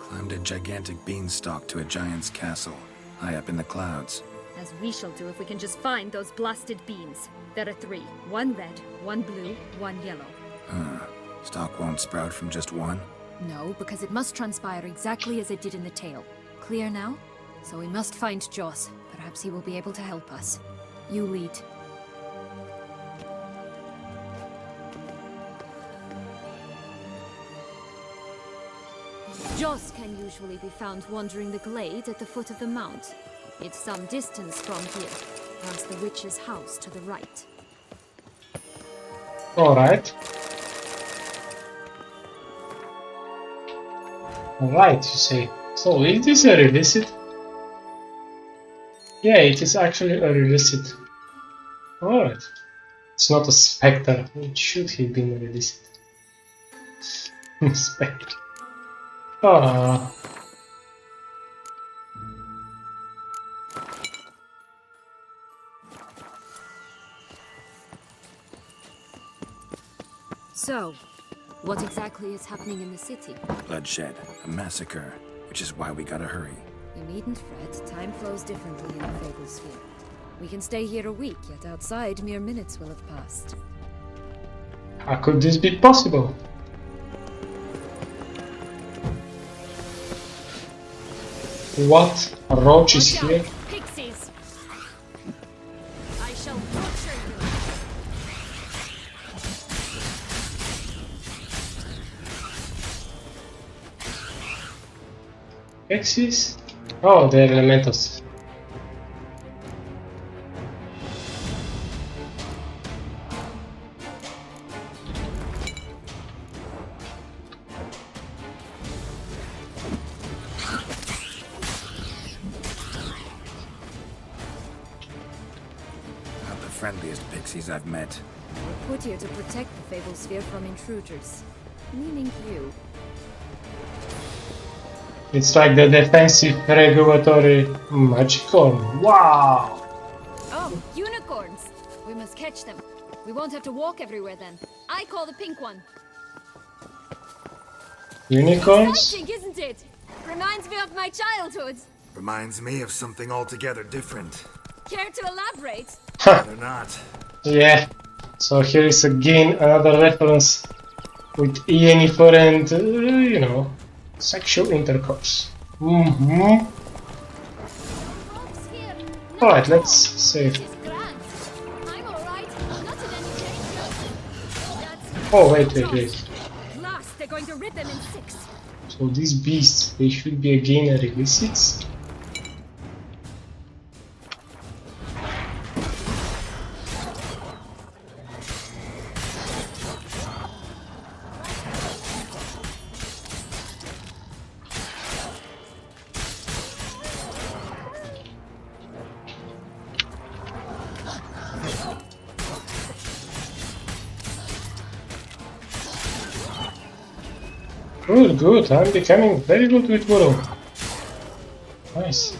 climbed a gigantic beanstalk to a giant's castle, high up in the clouds. As we shall do if we can just find those blasted beans. There are 3. 1 red, 1 blue, 1 yellow. Stalk won't sprout from just one? No, because it must transpire exactly as it did in the tale. Clear now? So we must find Joss. Perhaps he will be able to help us. You lead. Joss can usually be found wandering the glade at the foot of the mount. It's some distance from here, past the witch's house to the right. Alright. Alright, you say. So, is this a revisit? Yeah, it is actually a revisit. Alright. It's not a spectre. It should have been a revisit. Spectre. Ah. So, what exactly is happening in the city? Bloodshed, a massacre, which is why we gotta hurry. You needn't fret. Time flows differently in the Fable Sphere. We can stay here a week, yet outside mere minutes will have passed. How could this be possible? What? A roach is here? Pixies! I shall butcher you! Pixies? Oh, they're elementals. Not the friendliest pixies I've met. We're put here to protect the Fable Sphere from intruders. Meaning you. It's like the defensive regulatory magicorn. Wow! Oh, unicorns! We must catch them. We won't have to walk everywhere then. I call the pink one. Unicorns? Exciting, isn't it? Reminds me of my childhood. Reminds me of something altogether different. Care to elaborate? Rather not. Yeah. So here is again another reference with Yennefer and, you know, sexual intercourse. Mm-hmm. Alright, let's save. Oh, wait. Last, they're going to rip them in 6. So these beasts, they should be again a revisits. Good, good. I'm becoming very good with Voodoo. Nice.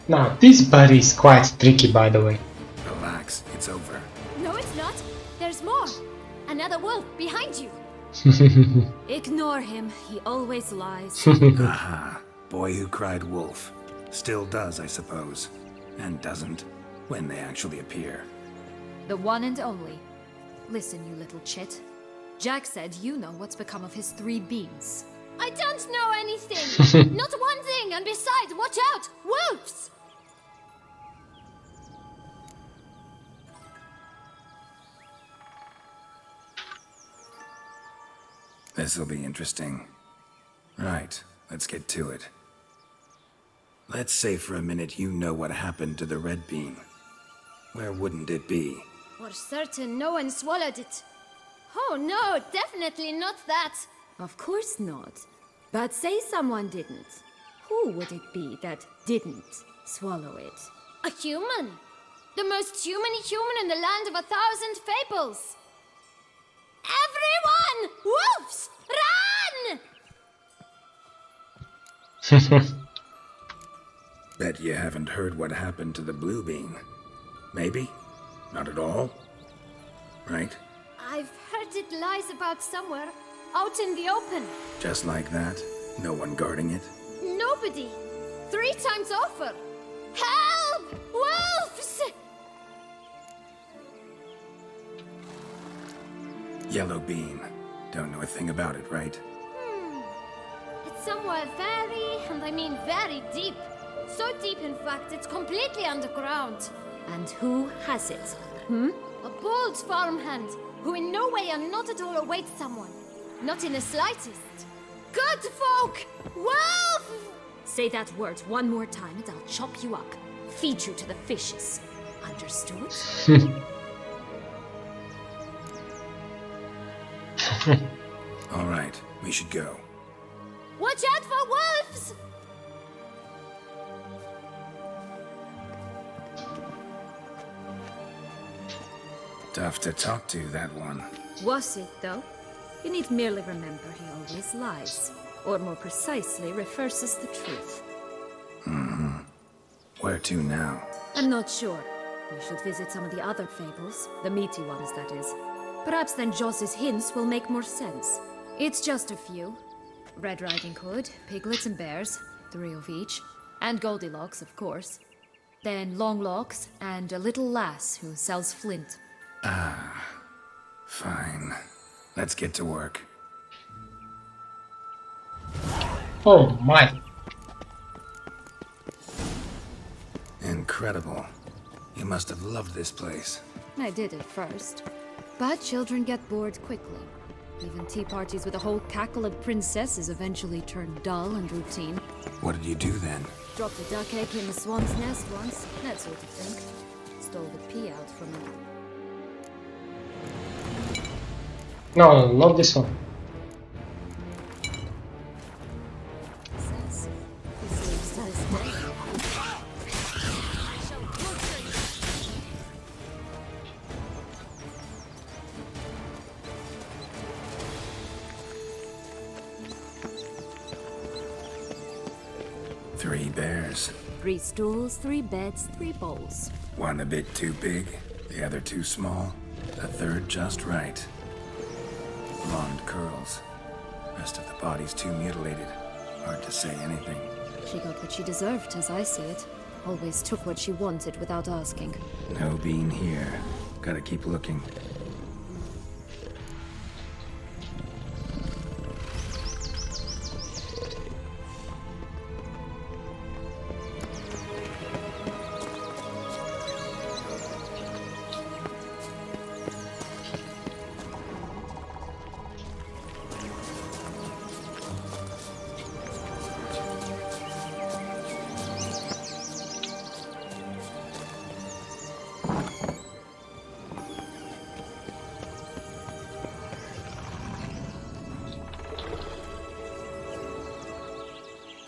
Now, this buddy is quite tricky, by the way. Relax, it's over. No, it's not. There's more. Another wolf behind you. Ignore him. He always lies. Aha. Boy who cried wolf. Still does, I suppose. And doesn't, when they actually appear. The one and only. Listen, you little chit. Jack said you know what's become of his 3 beans. I don't know anything! Not one thing, and besides, watch out! Wolves! This'll be interesting. Right, let's get to it. Let's say for a minute you know what happened to the red bean. Where wouldn't it be? For certain, no one swallowed it. Oh no, definitely not that. Of course not. But say someone didn't. Who would it be that didn't swallow it? A human. The most humany human in the land of 1,000 fables. Everyone! Wolves! Run! Bet you haven't heard what happened to the blue bean. Maybe? Not at all? Right? I've heard it lies about somewhere, out in the open. Just like that? No one guarding it? Nobody. 3 times over. Help! Wolves! Yellow bean. Don't know a thing about it, right? It's somewhere very, and I mean very deep. So deep, in fact, it's completely underground. And who has it? A bold farmhand, who in no way and not at all awaits someone. Not in the slightest. Good folk! Wolf! Say that word one more time and I'll chop you up. Feed you to the fishes. Understood? All right, we should go. Watch out for wolves! Tough to talk to, that one. Was it, though? You need merely remember he always lies. Or more precisely, reverses the truth. Where to now? I'm not sure. We should visit some of the other fables. The meaty ones, that is. Perhaps then Joss's hints will make more sense. It's just a few. Red Riding Hood, piglets and bears, 3 of each. And Goldilocks, of course. Then Longlocks, and a little lass who sells flint. Fine. Let's get to work. Oh my. Incredible. You must have loved this place. I did at first. But children get bored quickly. Even tea parties with a whole cackle of princesses eventually turn dull and routine. What did you do then? Dropped a duck egg in the swan's nest once, that sort of thing. Stole the pea out from it. No, not this one. Says, he sleeps to this day. Three bears. 3 stools, 3 beds, 3 bowls. One a bit too big, the other too small, the third just right. Blonde curls. Rest of the body's too mutilated. Hard to say anything. She got what she deserved, as I see it. Always took what she wanted without asking. No bean here. Gotta keep looking.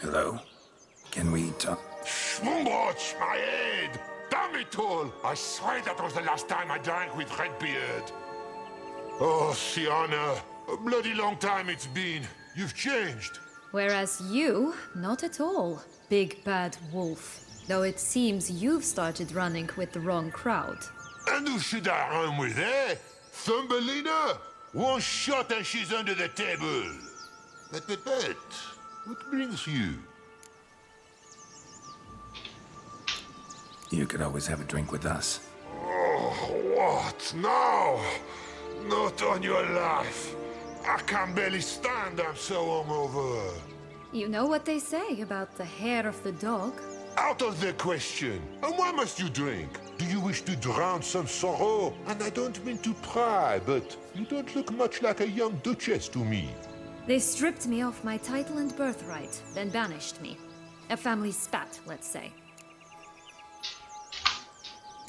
Hello? Can we talk? Schmumbotch, my head! Damn it all! I swear that was the last time I drank with Redbeard. Oh, Sienna. A bloody long time it's been. You've changed. Whereas you, not at all, big bad wolf. Though it seems you've started running with the wrong crowd. And who should I run with, eh? Thumbelina? One shot and she's under the table. But, what brings you? You could always have a drink with us. Oh, what now? Not on your life. I can barely stand, I'm so hungover. You know what they say about the hair of the dog? Out of the question. And why must you drink? Do you wish to drown some sorrow? And I don't mean to pry, but you don't look much like a young duchess to me. They stripped me of my title and birthright, then banished me. A family spat, let's say.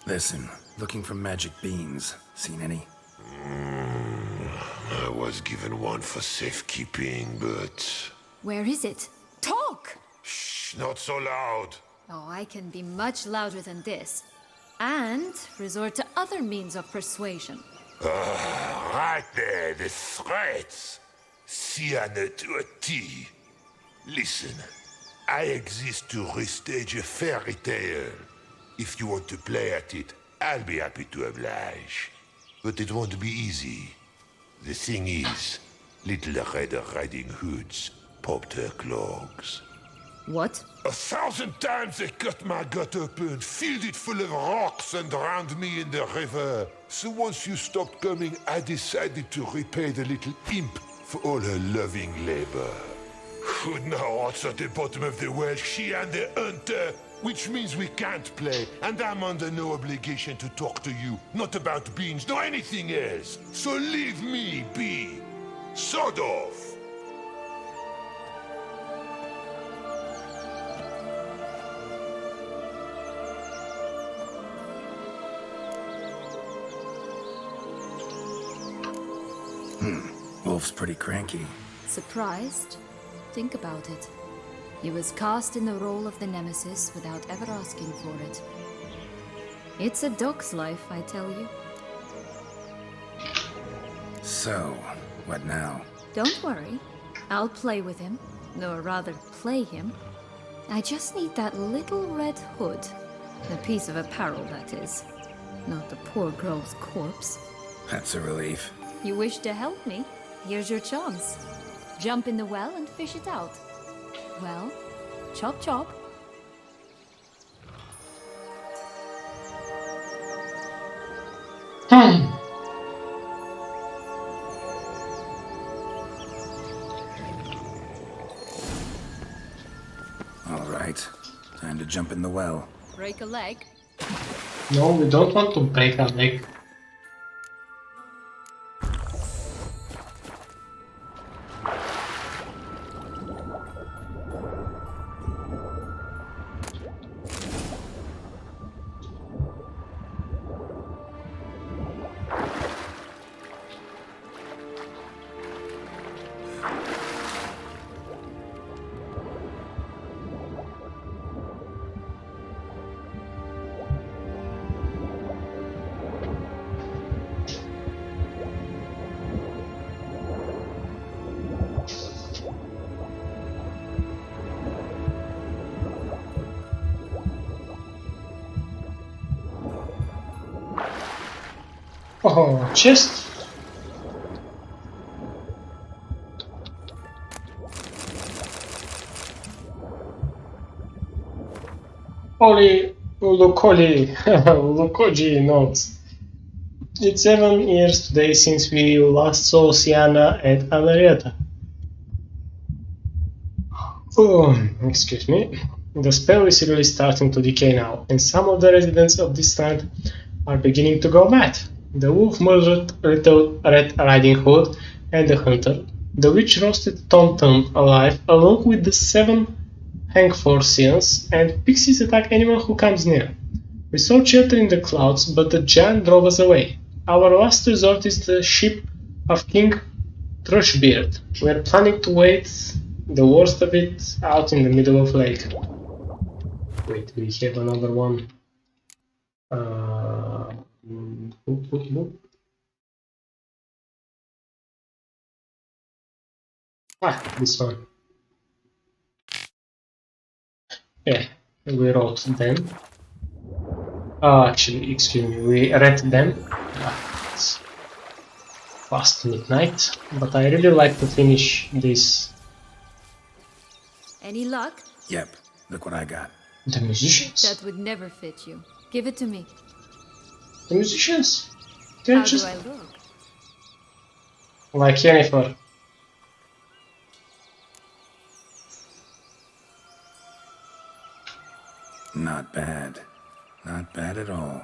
Listen, looking for magic beans. Seen any? I was given one for safekeeping, but... Where is it? Talk! Shh, not so loud. Oh, I can be much louder than this. And resort to other means of persuasion. Right there, the threats. Sienna to a T. Listen, I exist to restage a fairy tale. If you want to play at it, I'll be happy to oblige. But it won't be easy. The thing is, Little Red Riding Hoods popped her clogs. What? 1,000 times they cut my gut open, filled it full of rocks and drowned me in the river. So once you stopped coming, I decided to repay the little imp for all her loving labor. Who now what's at the bottom of the well? She and the hunter, which means we can't play, and I'm under no obligation to talk to you, not about beans, nor anything else. So leave me be. Sod off. Wolf's pretty cranky. Surprised? Think about it. He was cast in the role of the Nemesis without ever asking for it. It's a dog's life, I tell you. So, what now? Don't worry. I'll play with him. Or rather, play him. I just need that little red hood. The piece of apparel, that is. Not the poor girl's corpse. That's a relief. You wish to help me? Here's your chance. Jump in the well and fish it out. Well, chop chop. All right. Time to jump in the well. Break a leg. No, we don't want to break a leg. Oh, chest. Holy Ulukoli, Ulukoji notes. It's 7 years today since we last saw Sienna at Alarieta. Oh, excuse me. The spell is really starting to decay now, and some of the residents of this land are beginning to go mad. The wolf murdered Little Red Riding Hood and the hunter. The witch roasted Tonton alive, along with the 7 Hangforsians, and pixies attack anyone who comes near. We sought shelter in the clouds, but the giant drove us away. Our last resort is the ship of King Thrushbeard. We are planning to wait the worst of it out in the middle of lake. Wait, we have another one. Boop, boop, boop. Ah, this one. Yeah, we wrote them. Actually, excuse me, we read them. It's past midnight, but I really like to finish this. Any luck? Yep, look what I got. The musicians? That would never fit you. Give it to me. The musicians? They're How just do I look? like Yennefer. Not bad. Not bad at all.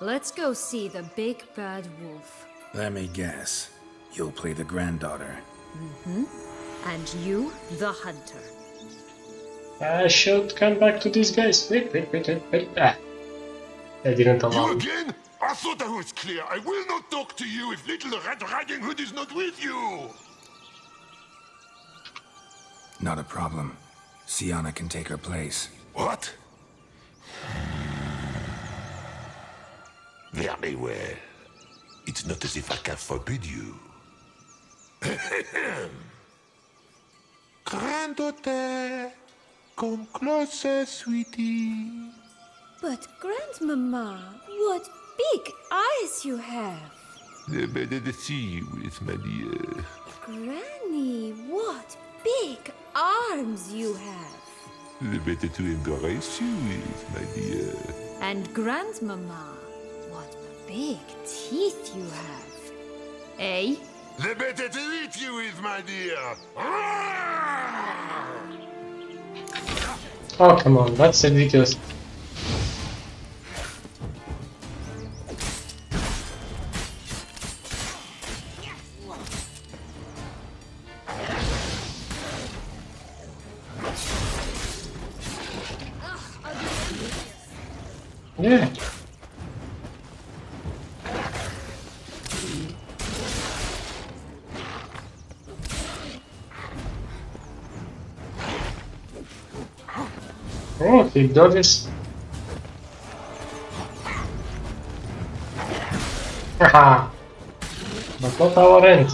Let's go see the big bad wolf. Let me guess. You'll play the granddaughter. Mm-hmm. And you, the hunter. I should come back to these guys. Wait. Ah. I didn't allow You me. again? I thought I was clear. I will not talk to you if little Red Riding Hood is not with you. Not a problem. Sienna can take her place. What? Very well. It's not as if I can forbid you. Granddaughter, come closer, sweetie. But Grandmama, what big eyes you have! The better to see you with, my dear. Granny, what big arms you have! The better to embrace you with, my dear. And Grandmama, what big teeth you have. Eh? The better to eat you with, my dear. Oh, come on, that's ridiculous. Yeah. Oh, he dodges. Haha. But not our end.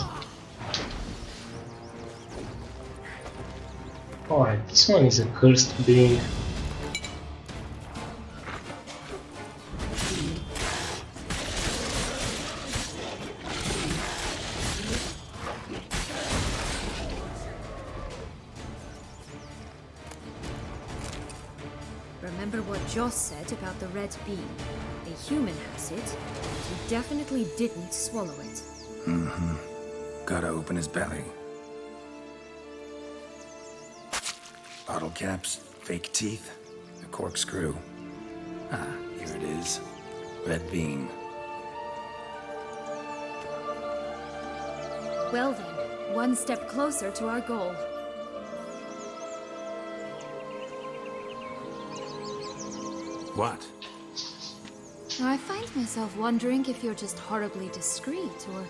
Oh, this one is a cursed being. Remember what Joss said about the red bean? A human has it, but he definitely didn't swallow it. Mm-hmm. Gotta open his belly. Bottle caps, fake teeth, a corkscrew. Ah, here it is. Red bean. Well then, one step closer to our goal. What? I find myself wondering if you're just horribly discreet, or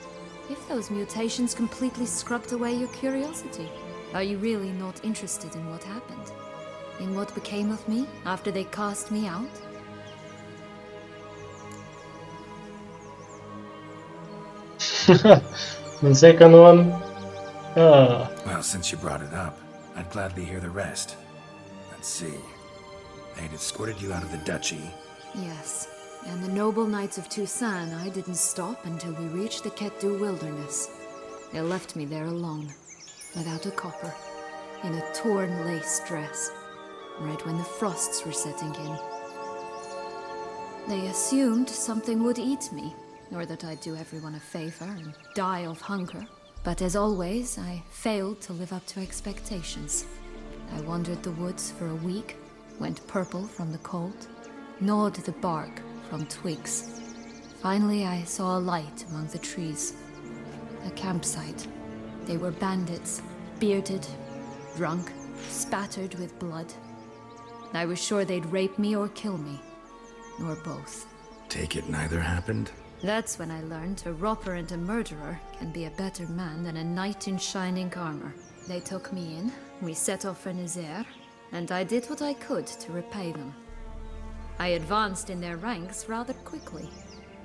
if those mutations completely scrubbed away your curiosity. Are you really not interested in what happened? In what became of me after they cast me out? The second one. Ah. Well, since you brought it up, I'd gladly hear the rest. Let's see. They'd escorted you out of the duchy. Yes, and the noble knights of Toussaint, I didn't stop until we reached the Ketdu wilderness. They left me there alone, without a copper, in a torn lace dress, right when the frosts were setting in. They assumed something would eat me, or that I'd do everyone a favor and die of hunger. But as always, I failed to live up to expectations. I wandered the woods for a week, went purple from the cold, gnawed the bark from twigs. Finally, I saw a light among the trees. A campsite. They were bandits, bearded, drunk, spattered with blood. I was sure they'd rape me or kill me, or both. Take it neither happened? That's when I learned a robber and a murderer can be a better man than a knight in shining armor. They took me in, we set off for Nazaire, and I did what I could to repay them. I advanced in their ranks rather quickly.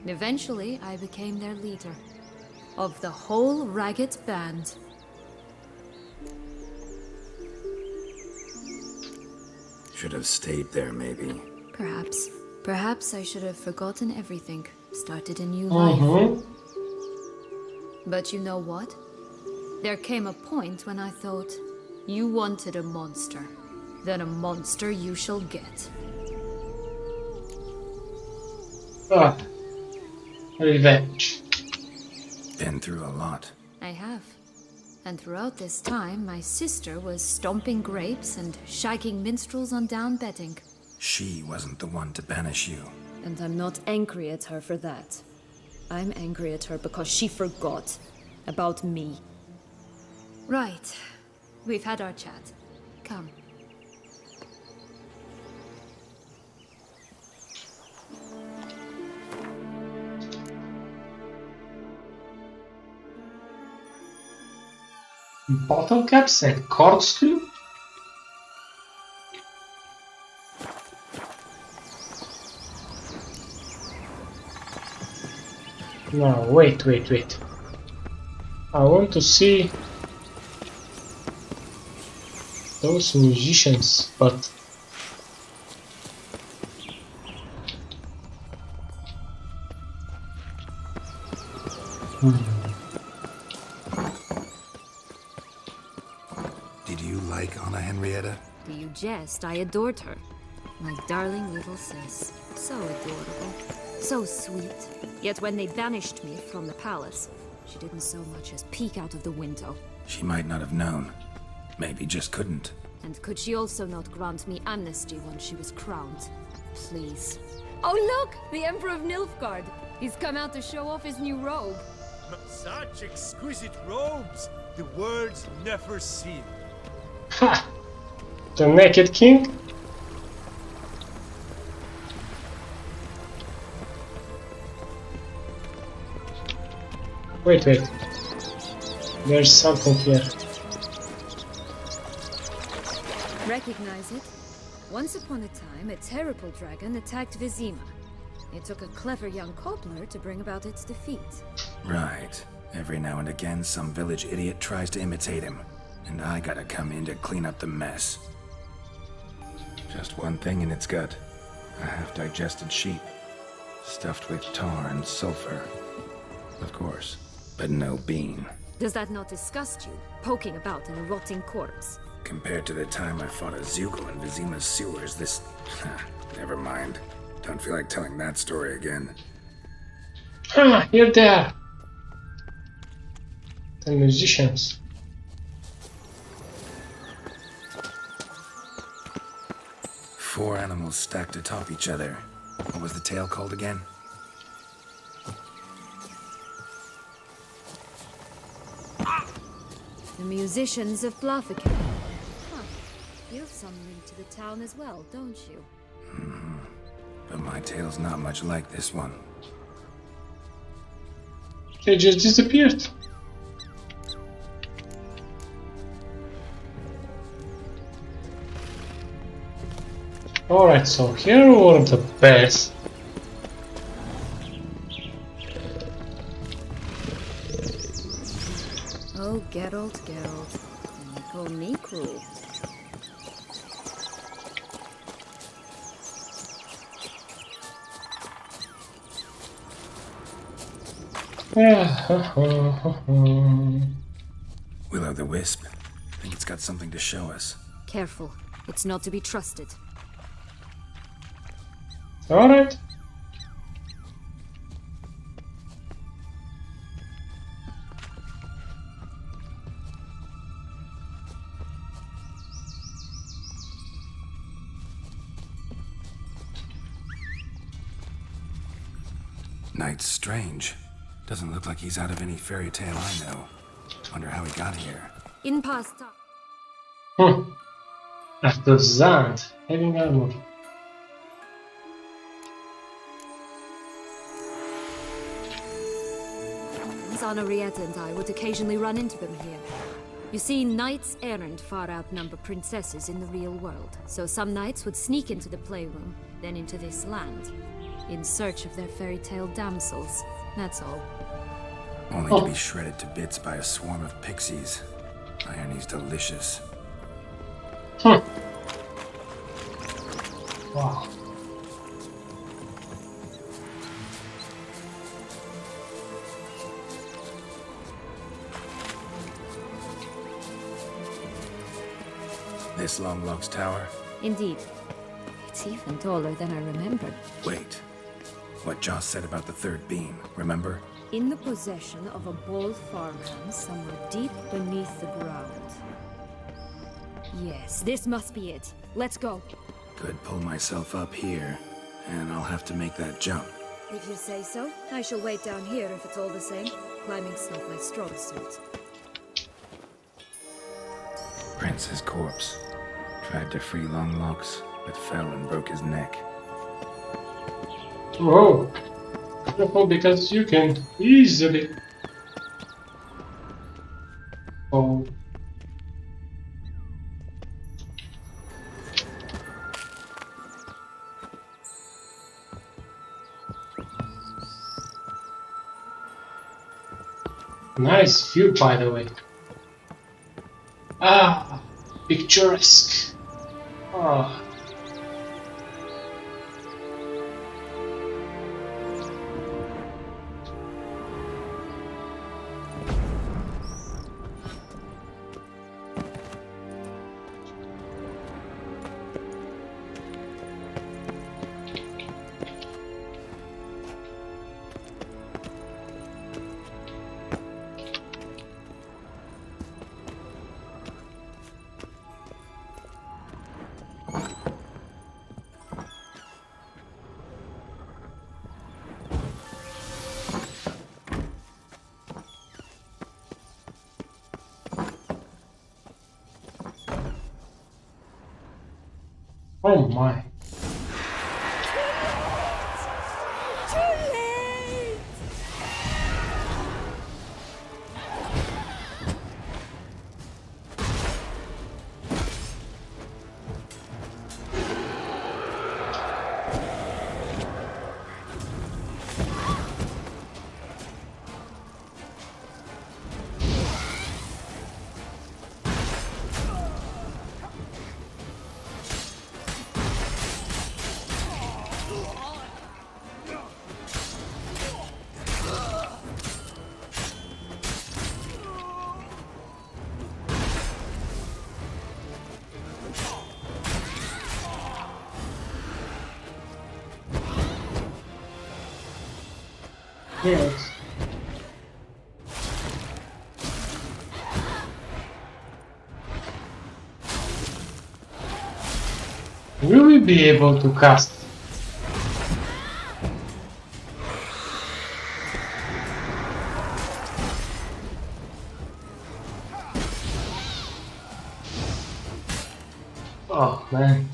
Eventually, I became their leader. of the whole Ragged Band. Should have stayed there, maybe. Perhaps. Perhaps I should have forgotten everything, started a new life. But you know what? There came a point when I thought, you wanted a monster. Then a monster you shall get. Ah, revenge. Been through a lot. I have. And throughout this time, my sister was stomping grapes and shagging minstrels on down bedding. She wasn't the one to banish you. And I'm not angry at her for that. I'm angry at her because she forgot about me. Right. We've had our chat. Come. Bottle caps and corkscrew? No, wait. I want to see those musicians, but Did you like Anna Henrietta? Do you jest? I adored her. My darling little sis. So adorable. So sweet. Yet when they banished me from the palace, she didn't so much as peek out of the window. She might not have known. Maybe just couldn't. And could she also not grant me amnesty once she was crowned? Please. Oh look! The Emperor of Nilfgaard! He's come out to show off his new robe. Such exquisite robes! The world's never seen. ha! The Naked King? Wait. There's something here. Recognize it? Once upon a time, a terrible dragon attacked Vizima. It took a clever young cobbler to bring about its defeat. Right. Every now and again, some village idiot tries to imitate him. And I gotta come in to clean up the mess. Just one thing in its gut. A half-digested sheep. Stuffed with tar and sulfur. Of course. But no bean. Does that not disgust you, poking about in a rotting corpse? Compared to the time I fought a Zeugl in Vizima's sewers, this... never mind. Don't feel like telling that story again. Ah, here they are. The musicians. Four animals stacked atop each other. What was the tale called again? The musicians of Blaviken. Huh. You have some link to the town as well, don't you? But my tale's not much like this one. They just disappeared. Alright, so here were the best. Oh, Geralt. And you call me cruel. Will-o'-the-Wisp. Think it's got something to show us. Careful. It's not to be trusted. Alright. Knight's strange. Doesn't look like he's out of any fairy tale I know. Wonder how he got here. In past time. After Zand, having armor. Henrietta and I would occasionally run into them here. You see, knights errant far outnumber princesses in the real world, so some knights would sneak into the playroom, then into this land, in search of their fairy tale damsels. That's all. only to be shredded to bits by a swarm of pixies. Irony's delicious. Wow. This Longlock's tower? Indeed. It's even taller than I remembered. Wait. What Joss said about the third beam, remember? In the possession of a bold farmhand somewhere deep beneath the ground. Yes, this must be it. Let's go. Could pull myself up here, and I'll have to make that jump. If you say so, I shall wait down here if it's all the same. Climbing's not my strong suit. Prince's corpse. Tried to free Longlocks, but fell and broke his neck. Whoa. Careful, because you can easily. Oh. Nice view, by the way. Ah, picturesque. Ah. Oh my. Yes. Will we be able to cast? Oh man.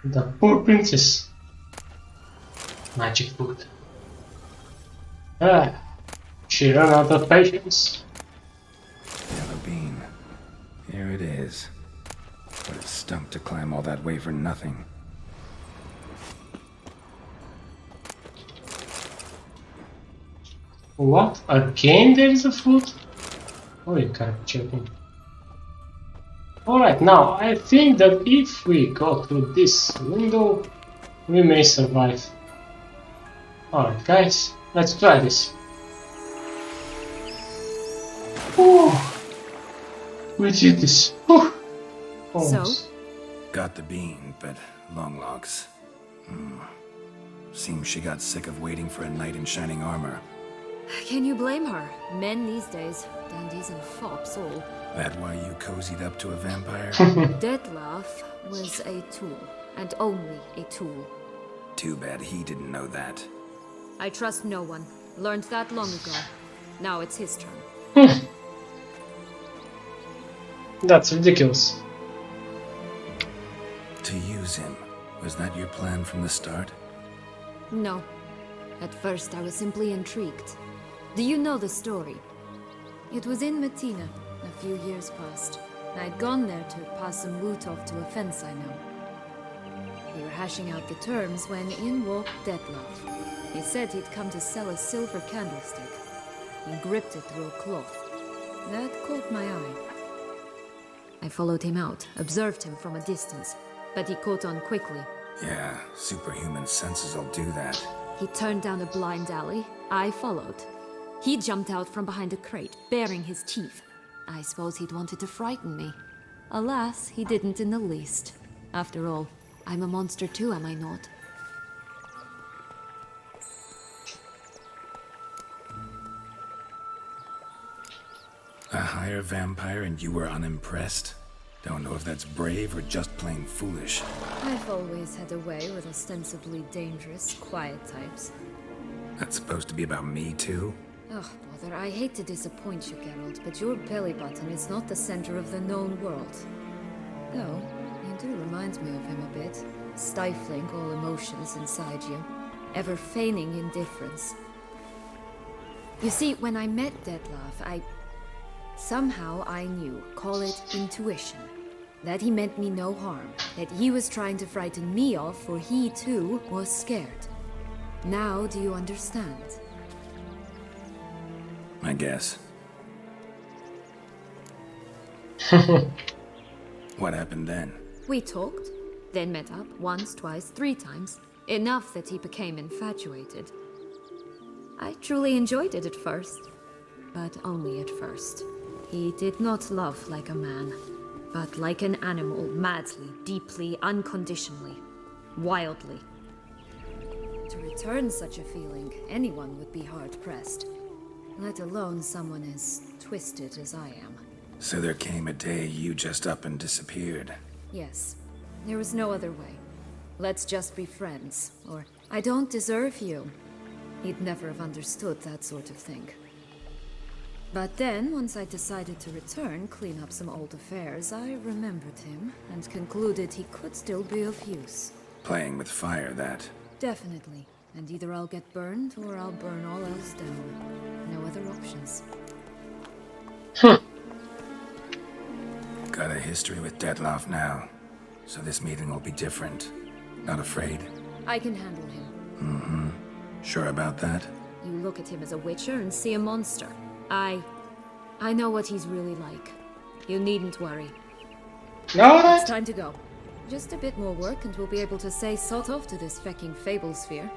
The poor princess. Magic food. Ah, she ran out of patience. Yellow bean. Here it is. But it stunk to climb all that way for nothing. What? Again there is a food? Oh, you can't check me. Alright, now I think that if we go through this window, we may survive. Alright guys, let's try this. Oh, we did this. So? Got the bean, but Longlocks. Seems she got sick of waiting for a knight in shining armor. Can you blame her? Men these days, dandies and fops all. That why you cozied up to a vampire? Dettlaff was a tool, and only a tool. Too bad he didn't know that. I trust no one. Learned that long ago. Now it's his turn. That's ridiculous. To use him, was that your plan from the start? No. At first I was simply intrigued. Do you know the story? It was in Metina, a few years past. I'd gone there to pass some loot off to a fence I know. We were hashing out the terms when in walked Dettlaff. He said he'd come to sell a silver candlestick. He gripped it through a cloth. That caught my eye. I followed him out, observed him from a distance, but he caught on quickly. Yeah, superhuman senses will do that. He turned down a blind alley. I followed. He jumped out from behind a crate, baring his teeth. I suppose he'd wanted to frighten me. Alas, he didn't in the least. After all, I'm a monster too, am I not? A higher vampire and you were unimpressed? Don't know if that's brave or just plain foolish. I've always had a way with ostensibly dangerous, quiet types. That's supposed to be about me too? Ugh, bother, I hate to disappoint you, Geralt, but your belly button is not the center of the known world. Though, you do remind me of him a bit. Stifling all emotions inside you. Ever feigning indifference. You see, when I met Dettlaff, somehow I knew, call it intuition, that he meant me no harm, that he was trying to frighten me off, for he too was scared. Now do you understand? I guess. What happened then? We talked, then met up once, twice, 3 times, enough that he became infatuated. I truly enjoyed it at first, but only at first. He did not love like a man, but like an animal, madly, deeply, unconditionally, wildly. To return such a feeling, anyone would be hard-pressed, let alone someone as twisted as I am. So there came a day you just up and disappeared. Yes, there was no other way. Let's just be friends, or I don't deserve you. He'd never have understood that sort of thing. But then, once I decided to return, clean up some old affairs, I remembered him and concluded he could still be of use. Playing with fire, that. Definitely. And either I'll get burned or I'll burn all else down. No other options. Got a history with Dettlaff now, so this meeting will be different. Not afraid? I can handle him. Mm-hmm. Sure about that? You look at him as a witcher and see a monster. I know what he's really like. You needn't worry. Alright. It's time to go. Just a bit more work and we'll be able to say sod off to this fecking fable sphere.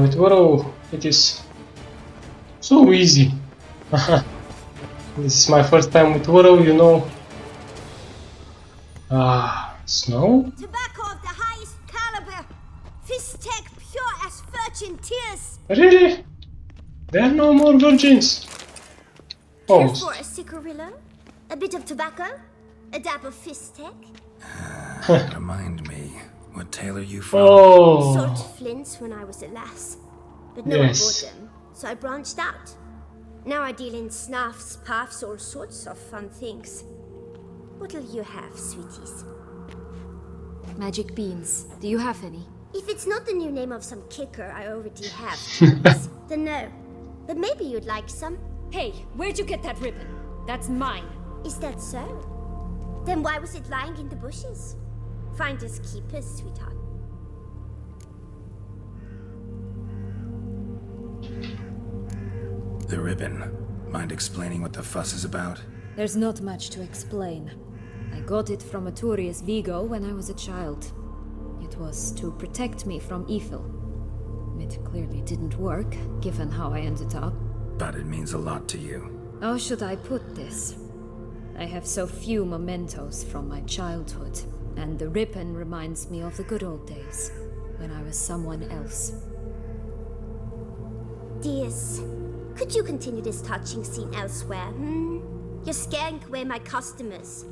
With Warrow, it is so easy. This is my first time with Warrow, you know. Snow? Tobacco of the highest caliber. Fistech pure as virgin tears. Really? There are no more virgins. Care Oh, for a cigarillo? A bit of tobacco? A dab of Fistech? Remind me, what tale are you from? oh. Sold flints when I was a lass. But no Yes. one bought them, so I branched out. Now I deal in snuffs, puffs, all sorts of fun things. What'll you have, sweeties? Magic beans. Do you have any? If it's not the new name of some kicker I already have, please, then no. But maybe you'd like some. Hey, where'd you get that ribbon? That's mine. Is that so? Then why was it lying in the bushes? Finders keepers, sweetheart. The ribbon. Mind explaining what the fuss is about? There's not much to explain. I got it from Aturius Vigo when I was a child. It was to protect me from Ethel. It clearly didn't work, given how I ended up. But it means a lot to you. How should I put this? I have so few mementos from my childhood, and the ribbon reminds me of the good old days, when I was someone else. Dears, could you continue this touching scene elsewhere, You're scaring away my customers.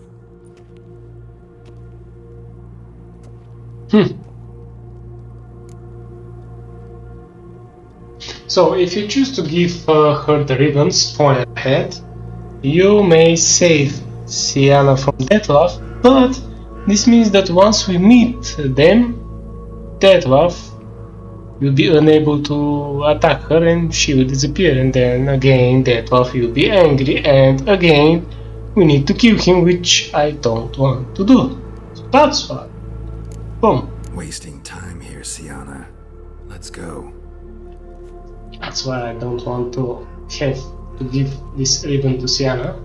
So, if you choose to give her the ribbon, spoiler ahead, you may save Syanna from Dettlaff, but this means that once we meet them, Dettlaff will be unable to attack her and she will disappear, and then again Dettlaff will be angry, and again we need to kill him, which I don't want to do. So that's why. Boom. Wasting time here, Syanna. Let's go. That's why I don't want to have to give this ribbon to Syanna,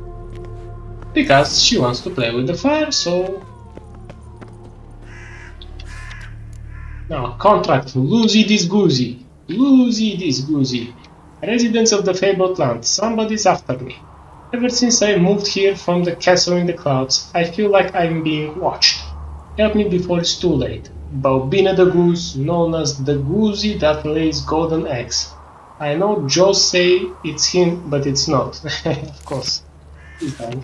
because she wants to play with the fire, so... Now, contract Lucy this Goosey. Lucy this Goosey. Residents of the fabled land, somebody's after me. Ever since I moved here from the castle in the clouds, I feel like I'm being watched. Help me before it's too late. Balbina the Goose, known as the Goosey that lays golden eggs. I know Joe say it's him, but it's not. Of course. He's done.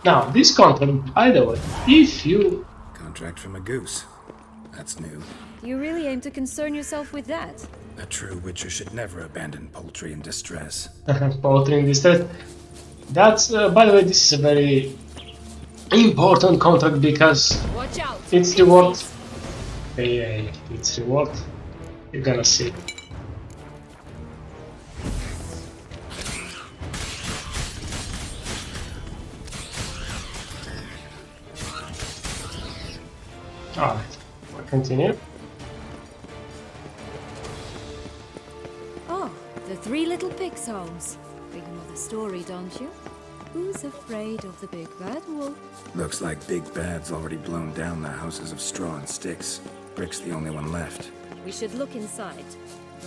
Now, this contract, by the way, if you... Contract from a goose. That's new. You really aim to concern yourself with that? A true witcher should never abandon poultry in distress. Poultry in distress. That's, by the way, this is a very important contract because Watch out. it's reward. Yeah, it's reward. You're gonna see. Alright, we'll continue. Oh, the Three Little Pigs homes. You know the story, don't you? Who's afraid of the big bad wolf? Looks like Big Bad's already blown down the houses of straw and sticks. Brick's the only one left. We should look inside.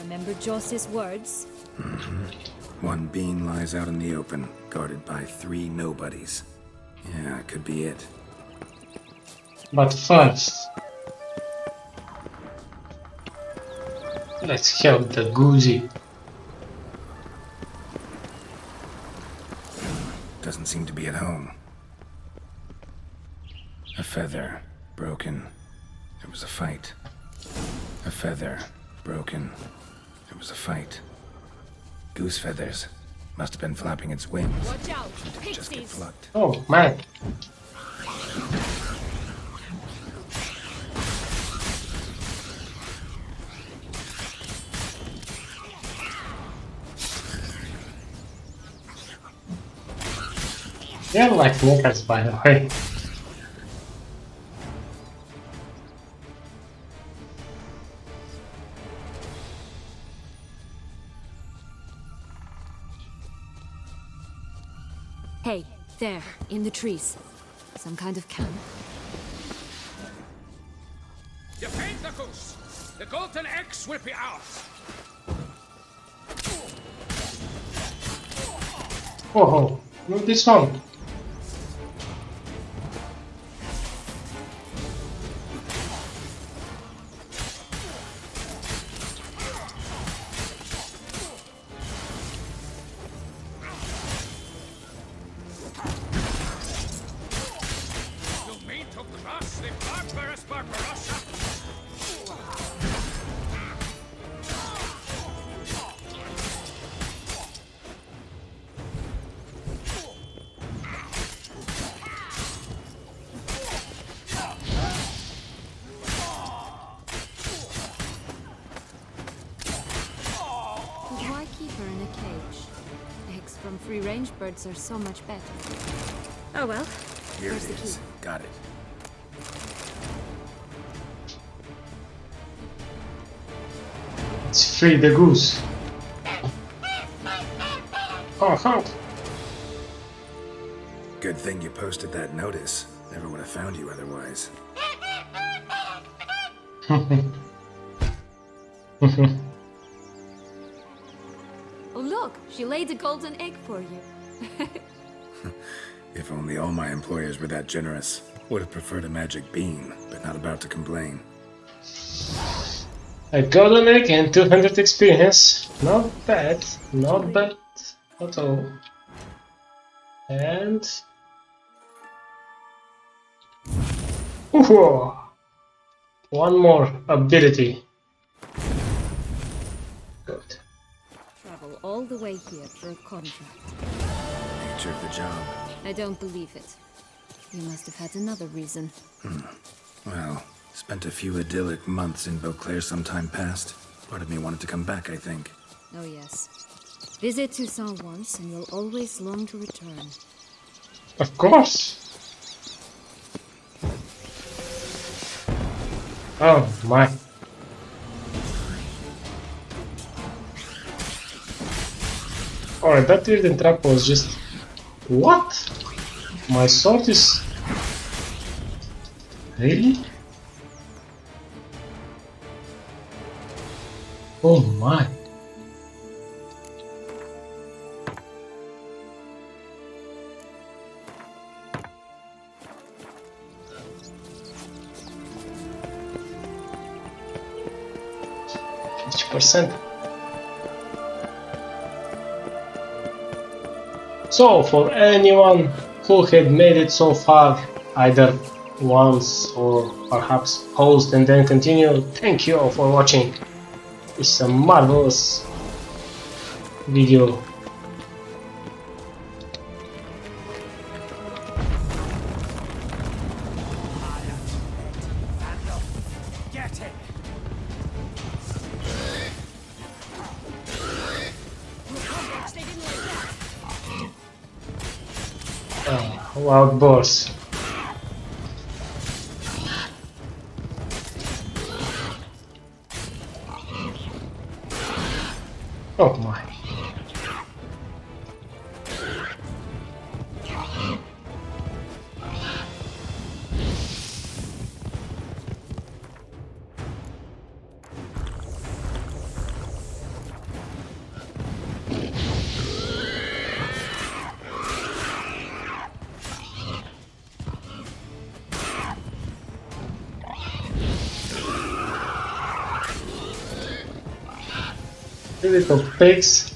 Remember Joss's words? One bean lies out in the open, guarded by 3 nobodies. Yeah, could be it. But first, let's help the Goosey. Doesn't seem to be at home. A feather, broken. There was a fight. A feather, broken. There was a fight. Goose feathers. Must have been flapping its wings. Watch out. Just get Pixies. plucked. Oh, man. They're like walkers, by the way. Hey, there, in the trees. Some kind of camp. Defend the goose! The golden eggs will be ours! Oh, look this one. You mean to cross the barbarous Barbarossa? But why keep her in a cage? Eggs from free-range birds are so much better. Oh well. Here Here's it the key. is. Got it. Let's free the goose. Oh. Good thing you posted that notice. Never would have found you otherwise. Oh look, she laid a golden egg for you. If only all my employers were that generous. Would have preferred a magic bean, but not about to complain. A golden egg and 200 experience. Not bad. Not bad at all. And... Whoa. One more ability. Good. Travel all the way here for a contract. Nature of the job. I don't believe it. You must have had another reason. Well, spent a few idyllic months in Beauclair some time past. Part of me wanted to come back, I think. Oh yes. Visit Toussaint once and you'll always long to return. Of course. Oh my. Alright, that weird trap was just... What? My sword is... Really? Oh my. %. So, for anyone who had made it so far, either once or perhaps paused and then continue, thank you all for watching. It's a marvelous video. Wild boars. Oh my. Little pigs.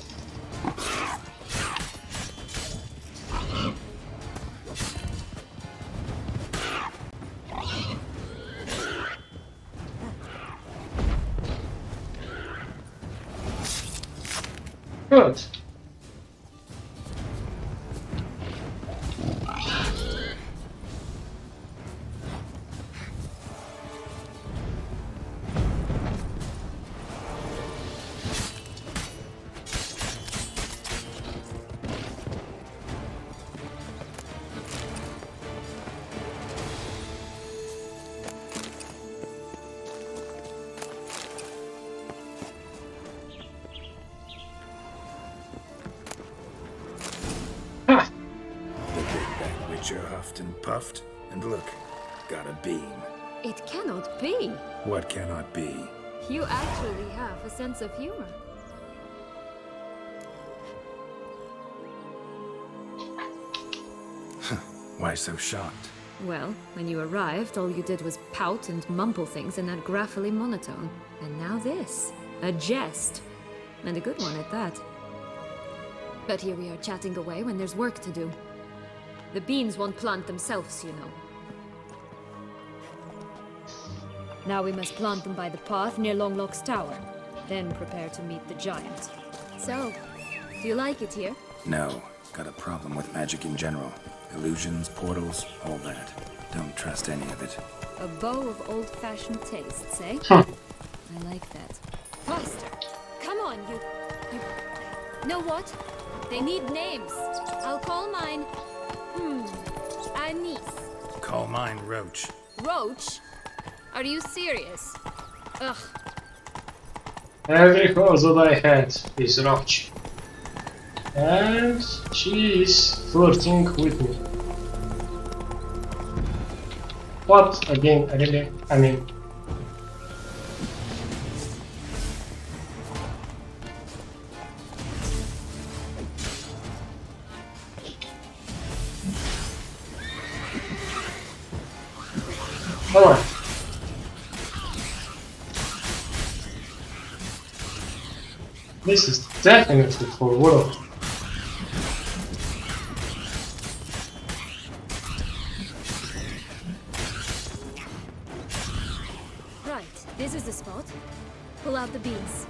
Good. Huffed and puffed, and look, got a beam. It cannot be. What cannot be? You actually have a sense of humor. Why so shocked? Well, when you arrived, all you did was pout and mumble things in that graphically monotone. And now this. A jest. And a good one at that. But here we are chatting away when there's work to do. The beans won't plant themselves, you know. Now we must plant them by the path near Longlock's tower. Then prepare to meet the giant. So, do you like it here? No. Got a problem with magic in general. Illusions, portals, all that. Don't trust any of it. A bow of old-fashioned tastes, eh? Huh. I like that. Faster! Come on, you... Know what? They need names. I'll call mine... Anise. Call mine Roach. Roach? Are you serious? Ugh. Every horse that I had is Roach. And she is flirting with me. What? Again, really? I mean... Alright. This is definitely for Willow. Right, this is the spot. Pull out the beans.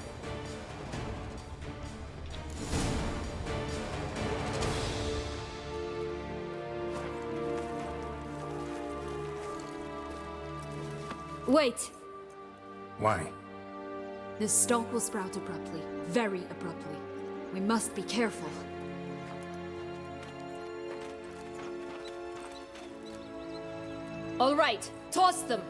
Wait! Why? This stalk will sprout abruptly. Very abruptly. We must be careful. All right, toss them!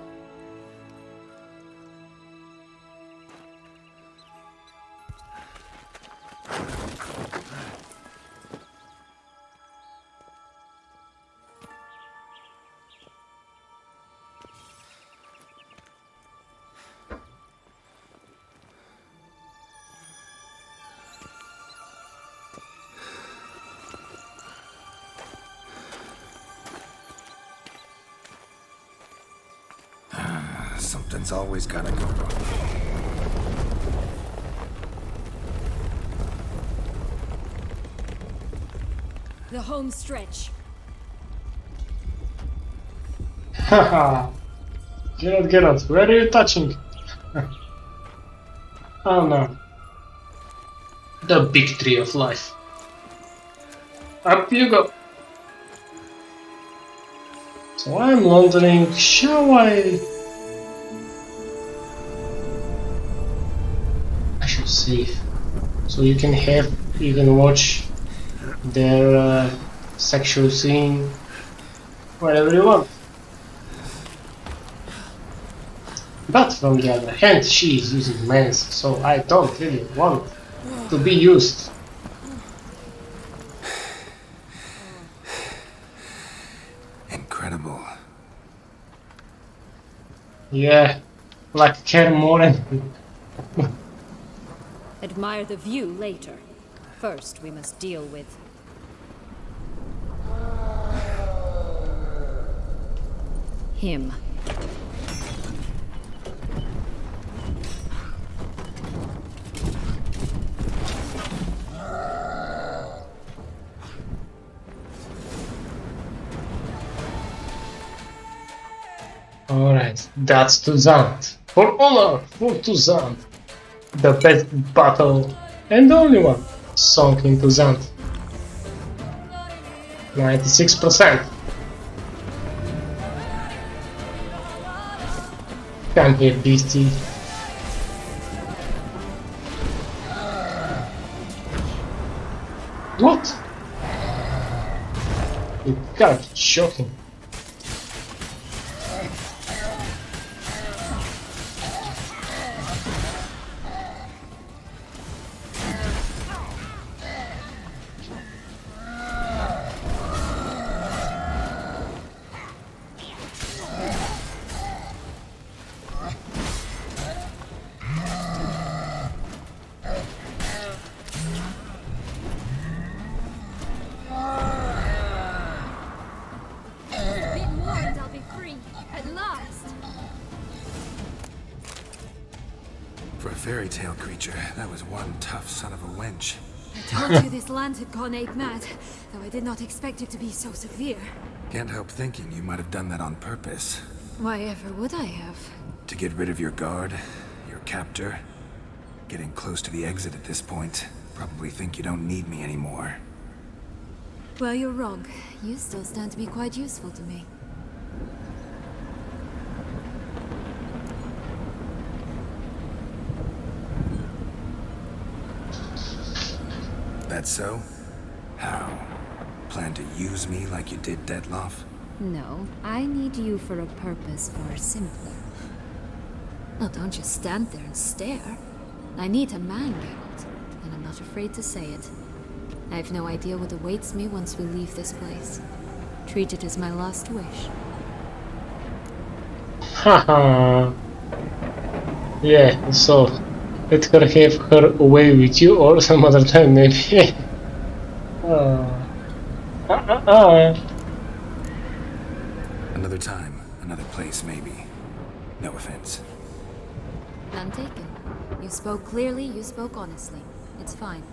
Something's always gotta go wrong. The home stretch. Haha. Get out. Where are you touching? Oh no. The big tree of life. Up you go. So I'm wondering, shall I should save. So you can watch their sexual scene wherever you want. But from the other hand, she is using men's, so I don't really want to be used. Incredible. Yeah, like Kaer Morhen. Admire the view later. First, we must deal with... him. Alright, that's Toussaint. For honor, for Toussaint. The best battle and the only one sunk in Toussaint. 96%. Come here, beastie. What? You gotta be joking. For a fairy tale creature, that was one tough son of a wench. I told you this land had gone ape mad, though I did not expect it to be so severe. Can't help thinking you might have done that on purpose. Why ever would I have? To get rid of your guard, your captor. Getting close to the exit at this point. Probably think you don't need me anymore. Well, you're wrong. You still stand to be quite useful to me. That so? How? Plan to use me like you did Detloff? No, I need you for a purpose far simpler. Oh, don't just stand there and stare. I need a man, Geralt, and I'm not afraid to say it. I have no idea what awaits me once we leave this place. Treat it as my last wish. Haha. Yeah, so let her have her way with you or some other time maybe. Another time, another place maybe. No offense. None taken. You spoke clearly, you spoke honestly. It's fine.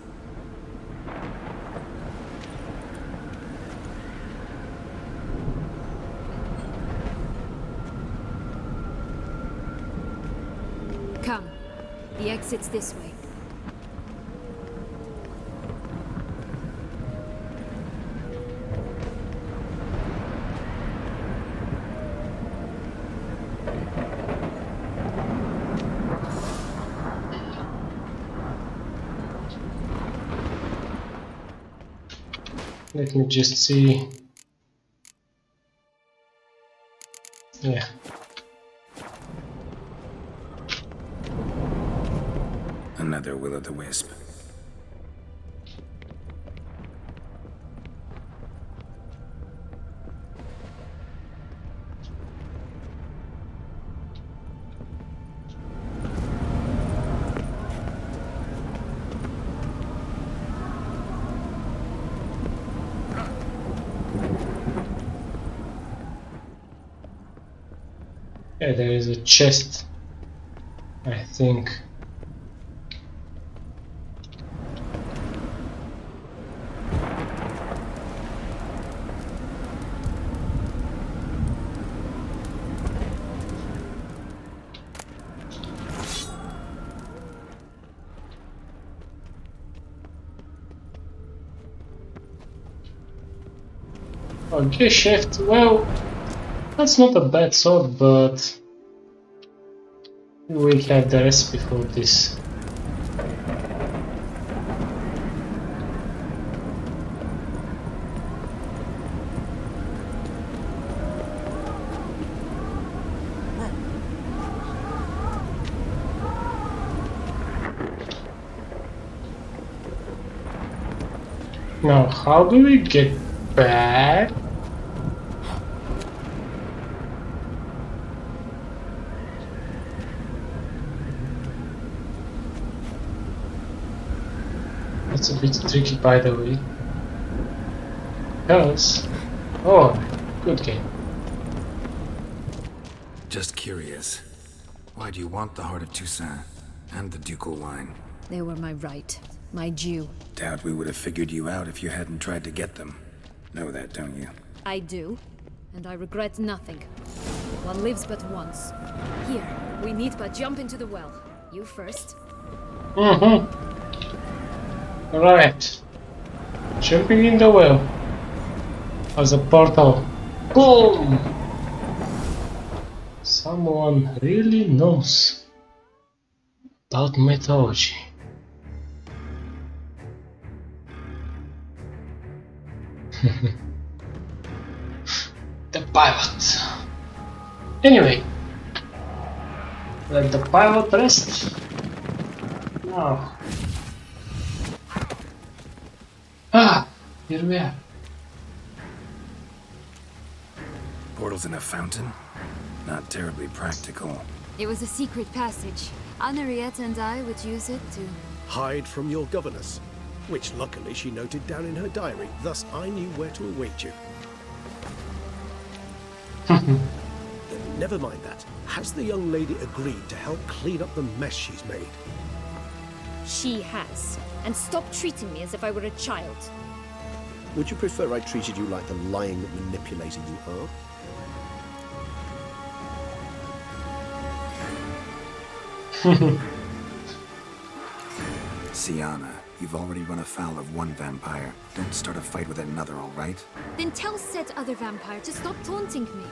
Come. The exit's this way. Let me just see. Yeah. Another will-o'-the-wisp. Yeah, there is a chest, I think. Okay, shift. Well, that's not a bad sword, but we have the recipe for this. Now, how do we get back? That's a bit tricky, by the way. Because... oh, good game. Just curious. Why do you want the Heart of Toussaint and the ducal line? They were my right. My due. Doubt we would have figured you out if you hadn't tried to get them. Know that, don't you? I do. And I regret nothing. One lives but once. Here, we need but jump into the well. You first. Right. Jumping in the well. As a portal. Boom! Someone really knows about mythology. The pilot. Anyway, let the pilot rest. Now. Here we are. Portals in a fountain? Not terribly practical. It was a secret passage. Henriette and I would use it to... hide from your governess, which luckily she noted down in her diary, thus I knew where to await you. Never mind that. Has the young lady agreed to help clean up the mess she's made? She has. And stop treating me as if I were a child. Would you prefer I treated you like the lying manipulator you are? Sienna, you've already run afoul of one vampire. Don't start a fight with another, all right? Then tell said other vampire to stop taunting me.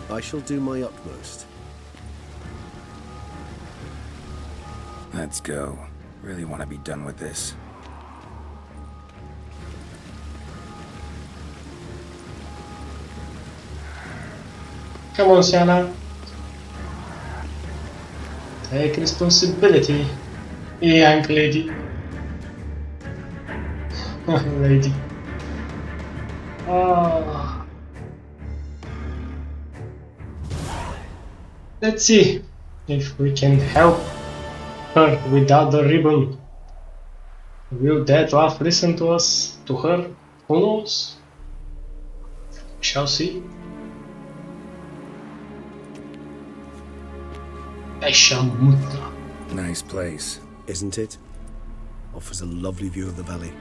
I shall do my utmost. Let's go. Really want to be done with this. Come on, Sienna. Take responsibility, young lady. Lady. Oh. Let's see if we can help her without the ribbon. Will that laugh listen to us? To her? Who knows? Shall see. Eshamutta. Nice place. Isn't it? Offers a lovely view of the valley.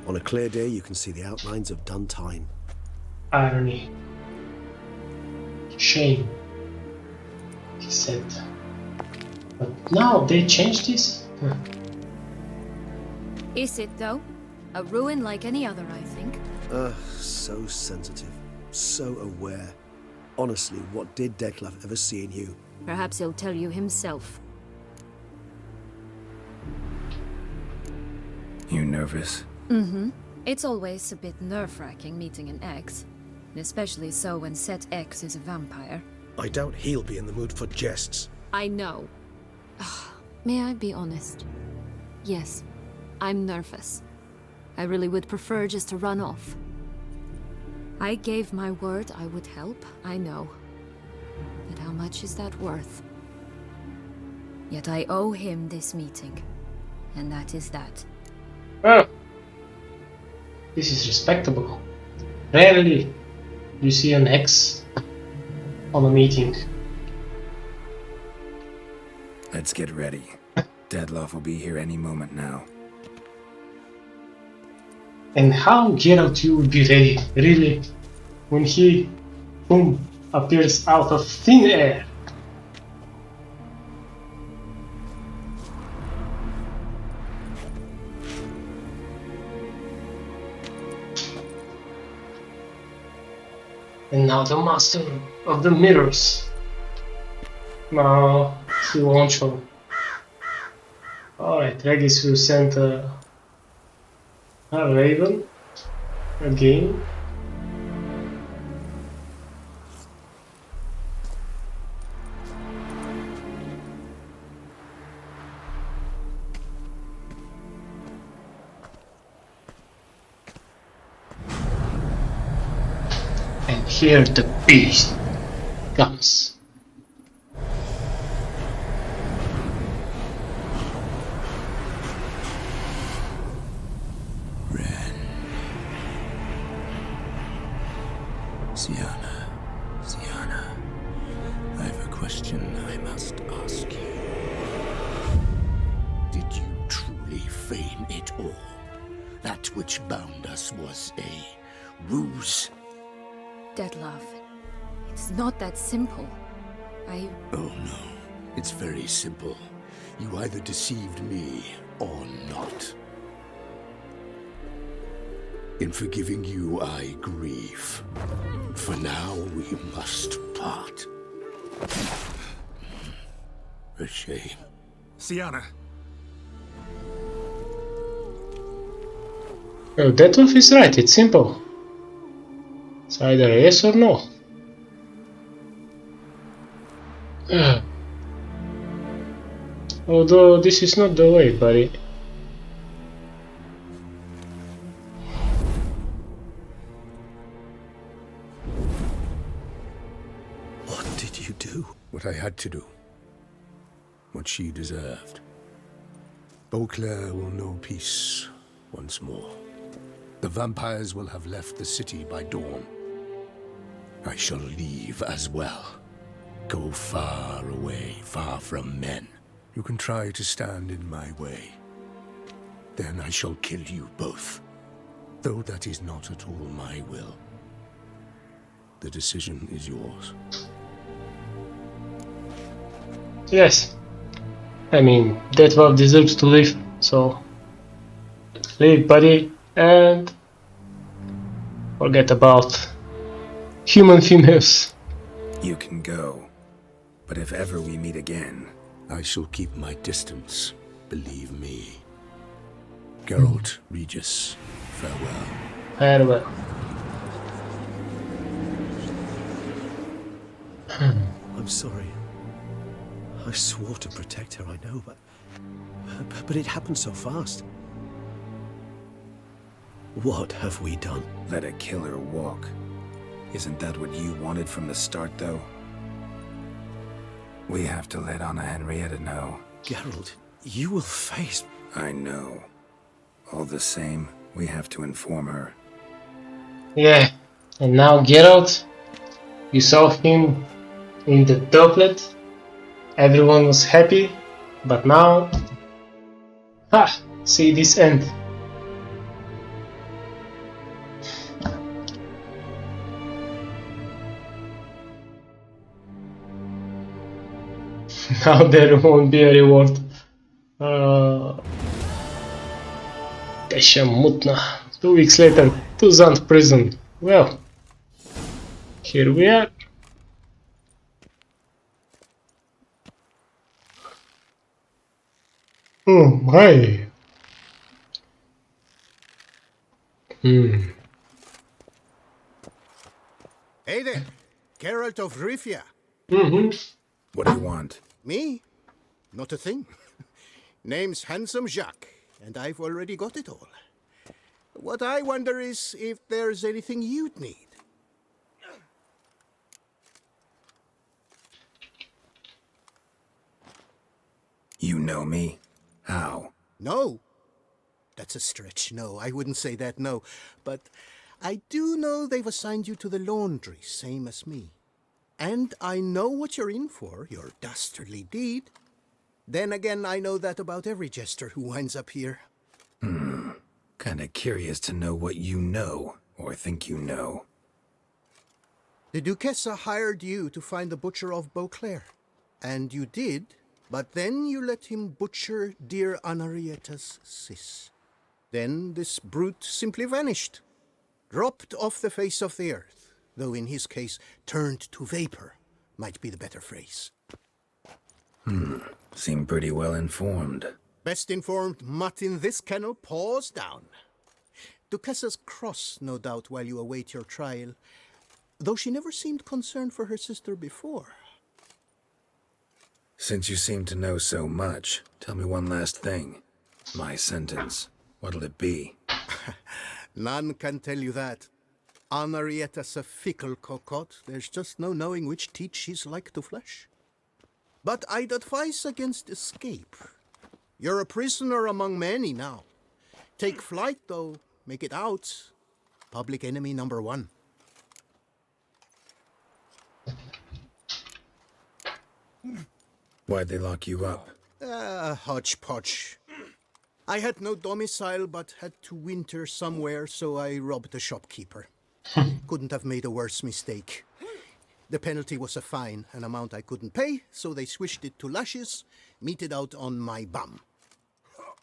On a clear day, you can see the outlines of Duntine. Irony. Shame, he said. But now they changed this? Is it, though? A ruin like any other, I think. So sensitive. So aware. Honestly, what did Dettlaff ever see in you? Perhaps he'll tell you himself. You nervous? Mm-hmm. It's always a bit nerve-wracking meeting an ex. Especially so when said ex is a vampire. I doubt he'll be in the mood for jests. I know. May I be honest? Yes, I'm nervous. I really would prefer just to run off. I gave my word I would help, I know. But how much is that worth? Yet I owe him this meeting. And that is that. Well, this is respectable. Rarely you see an ex on a meeting. Let's get ready. Dettlaff will be here any moment now. And how Geralt you would be ready, really, when he, boom, appears out of thin air? And now the master of the mirrors. Now he won't show. Alright, Regis will send a raven again. And here the beast comes. Syanna, I have a question I must ask you. Did you truly feign it all? That which bound us was a ruse? Dettlaff, it's not that simple. Oh no, it's very simple. You either deceived me or not. In forgiving you, I grieve. For now, we must part. A shame. Syanna. Oh, Dettlaff is right, it's simple. It's either yes or no. Although this is not the way, buddy. What did you do? What I had to do. What she deserved. Beauclair will know peace once more. The vampires will have left the city by dawn. I shall leave as well. Go far away, far from men. You can try to stand in my way. Then I shall kill you both. Though that is not at all my will. The decision is yours. Yes. I mean, Dettlaff deserves to live, so live, buddy, and forget about human females. You can go, but if ever we meet again, I shall keep my distance, believe me. Geralt, Regis, farewell. Farewell. I'm sorry. I swore to protect her, I know, but it happened so fast. What have we done? let a killer walk. Isn't that what you wanted from the start, though? We have to let Anna Henrietta know. Geralt, you will face... I know. All the same, we have to inform her. Yeah, And now Geralt, you saw him in the doublet, everyone was happy, but now, see this end. Now there won't be a reward. Pesha Mutna. 2 weeks later, Tuzant prison. Well, here we are. Oh my. Hey there, Geralt of Rivia. What do you want? Me? Not a thing. Name's Handsome Jacques, and I've already got it all. What I wonder is if there's anything you'd need. You know me? How? No. That's a stretch. No, I wouldn't say that, no. But I do know they've assigned you to the laundry, same as me. And I know what you're in for, your dastardly deed. Then again, I know that about every jester who winds up here. Kinda curious to know what you know, or think you know. The Duchessa hired you to find the butcher of Beauclair. And you did, but then you let him butcher dear Anarietta's sis. Then this brute simply vanished. Dropped off the face of the earth, though in his case, turned to vapor, might be the better phrase. Seem pretty well informed. Best informed mutt in this kennel paws down. Duchessa's cross, no doubt, while you await your trial, though she never seemed concerned for her sister before. Since you seem to know so much, tell me one last thing. My sentence, what'll it be? None can tell you that. Anarietta's a fickle cocotte. There's just no knowing which teat she's like to flesh. But I'd advise against escape. You're a prisoner among many now. Take flight, though. Make it out. Public enemy number 1. Why'd they lock you up? Hodgepodge. I had no domicile, but had to winter somewhere, so I robbed a shopkeeper. Couldn't have made a worse mistake. The penalty was a fine, an amount I couldn't pay, so they switched it to lashes, meted out on my bum.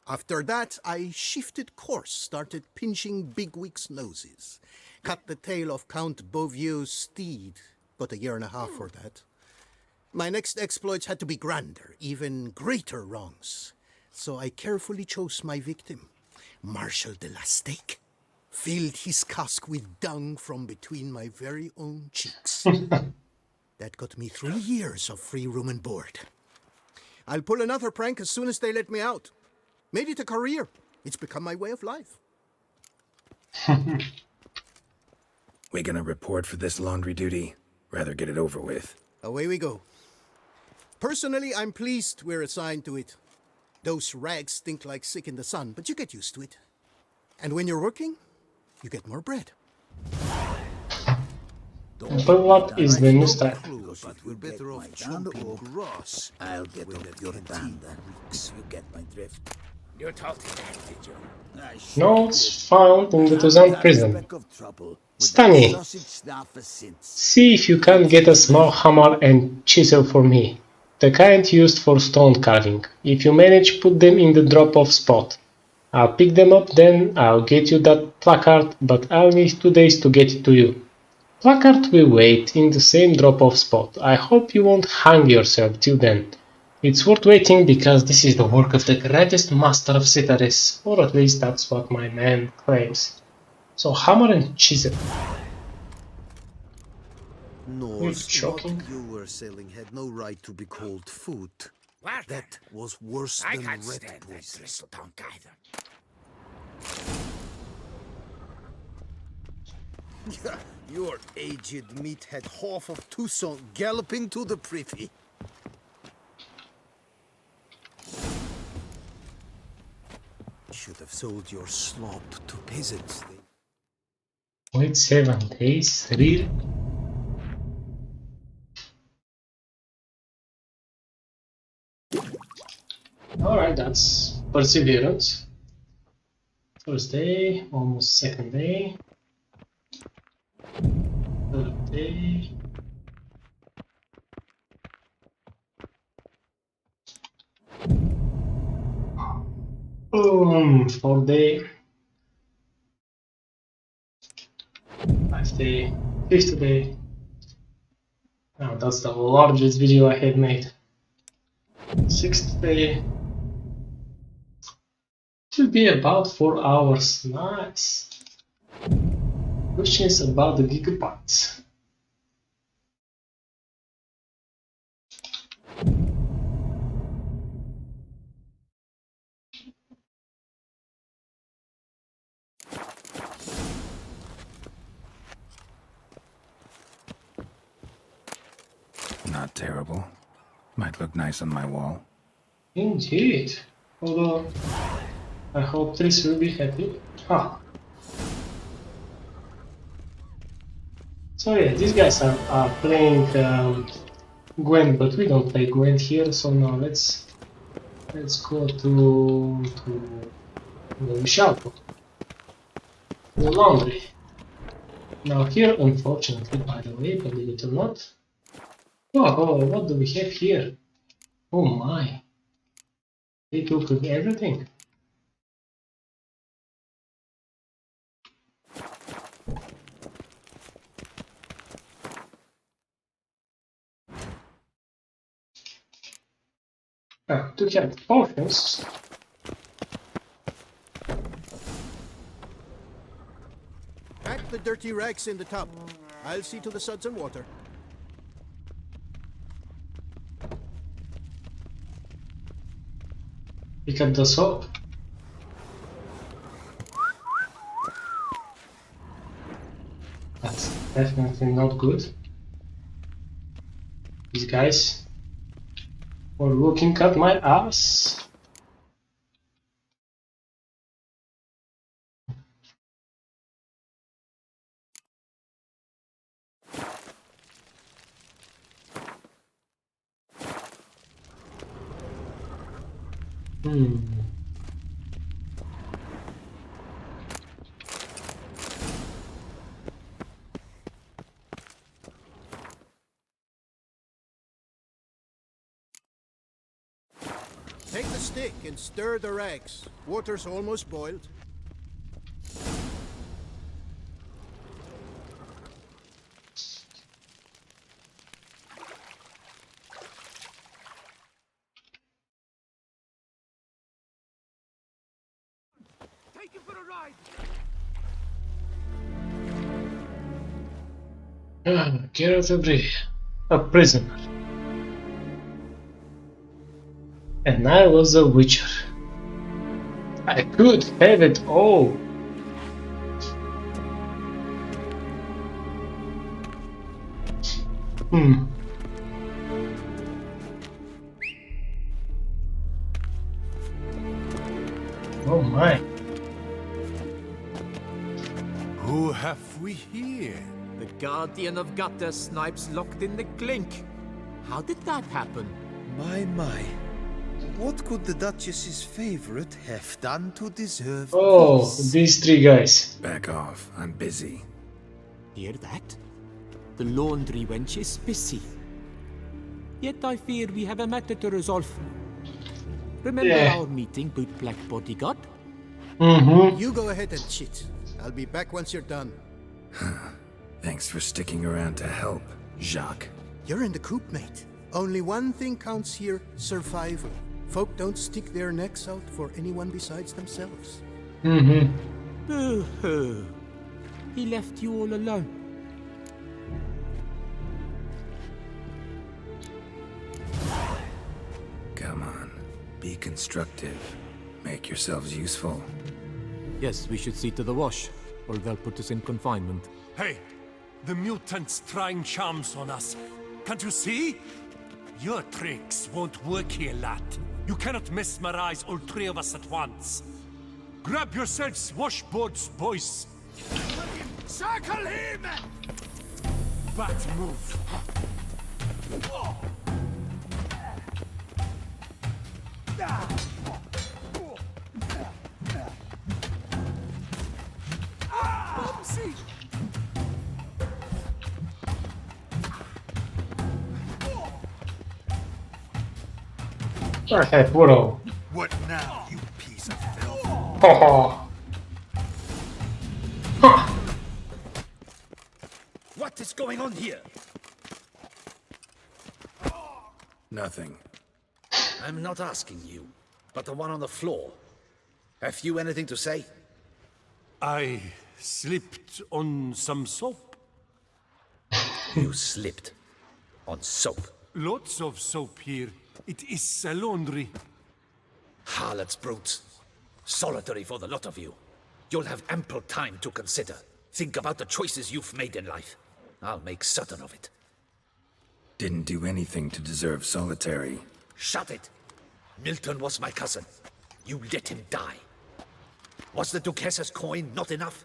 After that, I shifted course, started pinching bigwigs' noses. Cut the tail of Count Beauvieux's steed. Got a year and a half for that. My next exploits had to be grander, even greater wrongs. So I carefully chose my victim, Marshal de la Stake. Filled his cask with dung from between my very own cheeks. That got me 3 years of free room and board. I'll pull another prank as soon as they let me out. Made it a career. It's become my way of life. We gonna report for this laundry duty? Rather get it over with. Away we go. Personally, I'm pleased we're assigned to it. Those rags stink like sick in the sun, but you get used to it. And when you're working, you get more bread. Blood is the new style. But we're better off chomping grass. I'll get off your banda. You get my drift. You taught him that, did you? Notes found in the Tuzant prison. Stanny, see if you can get a small hammer and chisel for me. The kind used for stone carving. If you manage, put them in the drop-off spot. I'll pick them up, then I'll get you that placard, but I'll need 2 days to get it to you. Placard will wait in the same drop-off spot. I hope you won't hang yourself till then. It's worth waiting because this is the work of the greatest master of Citaris, or at least that's what my man claims. So hammer and chisel. Norse, shocking. what you were selling had no right to be called food. What? That was worse I than can't red stand that poison. bristle tongue either. Your aged meathead half of Toussaint galloping to the privy. Should have sold your slop to peasants. Wait 7 days? Really? Alright, that's perseverance. First day, almost second day. Third day. Fourth day. Fifth day. Fifth day. Oh, that's the largest video I have made. Sixth day. Should be about 4 hours. Nice. Questions about the gigabytes. Not terrible. Might look nice on my wall. Indeed. Although, I hope Tris will be happy. Ah. So yeah, these guys are playing Gwent, but we don't play Gwent here. So now let's go to the shower, the laundry. Now here, unfortunately, by the way, believe it or not. Oh, what do we have here? Oh my! They took everything. To have potions. Pack the dirty rags in the tub. I'll see to the suds and water. Pick up the soap. That's definitely not good. These guys were looking at my ass. Take the stick and stir the rags. Water's almost boiled. Take him for a ride. Geralt of Rivia, a prisoner. And I was a witcher. I could have it all. Oh my. Who have we here? The Guardian of Gutter Snipes locked in the clink. How did that happen? My. What could the Duchess's favorite have done to deserve this? These three guys. Back off. I'm busy. Hear that? The laundry wench is busy. Yet I fear we have a matter to resolve. Remember our meeting, bootblack bodyguard? You go ahead and cheat. I'll be back once you're done. Thanks for sticking around to help, Jacques. You're in the coop, mate. Only one thing counts here, survival. Folk don't stick their necks out for anyone besides themselves. Boo-hoo. He left you all alone. Come on. Be constructive. Make yourselves useful. Yes, we should see to the wash, or they'll put us in confinement. Hey, the mutant's trying charms on us. Can't you see? Your tricks won't work here, lad. You cannot mesmerize all three of us at once. Grab yourselves washboards, boys. Circle him! Bat move. Bumsy! Okay, bro. What now, you piece of filth? Oh. Huh. What is going on here? Nothing. I'm not asking you, but the one on the floor. Have you anything to say? I slipped on some soap. You slipped on soap. Lots of soap here. It is a laundry. Harlots, brutes. Solitary for the lot of you. You'll have ample time to consider. Think about the choices you've made in life. I'll make certain of it. Didn't do anything to deserve solitary. Shut it! Milton was my cousin. You let him die. Was the Duchess's coin not enough?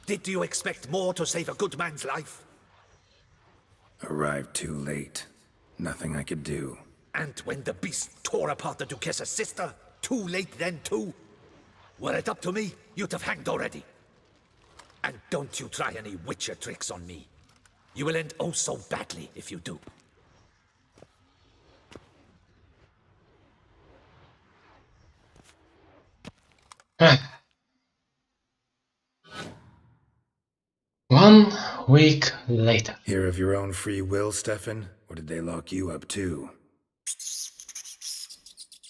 Did you expect more to save a good man's life? Arrived too late. Nothing I could do. And when the beast tore apart the Duchess's sister, too late then too? Were it up to me, you'd have hanged already. And don't you try any Witcher tricks on me. You will end oh so badly if you do. One week later. Here of your own free will, Stefan? Or did they lock you up too?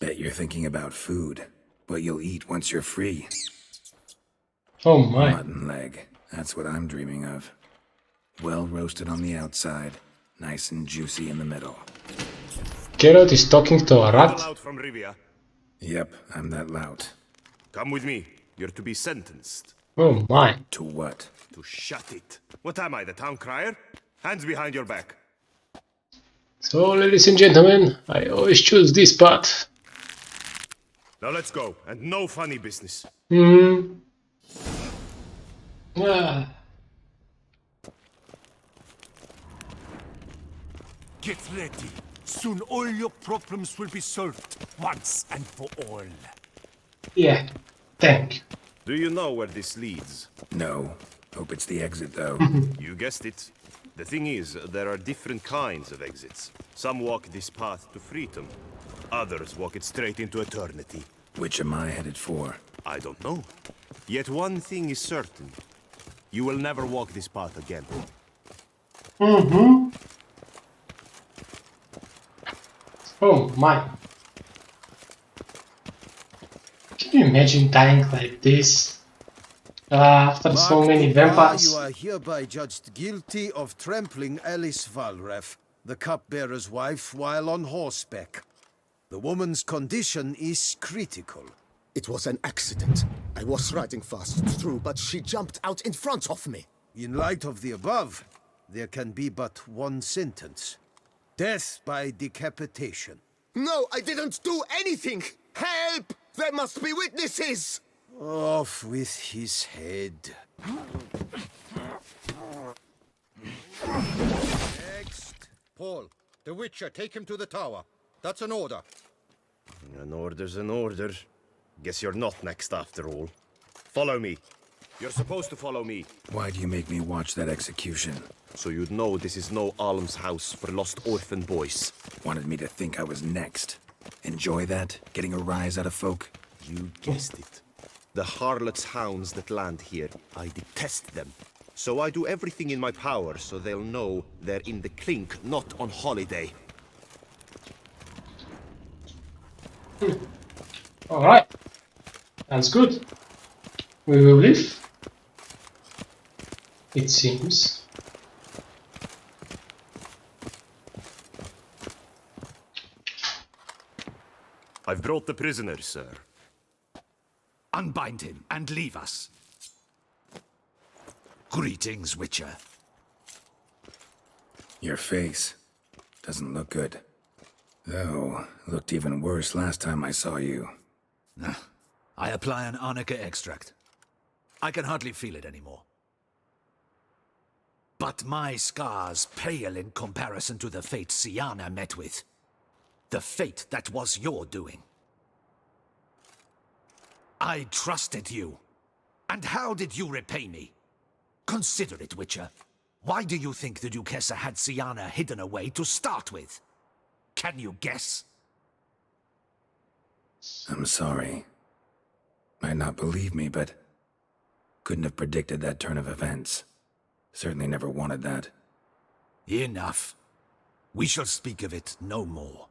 Bet you're thinking about food. What you'll eat once you're free. Oh my. Mutton leg. That's what I'm dreaming of. Well roasted on the outside, nice and juicy in the middle. Geralt is talking to a rat. Lout from Rivia. Yep, I'm that lout. Come with me. You're to be sentenced. Oh my. To what? To shut it. What am I, the town crier? Hands behind your back. So, ladies and gentlemen, I always choose this path. Now let's go, and no funny business. Ah. Get ready. Soon all your problems will be solved, once and for all. Yeah, thank you. Do you know where this leads? No. Hope it's the exit, though. You guessed it. The thing is, there are different kinds of exits. Some walk this path to freedom. Others walk it straight into eternity. Which am I headed for? I don't know. Yet one thing is certain. You will never walk this path again. Oh my. Can you imagine dying like this? After so many vampires. You are hereby judged guilty of trampling Alice Valref, the cupbearer's wife, while on horseback. The woman's condition is critical. It was an accident. I was riding fast, true, but she jumped out in front of me. In light of the above, there can be but one sentence. Death by decapitation. No, I didn't do anything! Help! There must be witnesses! Off with his head. Next. Paul, the Witcher, take him to the tower. That's an order. An order's an order. Guess you're not next after all. Follow me. You're supposed to follow me. Why do you make me watch that execution? So you'd know this is no almshouse for lost orphan boys. Wanted me to think I was next. Enjoy that? Getting a rise out of folk? You guessed it. The harlots' hounds that land here, I detest them. So I do everything in my power so they'll know they're in the clink, not on holiday. Alright. Sounds good. We will leave. It seems. I've brought the prisoner, sir. Unbind him and leave us. Greetings, Witcher. Your face doesn't look good. Though, looked even worse last time I saw you. I apply an arnica extract. I can hardly feel it anymore. But my scars pale in comparison to the fate Siana met with. The fate that was your doing. I trusted you. And how did you repay me? Consider it, Witcher. Why do you think the Duquesa had Siana hidden away to start with? Can you guess? I'm sorry. Might not believe me, but couldn't have predicted that turn of events. Certainly never wanted that. Enough. We shall speak of it no more.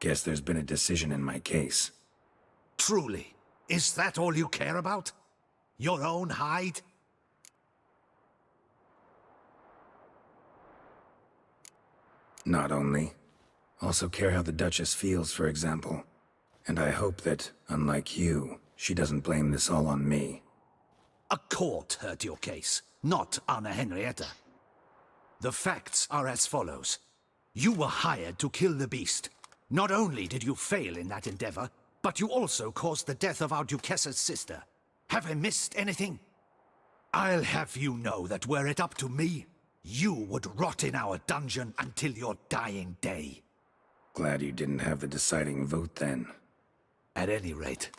Guess there's been a decision in my case. Truly, is that all you care about? Your own hide? Not only. Also care how the Duchess feels, for example. And I hope that, unlike you, she doesn't blame this all on me. A court heard your case, not Anna Henrietta. The facts are as follows. You were hired to kill the beast. Not only did you fail in that endeavor, but you also caused the death of our Duquesa's sister. Have I missed anything? I'll have you know that were it up to me, you would rot in our dungeon until your dying day. Glad you didn't have the deciding vote then. At any rate,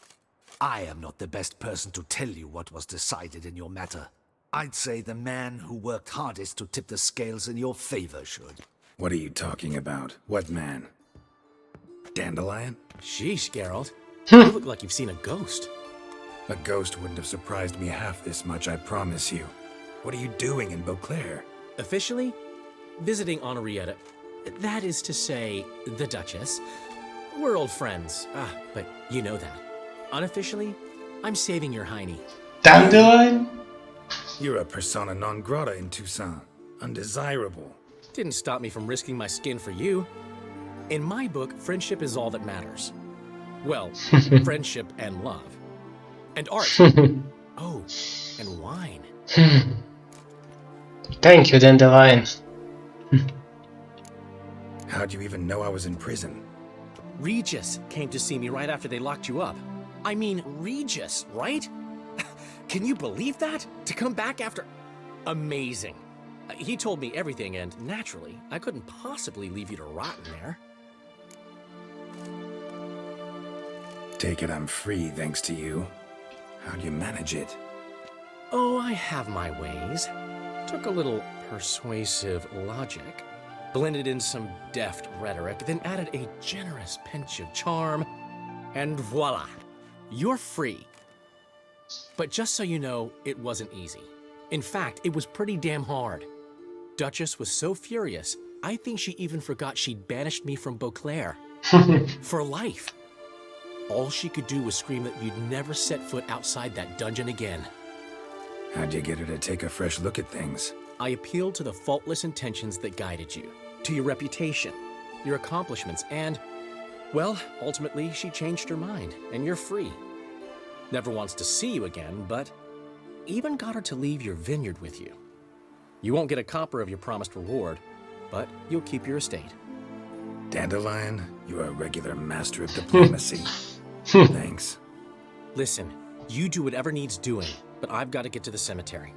I am not the best person to tell you what was decided in your matter. I'd say the man who worked hardest to tip the scales in your favor should. What are you talking about? What man? Dandelion? Sheesh, Geralt. You look like you've seen a ghost. A ghost wouldn't have surprised me half this much, I promise you. What are you doing in Beauclair? Officially, visiting Henrietta. That is to say, the Duchess. We're old friends. But you know that. Unofficially, I'm saving your hiney. Dandelion? You're a persona non grata in Toussaint. Undesirable. Didn't stop me from risking my skin for you. In my book, friendship is all that matters. Well, friendship and love. And art. Oh, and wine. Thank you, Dandelion. How'd you even know I was in prison? Regis came to see me right after they locked you up. I mean, Regis, right? Can you believe that? To come back after... Amazing. He told me everything, and naturally, I couldn't possibly leave you to rot in there. Take it I'm free thanks to you. How'd you manage it? Oh, I have my ways. Took a little persuasive logic, blended in some deft rhetoric, then added a generous pinch of charm, and voila, you're free. But just so you know, it wasn't easy. In fact, it was pretty damn hard. Duchess was so furious, I think she even forgot she'd banished me from Beauclair. For life. All she could do was scream that you'd never set foot outside that dungeon again. How'd you get her to take a fresh look at things? I appealed to the faultless intentions that guided you, to your reputation, your accomplishments, and, well, ultimately she changed her mind, and you're free. Never wants to see you again, but even got her to leave your vineyard with you. You won't get a copper of your promised reward, but you'll keep your estate. Dandelion, you're a regular master of diplomacy. Thanks. Listen, you do whatever needs doing, but I've got to get to the cemetery.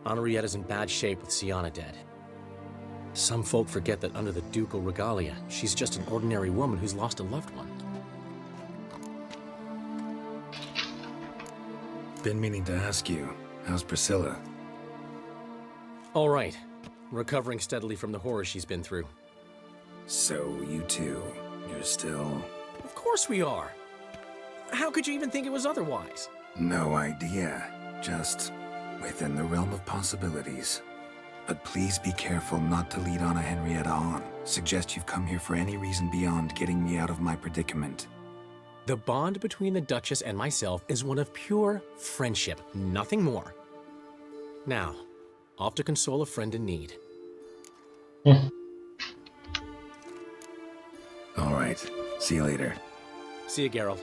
Henrietta's in bad shape with Siana dead. Some folk forget that under the ducal regalia, she's just an ordinary woman who's lost a loved one. Been meaning to ask you, how's Priscilla? All right. Recovering steadily from the horror she's been through. So, you two, you're still... Of course we are. How could you even think it was otherwise? No idea. Just within the realm of possibilities. But please be careful not to lead Anna Henrietta on. Suggest you've come here for any reason beyond getting me out of my predicament. The bond between the Duchess and myself is one of pure friendship, nothing more. Now, off to console a friend in need. All right. See you later. See you, Geralt.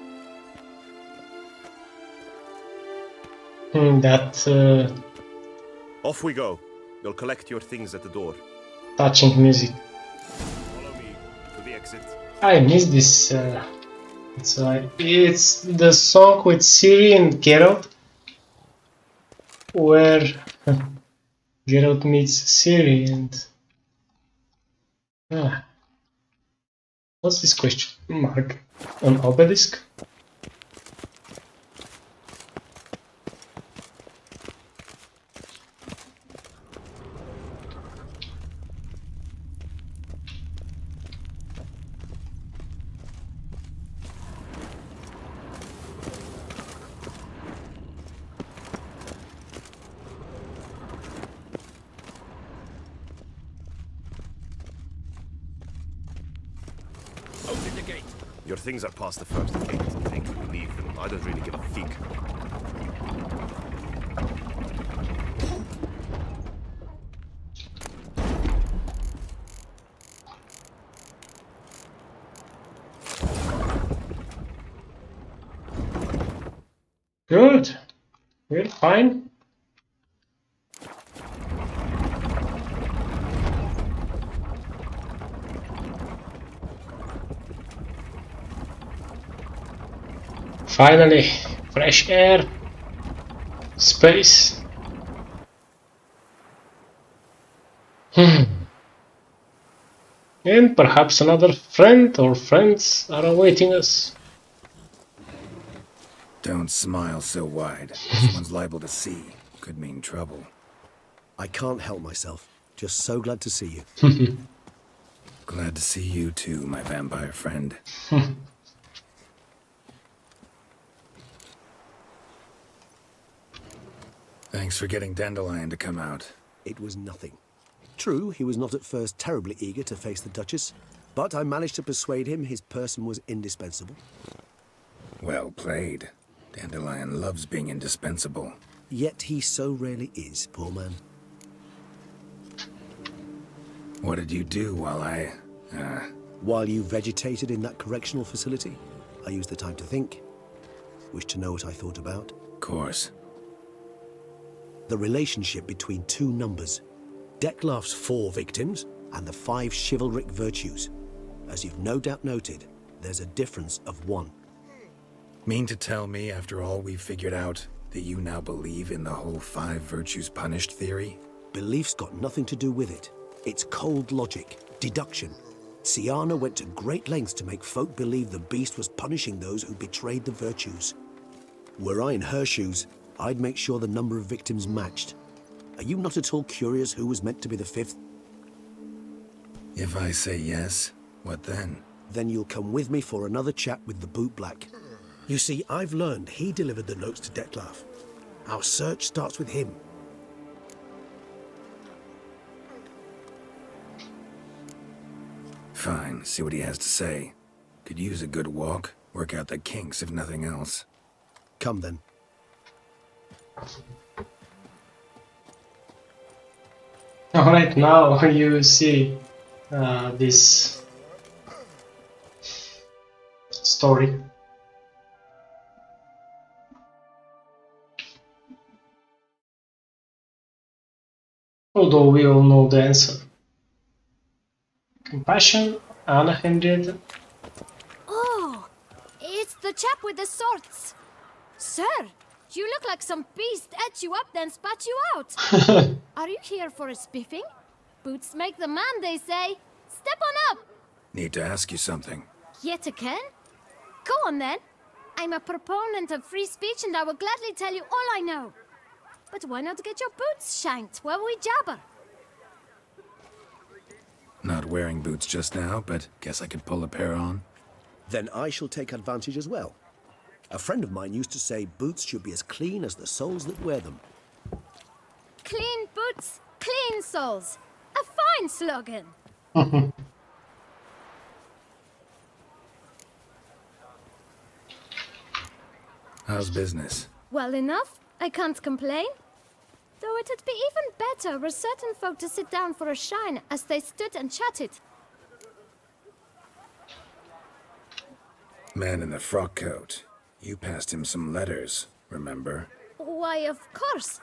Off we go. You'll collect your things at the door. Touching music. Follow me to the exit. I missed this. It's the song with Ciri and Geralt, where Geralt meets Ciri and... What's this question mark? An obelisk? Open the gate. Your things are past the first gate. Take them, leave them. I don't really give a fig. Good. We're fine. Finally, fresh air, space. And perhaps another friend or friends are awaiting us. Don't smile so wide. Someone's liable to see. Could mean trouble. I can't help myself. Just so glad to see you. Glad to see you too, my vampire friend. Thanks for getting Dandelion to come out. It was nothing. True, he was not at first terribly eager to face the Duchess, but I managed to persuade him his person was indispensable. Well played. Dandelion loves being indispensable. Yet he so rarely is, poor man. What did you do while While you vegetated in that correctional facility, I used the time to think. Wish to know what I thought about? Of course. The relationship between two numbers. Dettlaff's 4 victims and the 5 chivalric virtues. As you've no doubt noted, there's a difference of 1. Mean to tell me, after all we've figured out, that you now believe in the whole 5 virtues punished theory? Belief's got nothing to do with it. It's cold logic, deduction. Syanna went to great lengths to make folk believe the beast was punishing those who betrayed the virtues. Were I in her shoes, I'd make sure the number of victims matched. Are you not at all curious who was meant to be the 5th? If I say yes, what then? Then you'll come with me for another chat with the Boot Black. You see, I've learned he delivered the notes to Dettlaff. Our search starts with him. Fine, see what he has to say. Could use a good walk, work out the kinks if nothing else. Come then. Alright, now you see this story. Although we all know the answer. Compassion, Anna Henrietta. Oh, it's the chap with the swords. Sir, you look like some beast ate you up then spat you out. Are you here for a spiffing? Boots make the man, they say. Step on up. Need to ask you something. Yet again? Go on then. I'm a proponent of free speech and I will gladly tell you all I know. But why not get your boots shanked while we jabber? Not wearing boots just now, but guess I could pull a pair on. Then I shall take advantage as well. A friend of mine used to say boots should be as clean as the soles that wear them. Clean boots, clean soles. A fine slogan. How's business? Well enough. I can't complain. Though it'd be even better were certain folk to sit down for a shine as they stood and chatted. Man in the frock coat. You passed him some letters, remember? Why, of course.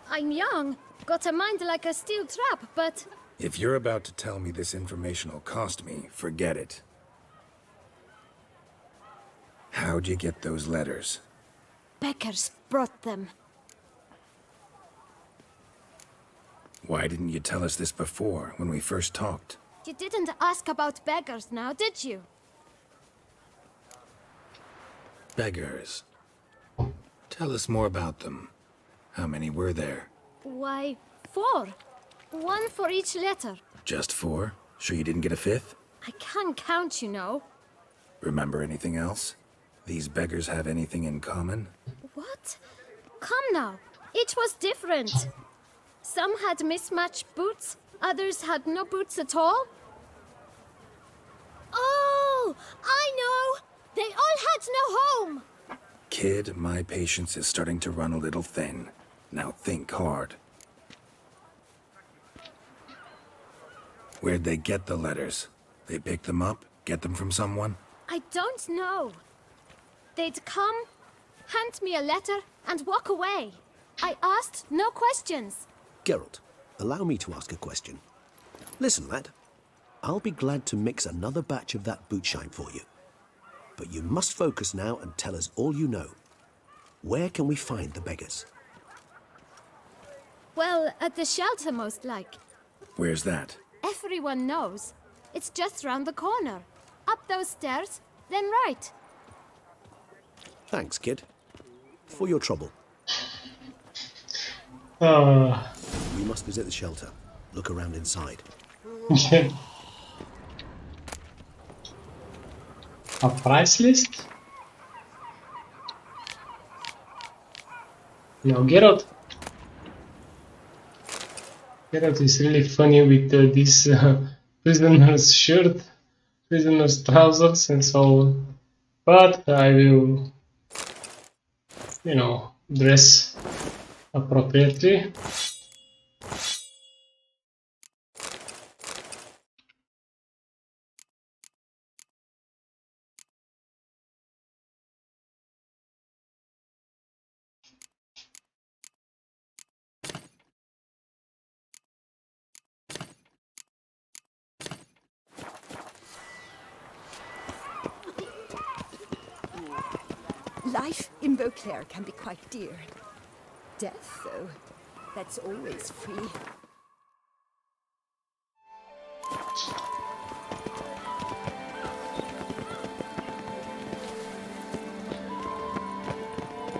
I'm young, got a mind like a steel trap, but... If you're about to tell me this information will cost me, forget it. How'd you get those letters? Beckers brought them. Why didn't you tell us this before, when we first talked? You didn't ask about beggars now, did you? Beggars. Tell us more about them. How many were there? Why, 4. 1 for each letter. Just 4? Sure you didn't get a 5th? I can't count, you know. Remember anything else? These beggars have anything in common? What? Come now. Each was different. Some had mismatched boots, others had no boots at all. Oh, I know! They all had no home! Kid, my patience is starting to run a little thin. Now think hard. Where'd they get the letters? They pick them up? Get them from someone? I don't know. They'd come, hand me a letter, and walk away. I asked no questions. Geralt, allow me to ask a question. Listen, lad. I'll be glad to mix another batch of that bootshine for you. But you must focus now and tell us all you know. Where can we find the beggars? Well, at the shelter, most like. Where's that? Everyone knows. It's just round the corner. Up those stairs, then right. Thanks, kid. For your trouble. We must visit the shelter. Look around inside. A price list? No, Geralt. Geralt is really funny with this prisoner's shirt, prisoner's trousers, and so on. But I will, you know, dress appropriately. Life in Beauclair can be quite dear. Death, though, that's always free.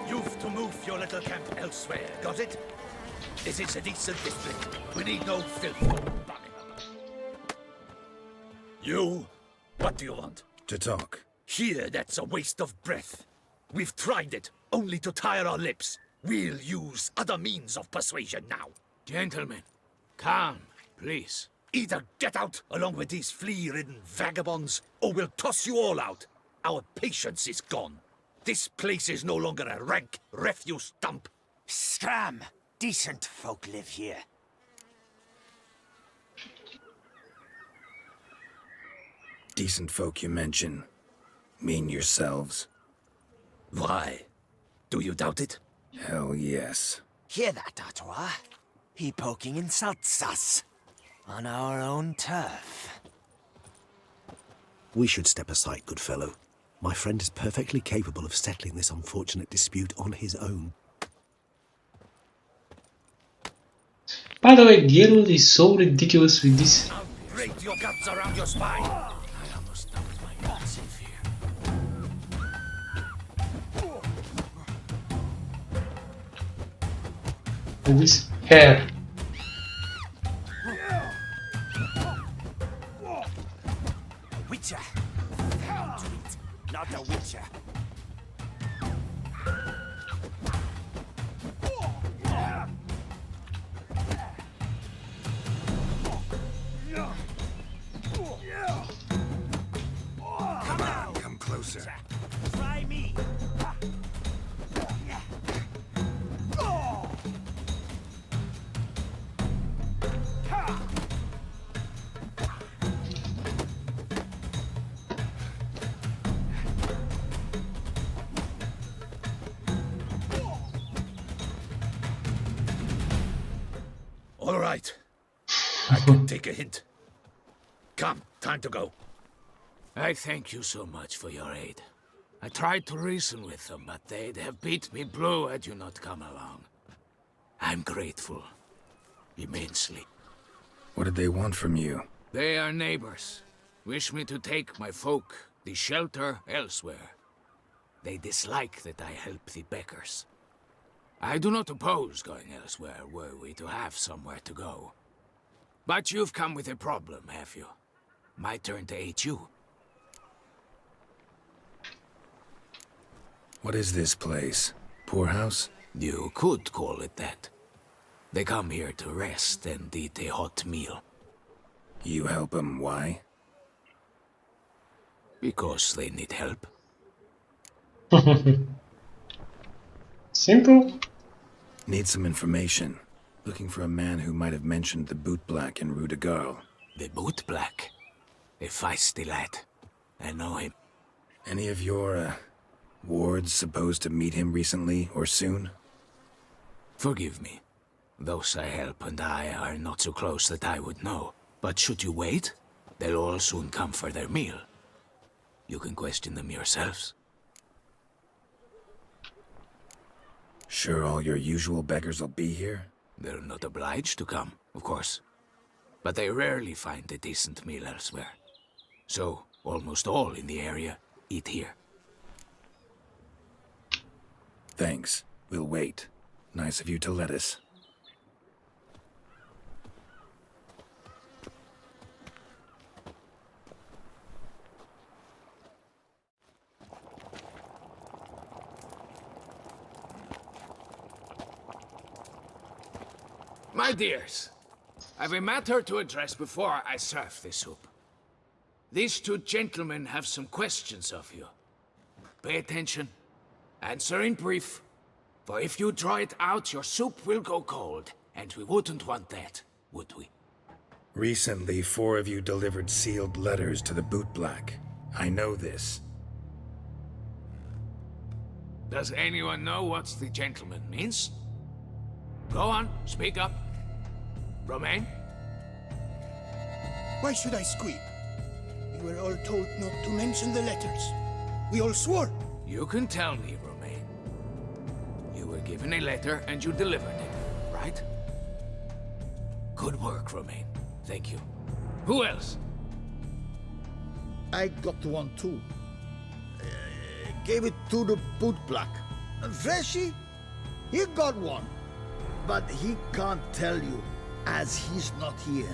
You've to move your little camp elsewhere, got it? This is a decent district. We need no filth. You? What do you want? To talk. Here, that's a waste of breath. We've tried it, only to tire our lips. We'll use other means of persuasion now. Gentlemen, calm, please. Either get out along with these flea-ridden vagabonds, or we'll toss you all out. Our patience is gone. This place is no longer a rank refuse dump. Scram! Decent folk live here. Decent folk you mention. Mean yourselves. Why? Do you doubt it? Hell yes. Hear that, Artois? He poking insults us. On our own turf. We should step aside, good fellow. My friend is perfectly capable of settling this unfortunate dispute on his own. By the way, Geralt is so ridiculous with this. Break your guts around your spine. I almost dumped my guts in fear. And this hair. Witcher. Not a witcher. Come on, come closer. Try me. All right. I could take a hint. Come, time to go. I thank you so much for your aid. I tried to reason with them, but they'd have beat me blue had you not come along. I'm grateful. immensely. What did they want from you? They are neighbors. Wish me to take my folk, the shelter, elsewhere. They dislike that I help the beggars. I do not oppose going elsewhere, were we to have somewhere to go. But you've come with a problem, have you? My turn to aid you. What is this place? Poorhouse? You could call it that. They come here to rest and eat a hot meal. You help them, why? Because they need help. Simple. Need some information. Looking for a man who might have mentioned the Boot Black in Rue de Garl. The Boot Black? A feisty lad. I know him. Any of your, wards supposed to meet him recently or soon? Forgive me. Those I help and I are not so close that I would know. But should you wait, they'll all soon come for their meal. You can question them yourselves. Sure all your usual beggars will be here? They're not obliged to come, of course. But they rarely find a decent meal elsewhere. So, almost all in the area eat here. Thanks. We'll wait. Nice of you to let us. My dears, I've a matter to address before I serve the soup. These two gentlemen have some questions of you. Pay attention. Answer in brief. For if you draw it out, your soup will go cold. And we wouldn't want that, would we? Recently, 4 of you delivered sealed letters to the Boot Black. I know this. Does anyone know what the gentleman means? Go on, speak up. Romain? Why should I squeak? We were all told not to mention the letters. We all swore. You can tell me, Romain. You were given a letter and you delivered it, right? Good work, Romain. Thank you. Who else? I got one too. Gave it to the Boot Black. Freshy, he got one. But he can't tell you, as he's not here.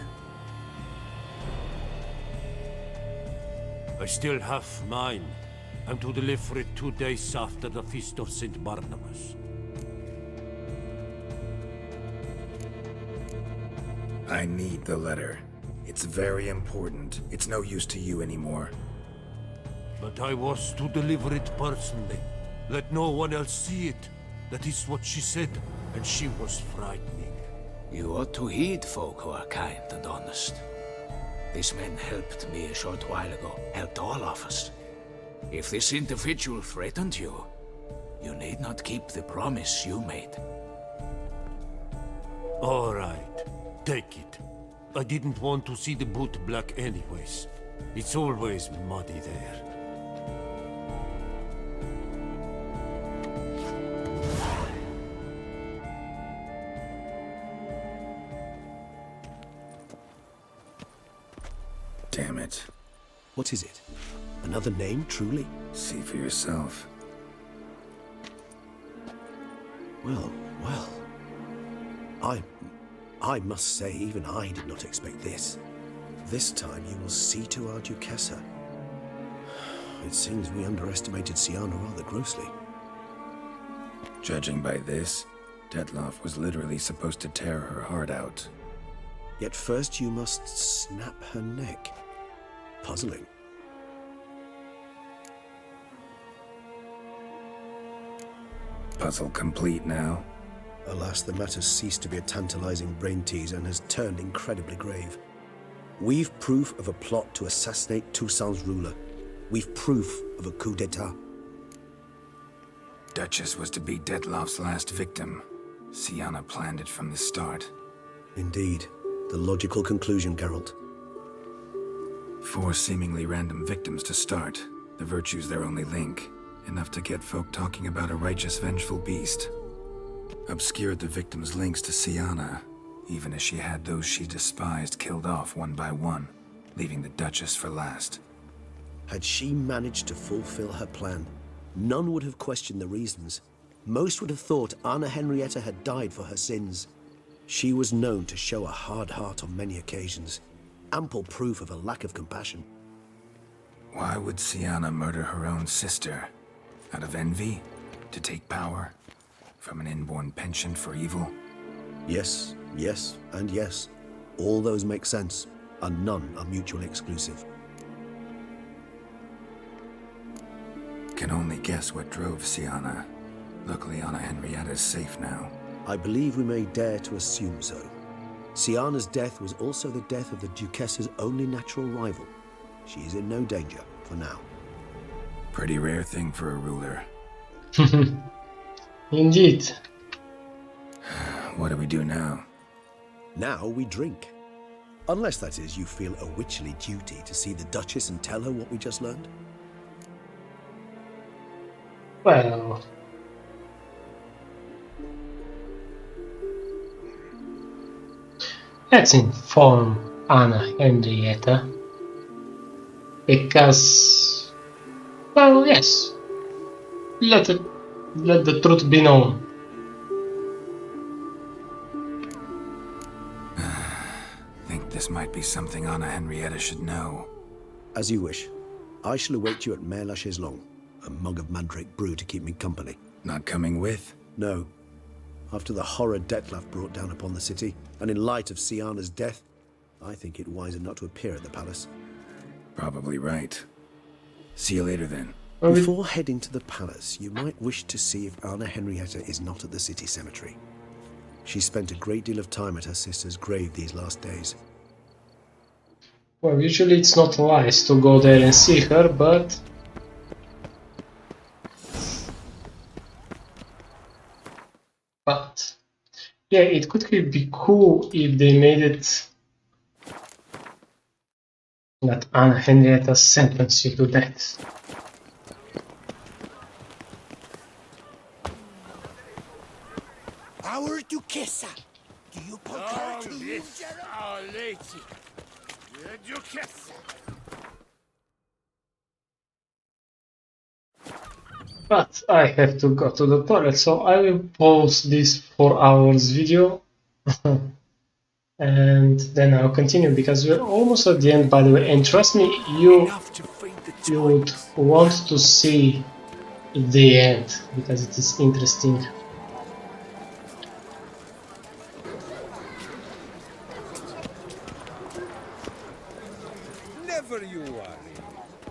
I still have mine. I'm to deliver it 2 days after the Feast of St. Barnabas. I need the letter. It's very important. It's no use to you anymore. But I was to deliver it personally. Let no one else see it. That is what she said, and she was frightening. You ought to heed folk who are kind and honest. This man helped me a short while ago, helped all of us. If this individual threatened you, you need not keep the promise you made. All right, take it. I didn't want to see the Boot Black anyways. It's always muddy there. Damn it. What is it? Another name, truly? See for yourself. Well, well. I must say, even I did not expect this. This time you will see to our Duquesa. It seems we underestimated Syanna rather grossly. Judging by this, Detloff was literally supposed to tear her heart out. Yet first you must snap her neck. Puzzling. Puzzle complete now? Alas, the matter's ceased to be a tantalizing brain tease and has turned incredibly grave. We've proof of a plot to assassinate Toussaint's ruler. We've proof of a coup d'etat. Duchess was to be Detloff's last victim. Syanna planned it from the start. Indeed. The logical conclusion, Geralt. 4 seemingly random victims to start. The virtue's their only link. Enough to get folk talking about a righteous, vengeful beast. Obscured the victims' links to Syanna. even as she had those she despised killed off one by one, leaving the Duchess for last. Had she managed to fulfill her plan, none would have questioned the reasons. Most would have thought Anna Henrietta had died for her sins. She was known to show a hard heart on many occasions, ample proof of a lack of compassion. Why would Syanna murder her own sister? Out of envy? To take power? From an inborn penchant for evil? Yes, yes, and yes. All those make sense, and none are mutually exclusive. Can only guess what drove Syanna. Luckily, Anna Henrietta's safe now. I believe we may dare to assume so. Syanna's death was also the death of the Duchess's only natural rival. She is in no danger, for now. Pretty rare thing for a ruler. Indeed. What do we do now? Now we drink. Unless, that is, you feel a witcherly duty to see the Duchess and tell her what we just learned. Well... let's inform Anna Henrietta. Because... well, yes. Let the truth be known. Think this might be something Anna Henrietta should know. As you wish. I shall await you at Mare la Chaiselongue. A mug of mandrake brew to keep me company. Not coming with? No. After the horror Dettlaff brought down upon the city, and in light of Syanna's death, I think it wiser not to appear at the palace. Probably right. See you later then. Before heading to the palace, you might wish to see if Anna Henrietta is not at the city cemetery. She spent a great deal of time at her sister's grave these last days. Well, usually it's not wise to go there and see her, but... yeah, it could be cool if they made it that Anna Henrietta sentenced you to death. Our Duchessa! Do you put her to you, Geralt? Our lady, the Duchessa. But I have to go to the toilet, so I will pause this 4 hours video and then I'll continue because we're almost at the end, by the way, and trust me, you would want to see the end because it is interesting. Never you worry.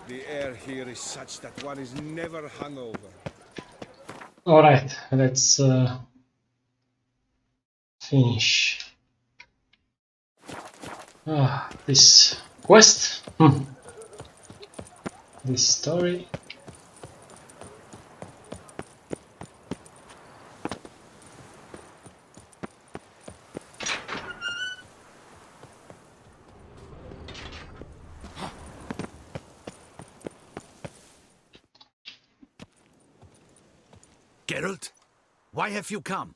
The air here is such that one is never hungover. Alright, let's finish this quest, this story. Geralt, why have you come?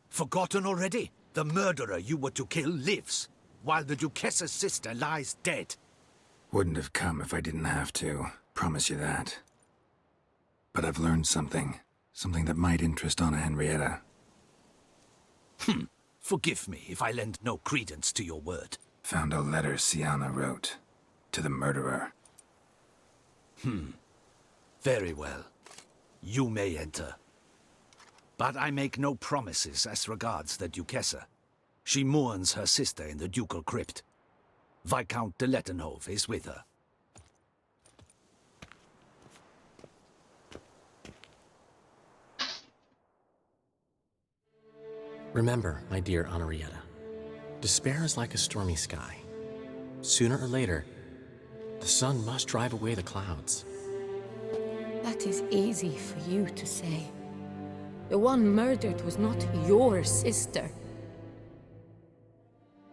Forgotten already? The murderer you were to kill lives, while the Duchessa's sister lies dead. Wouldn't have come if I didn't have to. Promise you that. But I've learned something. Something that might interest Anna Henrietta. Forgive me if I lend no credence to your word. Found a letter Syanna wrote. To the murderer. Very well. You may enter. But I make no promises as regards the Duchessa. She mourns her sister in the ducal crypt. Viscount de Lettenhove is with her. Remember, my dear Henrietta, despair is like a stormy sky. Sooner or later, the sun must drive away the clouds. That is easy for you to say. The one murdered was not your sister.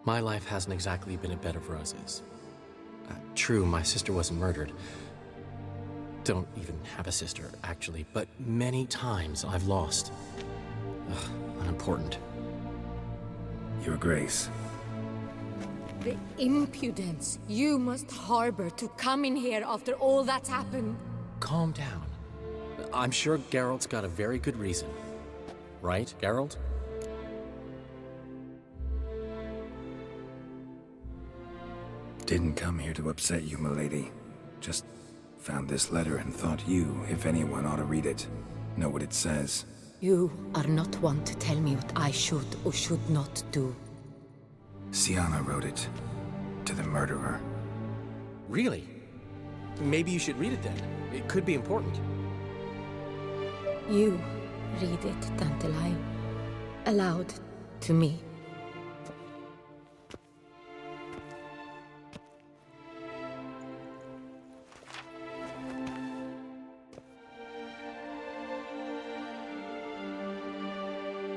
My life hasn't exactly been a bed of roses. True, my sister wasn't murdered. Don't even have a sister, actually, but many times I've lost. Unimportant. Your Grace. The impudence you must harbor to come in here after all that's happened. Calm down. I'm sure Geralt's got a very good reason. Right, Geralt? Didn't come here to upset you, milady. Just found this letter and thought you, if anyone, ought to read it. Know what it says. You are not one to tell me what I should or should not do. Syanna wrote it. To the murderer. Really? Maybe you should read it then. It could be important. You read it, Dandelion. Aloud to me.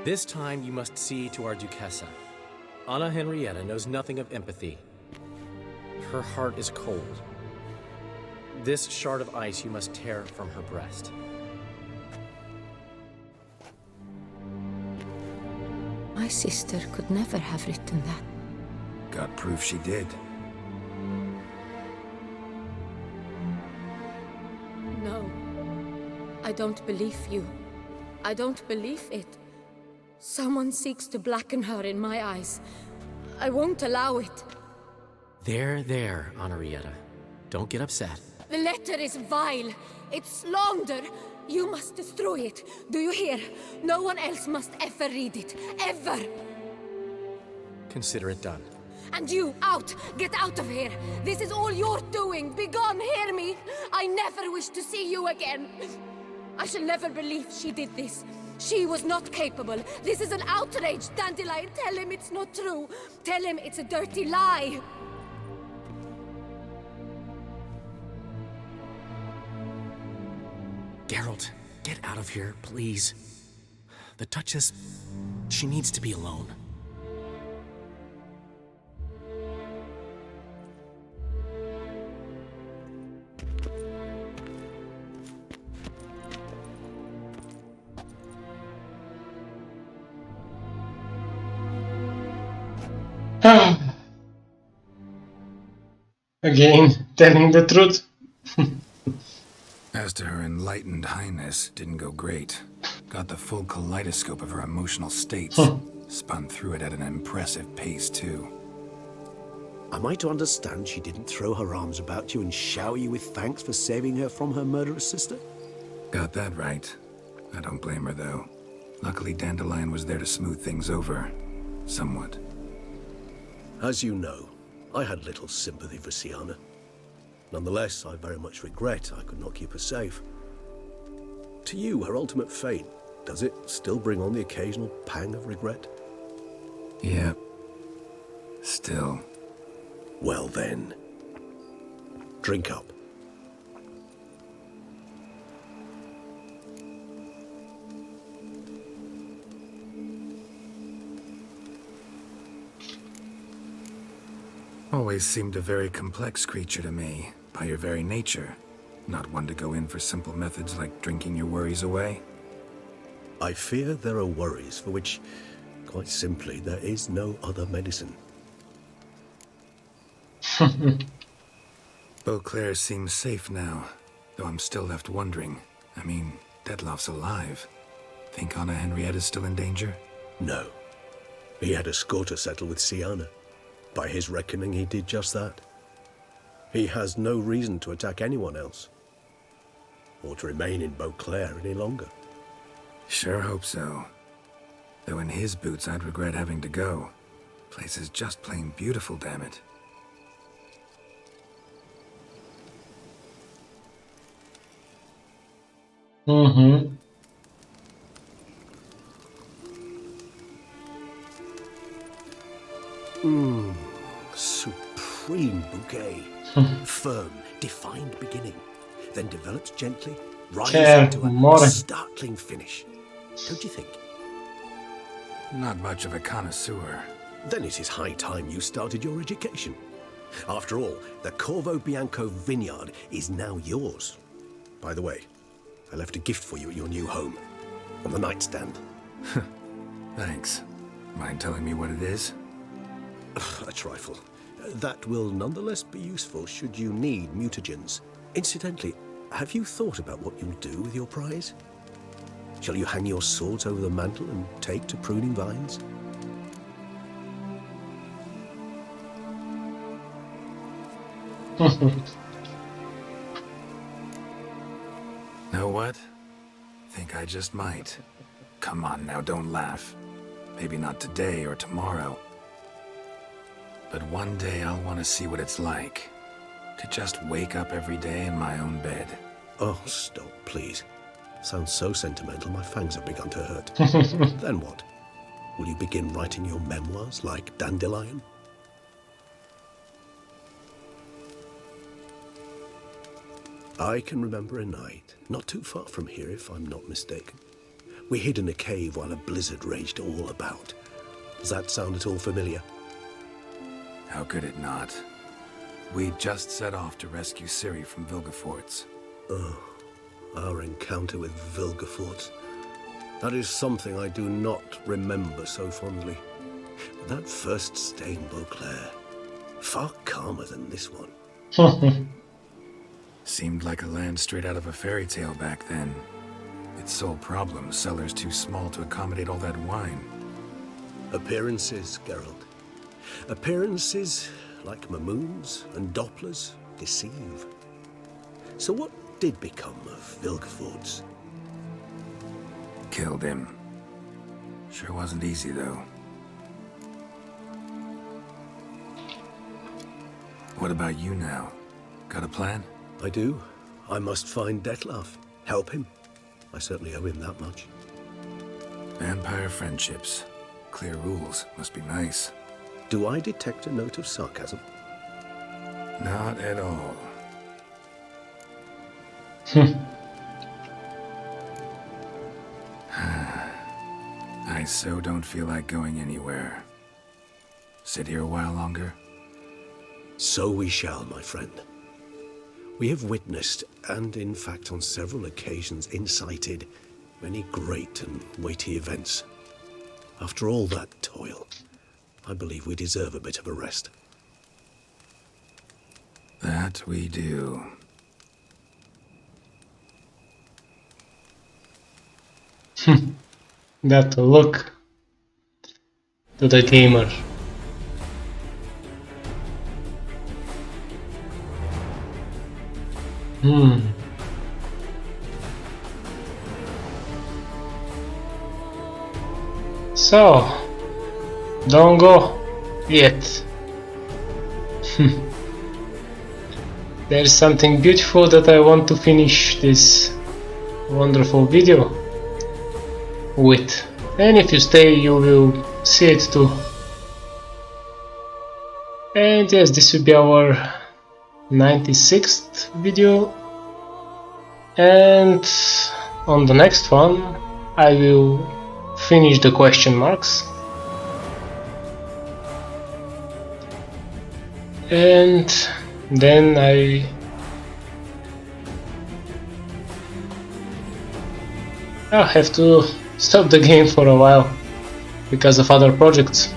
This time you must see to our Duchessa. Anna Henrietta knows nothing of empathy. Her heart is cold. This shard of ice you must tear from her breast. My sister could never have written that. Got proof she did. No. I don't believe you. I don't believe it. Someone seeks to blacken her in my eyes. I won't allow it. There, Henrietta. Don't get upset. The letter is vile. It's slander. You must destroy it. Do you hear? No one else must ever read it. Ever! Consider it done. And you, out! Get out of here! This is all you're doing! Begone, hear me! I never wish to see you again! I shall never believe she did this. She was not capable. This is an outrage, Dandelion. Tell him it's not true. Tell him it's a dirty lie. Geralt, get out of here, please. The Duchess, she needs to be alone. Again, telling the truth. As to her enlightened highness, didn't go great. Got the full kaleidoscope of her emotional states. Spun through it at an impressive pace, too. Am I to understand she didn't throw her arms about you and shower you with thanks for saving her from her murderous sister? Got that right. I don't blame her, though. Luckily, Dandelion was there to smooth things over. Somewhat. As you know, I had little sympathy for Syanna. Nonetheless, I very much regret I could not keep her safe. To you, her ultimate fate, does it still bring on the occasional pang of regret? Yep. Still. Well then, drink up. Always seemed a very complex creature to me, by your very nature. Not one to go in for simple methods like drinking your worries away. I fear there are worries for which, quite simply, there is no other medicine. Beauclair seems safe now, though I'm still left wondering. I mean, Dettlaff's alive. Think Anna Henrietta's still in danger? No. He had a score to settle with Syanna. By his reckoning, he did just that. He has no reason to attack anyone else, or to remain in Beauclair any longer. Sure hope so. Though in his boots, I'd regret having to go. Place is just plain beautiful, damn it. Mm-hmm. Supreme bouquet. Firm, defined beginning, then develops gently, rises to a startling finish. Don't you think? Not much of a connoisseur. Then it is high time you started your education. After all, the Corvo Bianco vineyard is now yours. By the way, I left a gift for you at your new home, on the nightstand. Thanks. Mind telling me what it is? A trifle. That will nonetheless be useful should you need mutagens. Incidentally, have you thought about what you'll do with your prize? Shall you hang your swords over the mantle and take to pruning vines? Know what? Think I just might. Come on now, don't laugh. Maybe not today or tomorrow. But one day I'll want to see what it's like to just wake up every day in my own bed. Oh, stop, please. Sounds so sentimental, my fangs have begun to hurt. Then what? Will you begin writing your memoirs like Dandelion? I can remember a night, not too far from here if I'm not mistaken. We hid in a cave while a blizzard raged all about. Does that sound at all familiar? How could it not? We just set off to rescue Ciri from Vilgefortz. Oh, our encounter with Vilgefortz. That is something I do not remember so fondly. But that first stay in Beauclair, far calmer than this one. Seemed like a land straight out of a fairy tale back then. Its sole problem, cellars too small to accommodate all that wine. Appearances, Geralt. Appearances, like Mamoons and Dopplers, deceive. So what did become of Vilgefortz? Killed him. Sure wasn't easy, though. What about you now? Got a plan? I do. I must find Dettlaff. Help him. I certainly owe him that much. Vampire friendships. Clear rules. Must be nice. Do I detect a note of sarcasm? Not at all. I so don't feel like going anywhere. Sit here a while longer? So we shall, my friend. We have witnessed, and in fact on several occasions incited, many great and weighty events. After all that toil, I believe we deserve a bit of a rest. That we do. That look to the gamer. So, don't go yet. There's something beautiful that I want to finish this wonderful video with, and if you stay you will see it too. And yes, this will be our 96th video, and on the next one I will finish the question marks, and then I have to stop the game for a while because of other projects.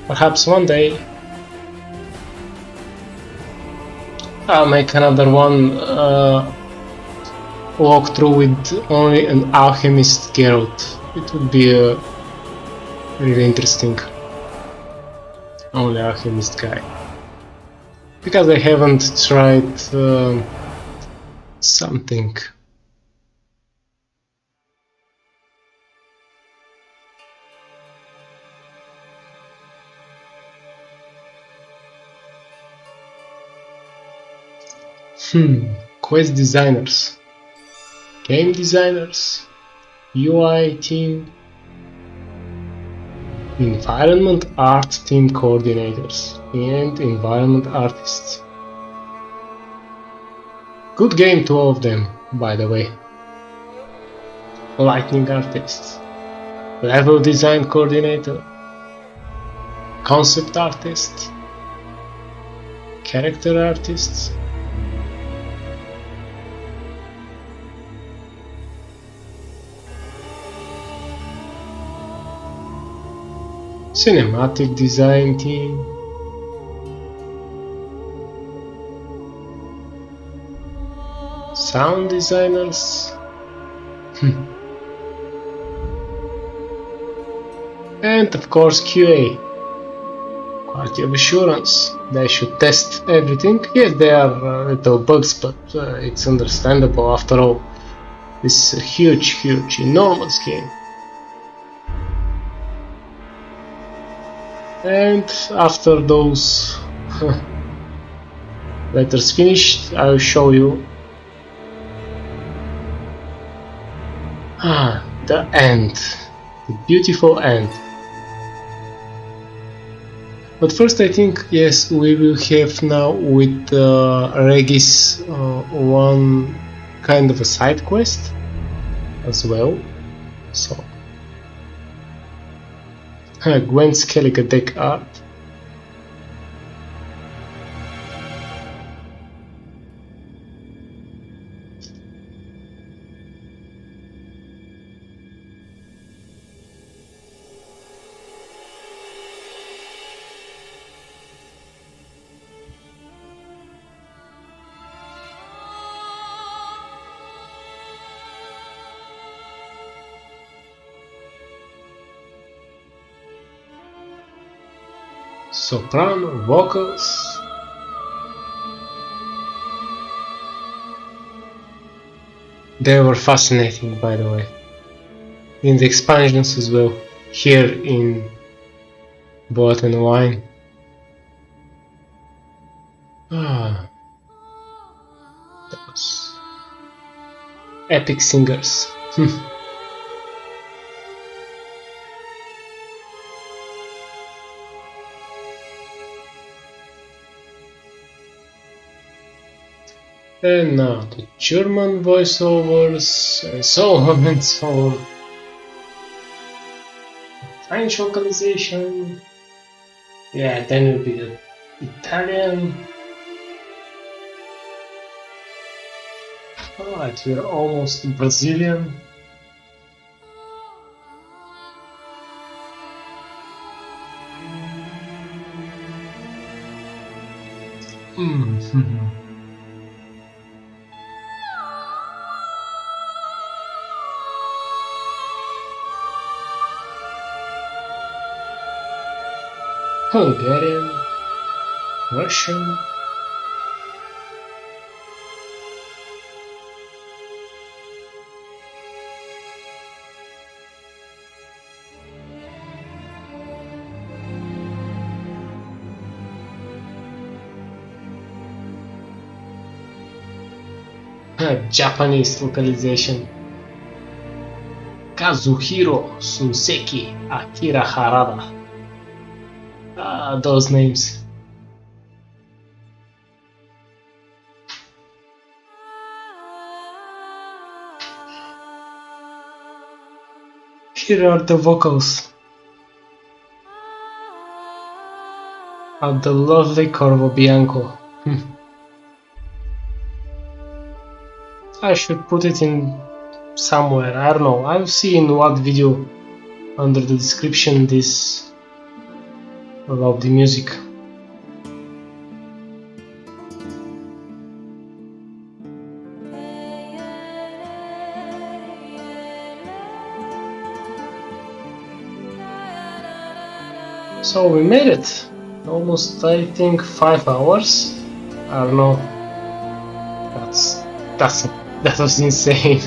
Perhaps one day I'll make another one walkthrough with only an alchemist Geralt. It would be really interesting. Only alchemist guy. Because I haven't tried something. Quest designers, game designers, UI team, environment art team coordinators, and environment artists. Good game to all of them, by the way. Lighting artists, level design coordinator, concept artist, character artists. Cinematic design team. Sound designers. And of course QA. Quality of assurance. They should test everything. Yes, there are little bugs, but it's understandable after all. This is a huge, enormous game. And after those letters finished, I'll show you the end, the beautiful end. But first I think, yes, we will have now with Regis one kind of a side quest as well. So Gwen Skellige deck art. Soprano vocals. They were fascinating, by the way, in the expansions as well, here in Blood and Wine. Those epic singers. And now the German voiceovers, and so on and so on. French localization. Yeah, then will be the Italian. Alright, we're almost Brazilian. Hungarian, Russian, Japanese localization. Kazuhiro Sunseki, Akira Harada. Those names. Here are the vocals of the lovely Corvo Bianco. I should put it in somewhere, I don't know, I'll see in what video under the description this about the music. So we made it. Almost, I think, 5 hours. I don't know. That was insane.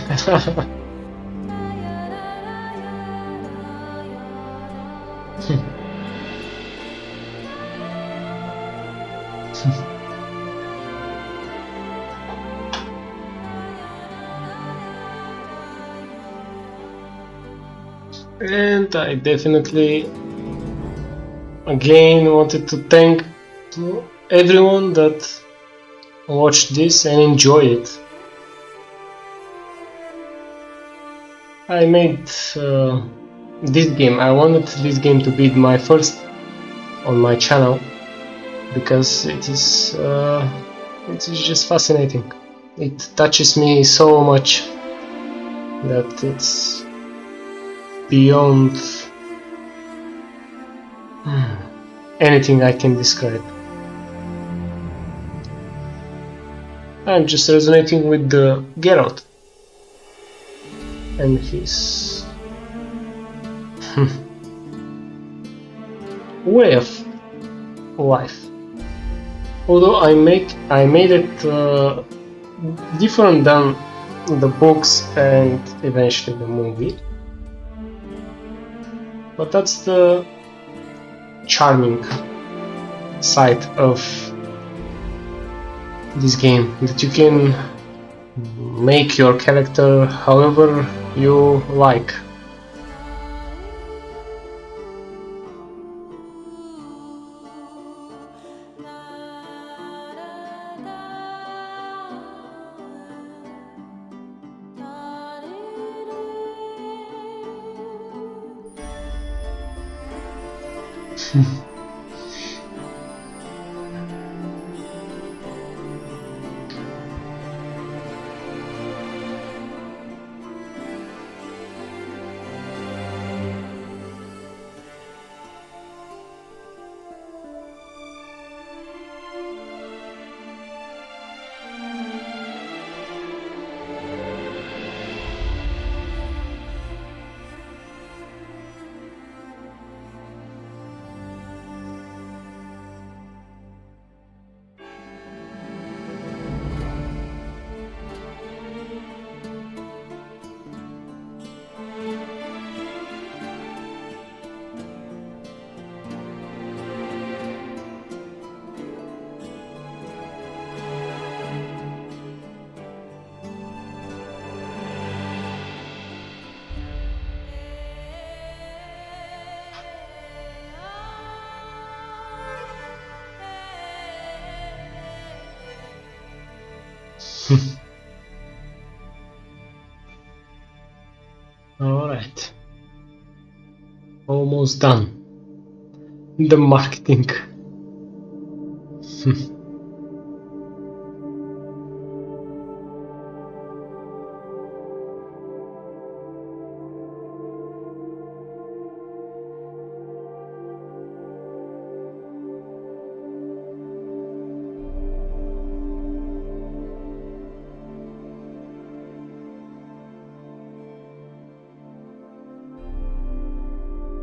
And I definitely again wanted to thank everyone that watched this and enjoyed it. I made this game, I wanted this game to be my first on my channel because it is just fascinating. It touches me so much that it's beyond Anything I can describe. I'm just resonating with the Geralt and his way of life. Although I made it different than the books and eventually the movie, but that's the charming side of this game, that you can make your character however you like. Alright. Almost done. The marketing.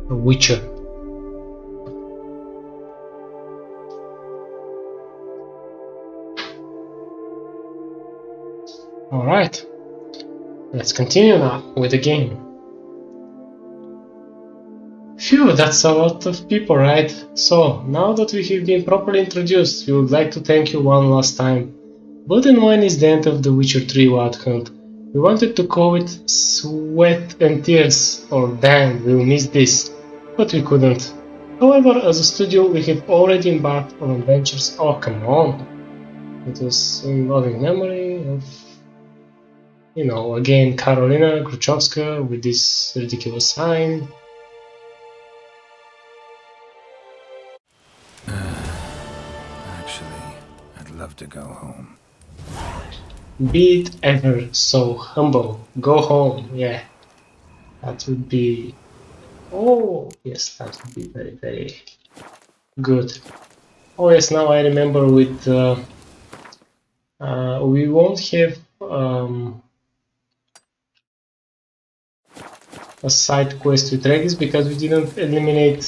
Witcher. Alright, let's continue now with the game. Phew, that's a lot of people, right? So, now that we have been properly introduced, we would like to thank you one last time. Blood and Wine is the end of the Witcher 3 Wild Hunt. We wanted to call it Sweat and Tears, or Damn, we'll miss this, but we couldn't. However, as a studio, we have already embarked on adventures. Oh, come on! It was in loving memory of, you know, again, Karolina Kruchowska with this ridiculous sign. Actually, I'd love to go home. Be it ever so humble. Go home, yeah. That would be... Oh, yes, that would be very, very good. Oh yes, now I remember with... we won't have a side quest with Regis because we didn't eliminate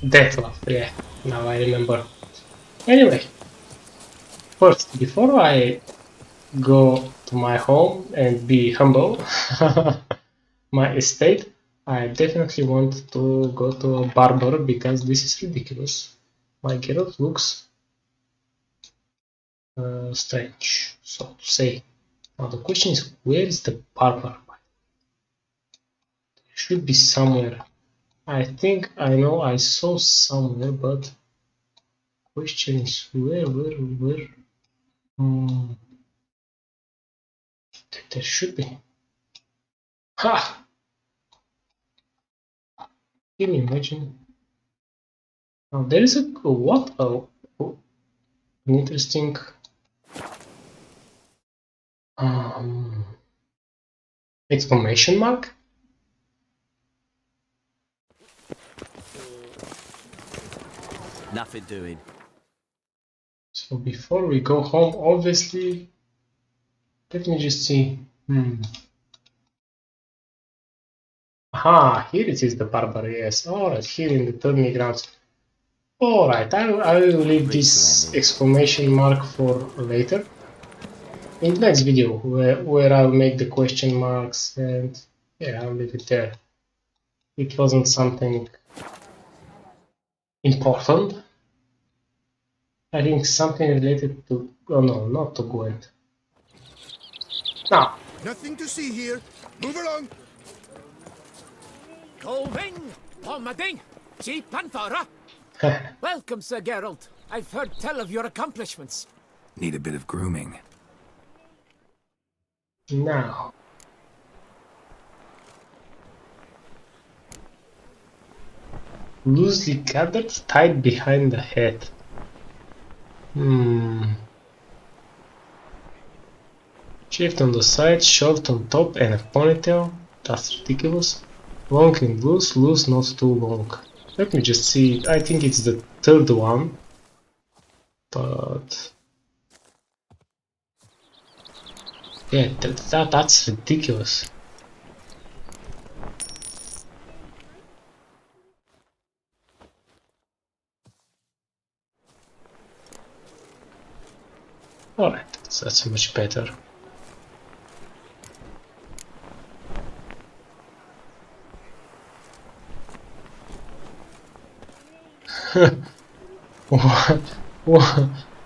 Deathloop, yeah, now I remember. Anyway, first, before I go to my home and be humble, my estate, I definitely want to go to a barber because this is ridiculous. My Geralt looks strange, so to say. Now the question is, where is the barber? It should be somewhere. I think I know I saw somewhere, but question is where? There should be. Ha! Can you imagine? Now there is a what? Oh, an interesting exclamation mark. Nothing doing. So before we go home, obviously, let me just see. Aha, here it is, the barber, yes. Alright, here in the tourney grounds. Alright, I will leave this exclamation mark for later. In the next video, where I'll make the question marks, and yeah, I'll leave it there. It wasn't something important. I think something related to... oh no, not to Gwent. Now. Nothing to see here. Move along. Colvin, Pomading, Chief Panthara. Welcome, Sir Geralt. I've heard tell of your accomplishments. Need a bit of grooming. Now. Loosely gathered, tied behind the head. Shaved on the side, short on top, and a ponytail. That's ridiculous. Long and loose, loose not too long. Let me just see. I think it's the third one. But yeah, that's ridiculous. Alright, that's much better.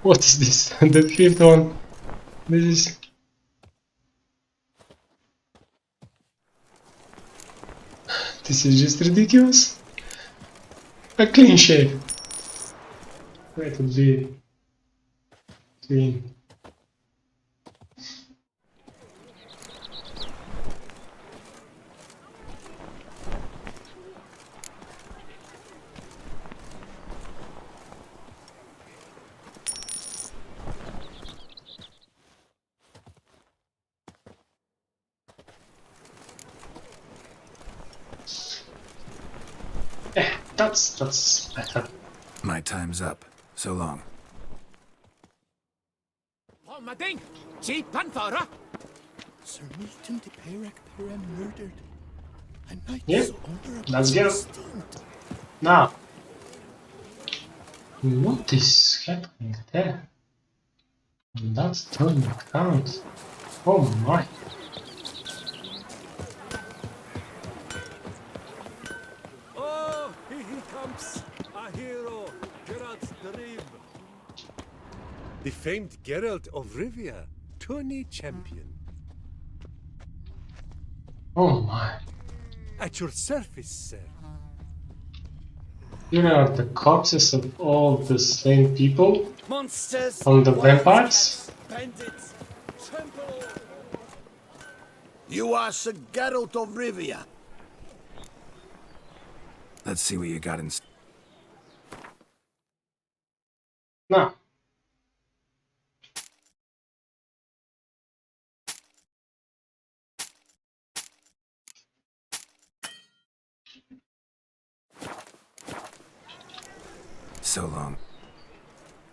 What is this? The fifth one. This is just ridiculous. A clean shave. Let it be clean. That's better. My time's up. So long. Pomading, Chief Panthara. Sir Milton de Peyrac Perem murdered. A knight Yeah, so honorable. let's go. Now, what is happening there? That's turning count. Oh my. Oh, he comes, a hero, Geralt's dream. The famed Geralt of Rivia, tourney champion. Oh my. At your service, sir. Here are the corpses of all the slain people Monsters from the vampires. Bandits, trample. You are Sir Geralt of Rivia. Let's see what you got in. Now. So long.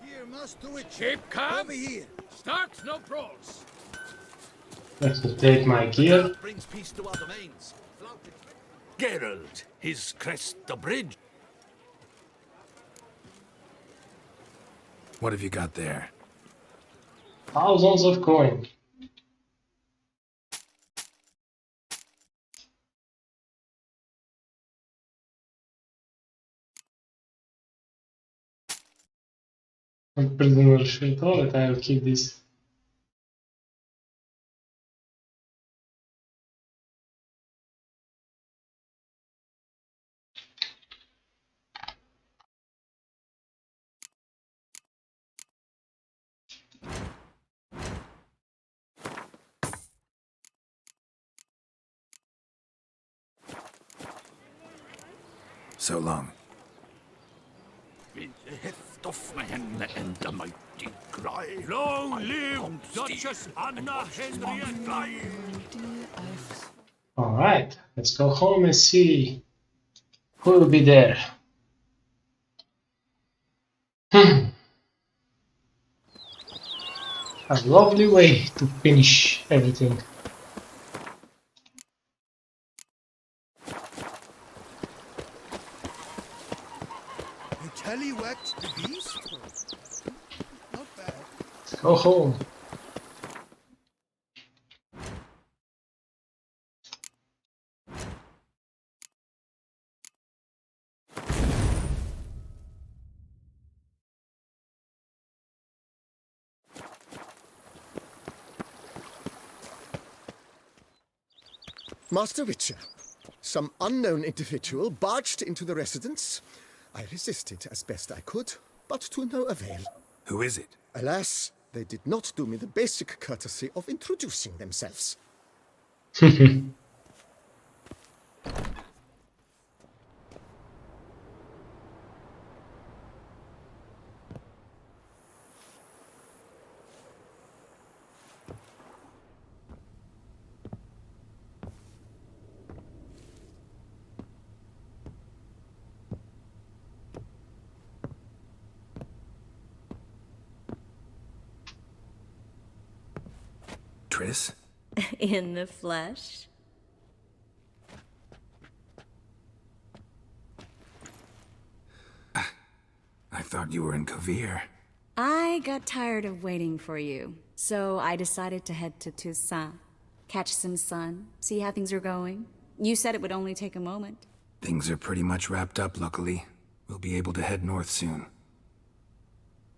Here must do it. Keep calm. Over here. Start no brawls. Let me take my gear. Brings peace to our domains. Geralt, his crest the bridge. What have you got there? Thousands of coins. A prisoner shirt. Alright, I'll keep this. So long. In the heft of my hand and the mighty cry. Long live Duchess Anna Henrietta! Alright, let's go home and see who will be there. A lovely way to finish everything. You tallywhacked the beast? Not bad. Let's go home. Master Witcher, some unknown individual barged into the residence. I resisted as best I could, but to no avail. Who is it? Alas, they did not do me the basic courtesy of introducing themselves. Triss? In the flesh? I thought you were in Kovir. I got tired of waiting for you, so I decided to head to Toussaint. Catch some sun, see how things are going. You said it would only take a moment. Things are pretty much wrapped up, luckily. We'll be able to head north soon.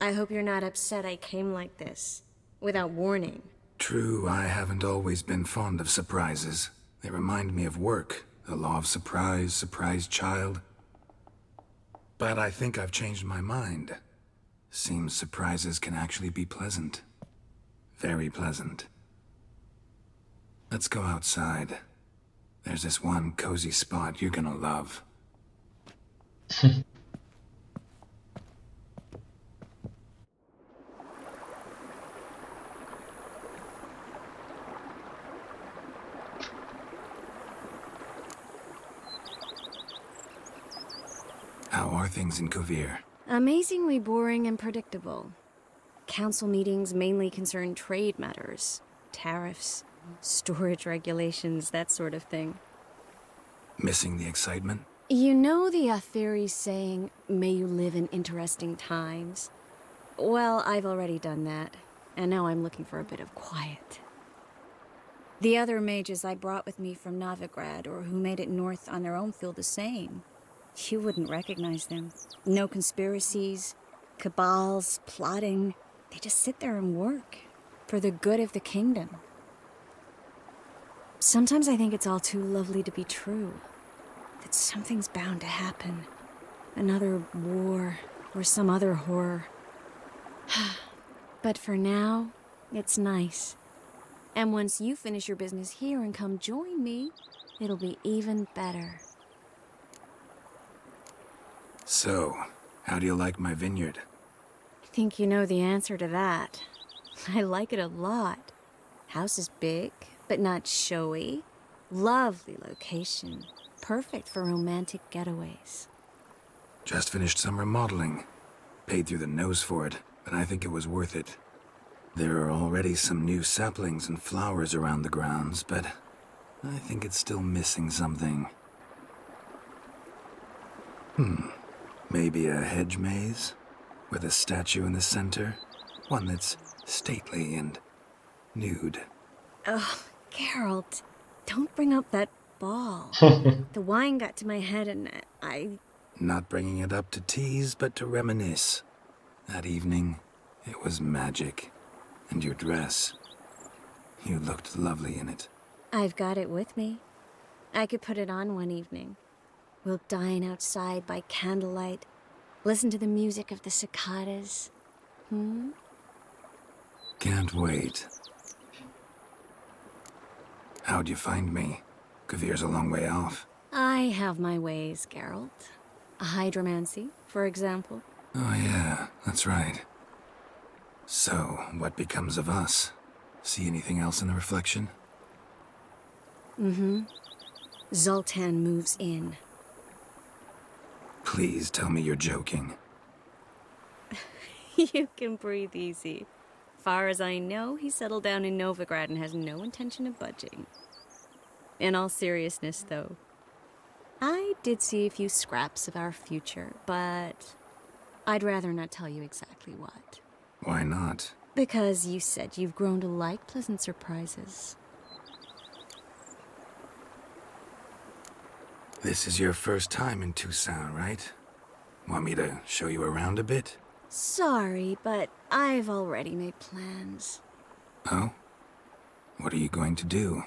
I hope you're not upset I came like this, without warning. True, I haven't always been fond of surprises. They remind me of work, the law of surprise, surprise child. But I think I've changed my mind. Seems surprises can actually be pleasant. Very pleasant. Let's go outside. There's this one cozy spot you're gonna love. How are things in Kovir? Amazingly boring and predictable. Council meetings mainly concern trade matters, tariffs, storage regulations, that sort of thing. Missing the excitement? You know the Aetheri saying, may you live in interesting times? Well, I've already done that, and now I'm looking for a bit of quiet. The other mages I brought with me from Novigrad, or who made it north on their own, feel the same. You wouldn't recognize them. No conspiracies, cabals, plotting. They just sit there and work, for the good of the kingdom. Sometimes I think it's all too lovely to be true. That something's bound to happen. Another war, or some other horror. But for now, it's nice. And once you finish your business here and come join me, it'll be even better. So, how do you like my vineyard? I think you know the answer to that. I like it a lot. House is big, but not showy. Lovely location. Perfect for romantic getaways. Just finished some remodeling. Paid through the nose for it, but I think it was worth it. There are already some new saplings and flowers around the grounds, but I think it's still missing something. Maybe a hedge maze? With a statue in the center? One that's stately and nude. Oh, Geralt, don't bring up that ball. The wine got to my head and I... Not bringing it up to tease, but to reminisce. That evening, it was magic. And your dress. You looked lovely in it. I've got it with me. I could put it on one evening. We'll dine outside by candlelight, listen to the music of the cicadas. Can't wait. How'd you find me? Kovir's a long way off. I have my ways, Geralt. A hydromancy, for example. Oh yeah, that's right. So, what becomes of us? See anything else in the reflection? Zoltan moves in. Please tell me you're joking. You can breathe easy. Far as I know, he settled down in Novigrad and has no intention of budging. In all seriousness, though, I did see a few scraps of our future, but I'd rather not tell you exactly what. Why not? Because you said you've grown to like pleasant surprises. This is your first time in Toussaint, right? Want me to show you around a bit? Sorry, but I've already made plans. Oh? What are you going to do?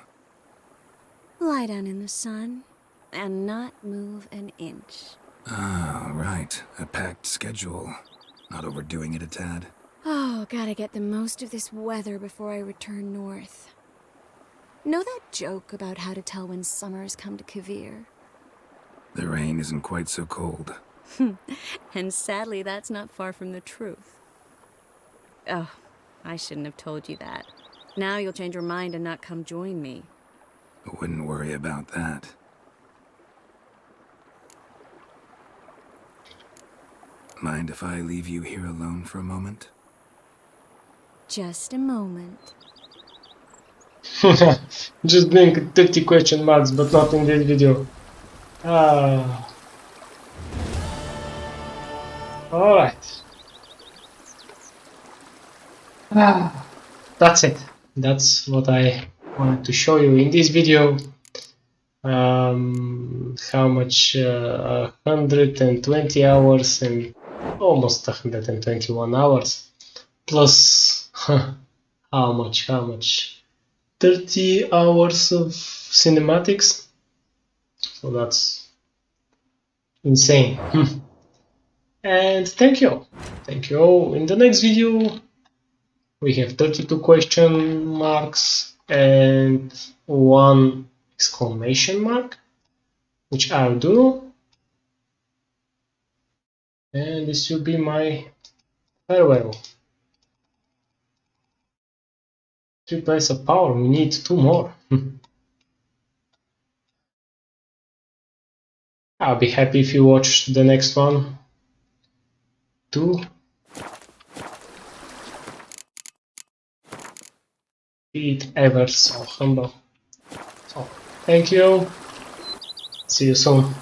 Lie down in the sun and not move an inch. Ah, right. A packed schedule. Not overdoing it a tad. Oh, gotta get the most of this weather before I return north. Know that joke about how to tell when summer's come to Kavir? The rain isn't quite so cold. And sadly, that's not far from the truth. Oh, I shouldn't have told you that. Now you'll change your mind and not come join me. I wouldn't worry about that. Mind if I leave you here alone for a moment? Just a moment. Just doing 30 question marks, but not in this video. Alright. That's it. That's what I wanted to show you in this video. How much 120 hours and almost 121 hours. Plus how much 30 hours of cinematics. So that's insane. And thank you all. In the next video we have 32 question marks and 1 exclamation mark, which I'll do, and this will be my farewell. 3 plays of power, we need 2 more. I'll be happy if you watch the next one too. Be it ever so humble. So, thank you. See you soon.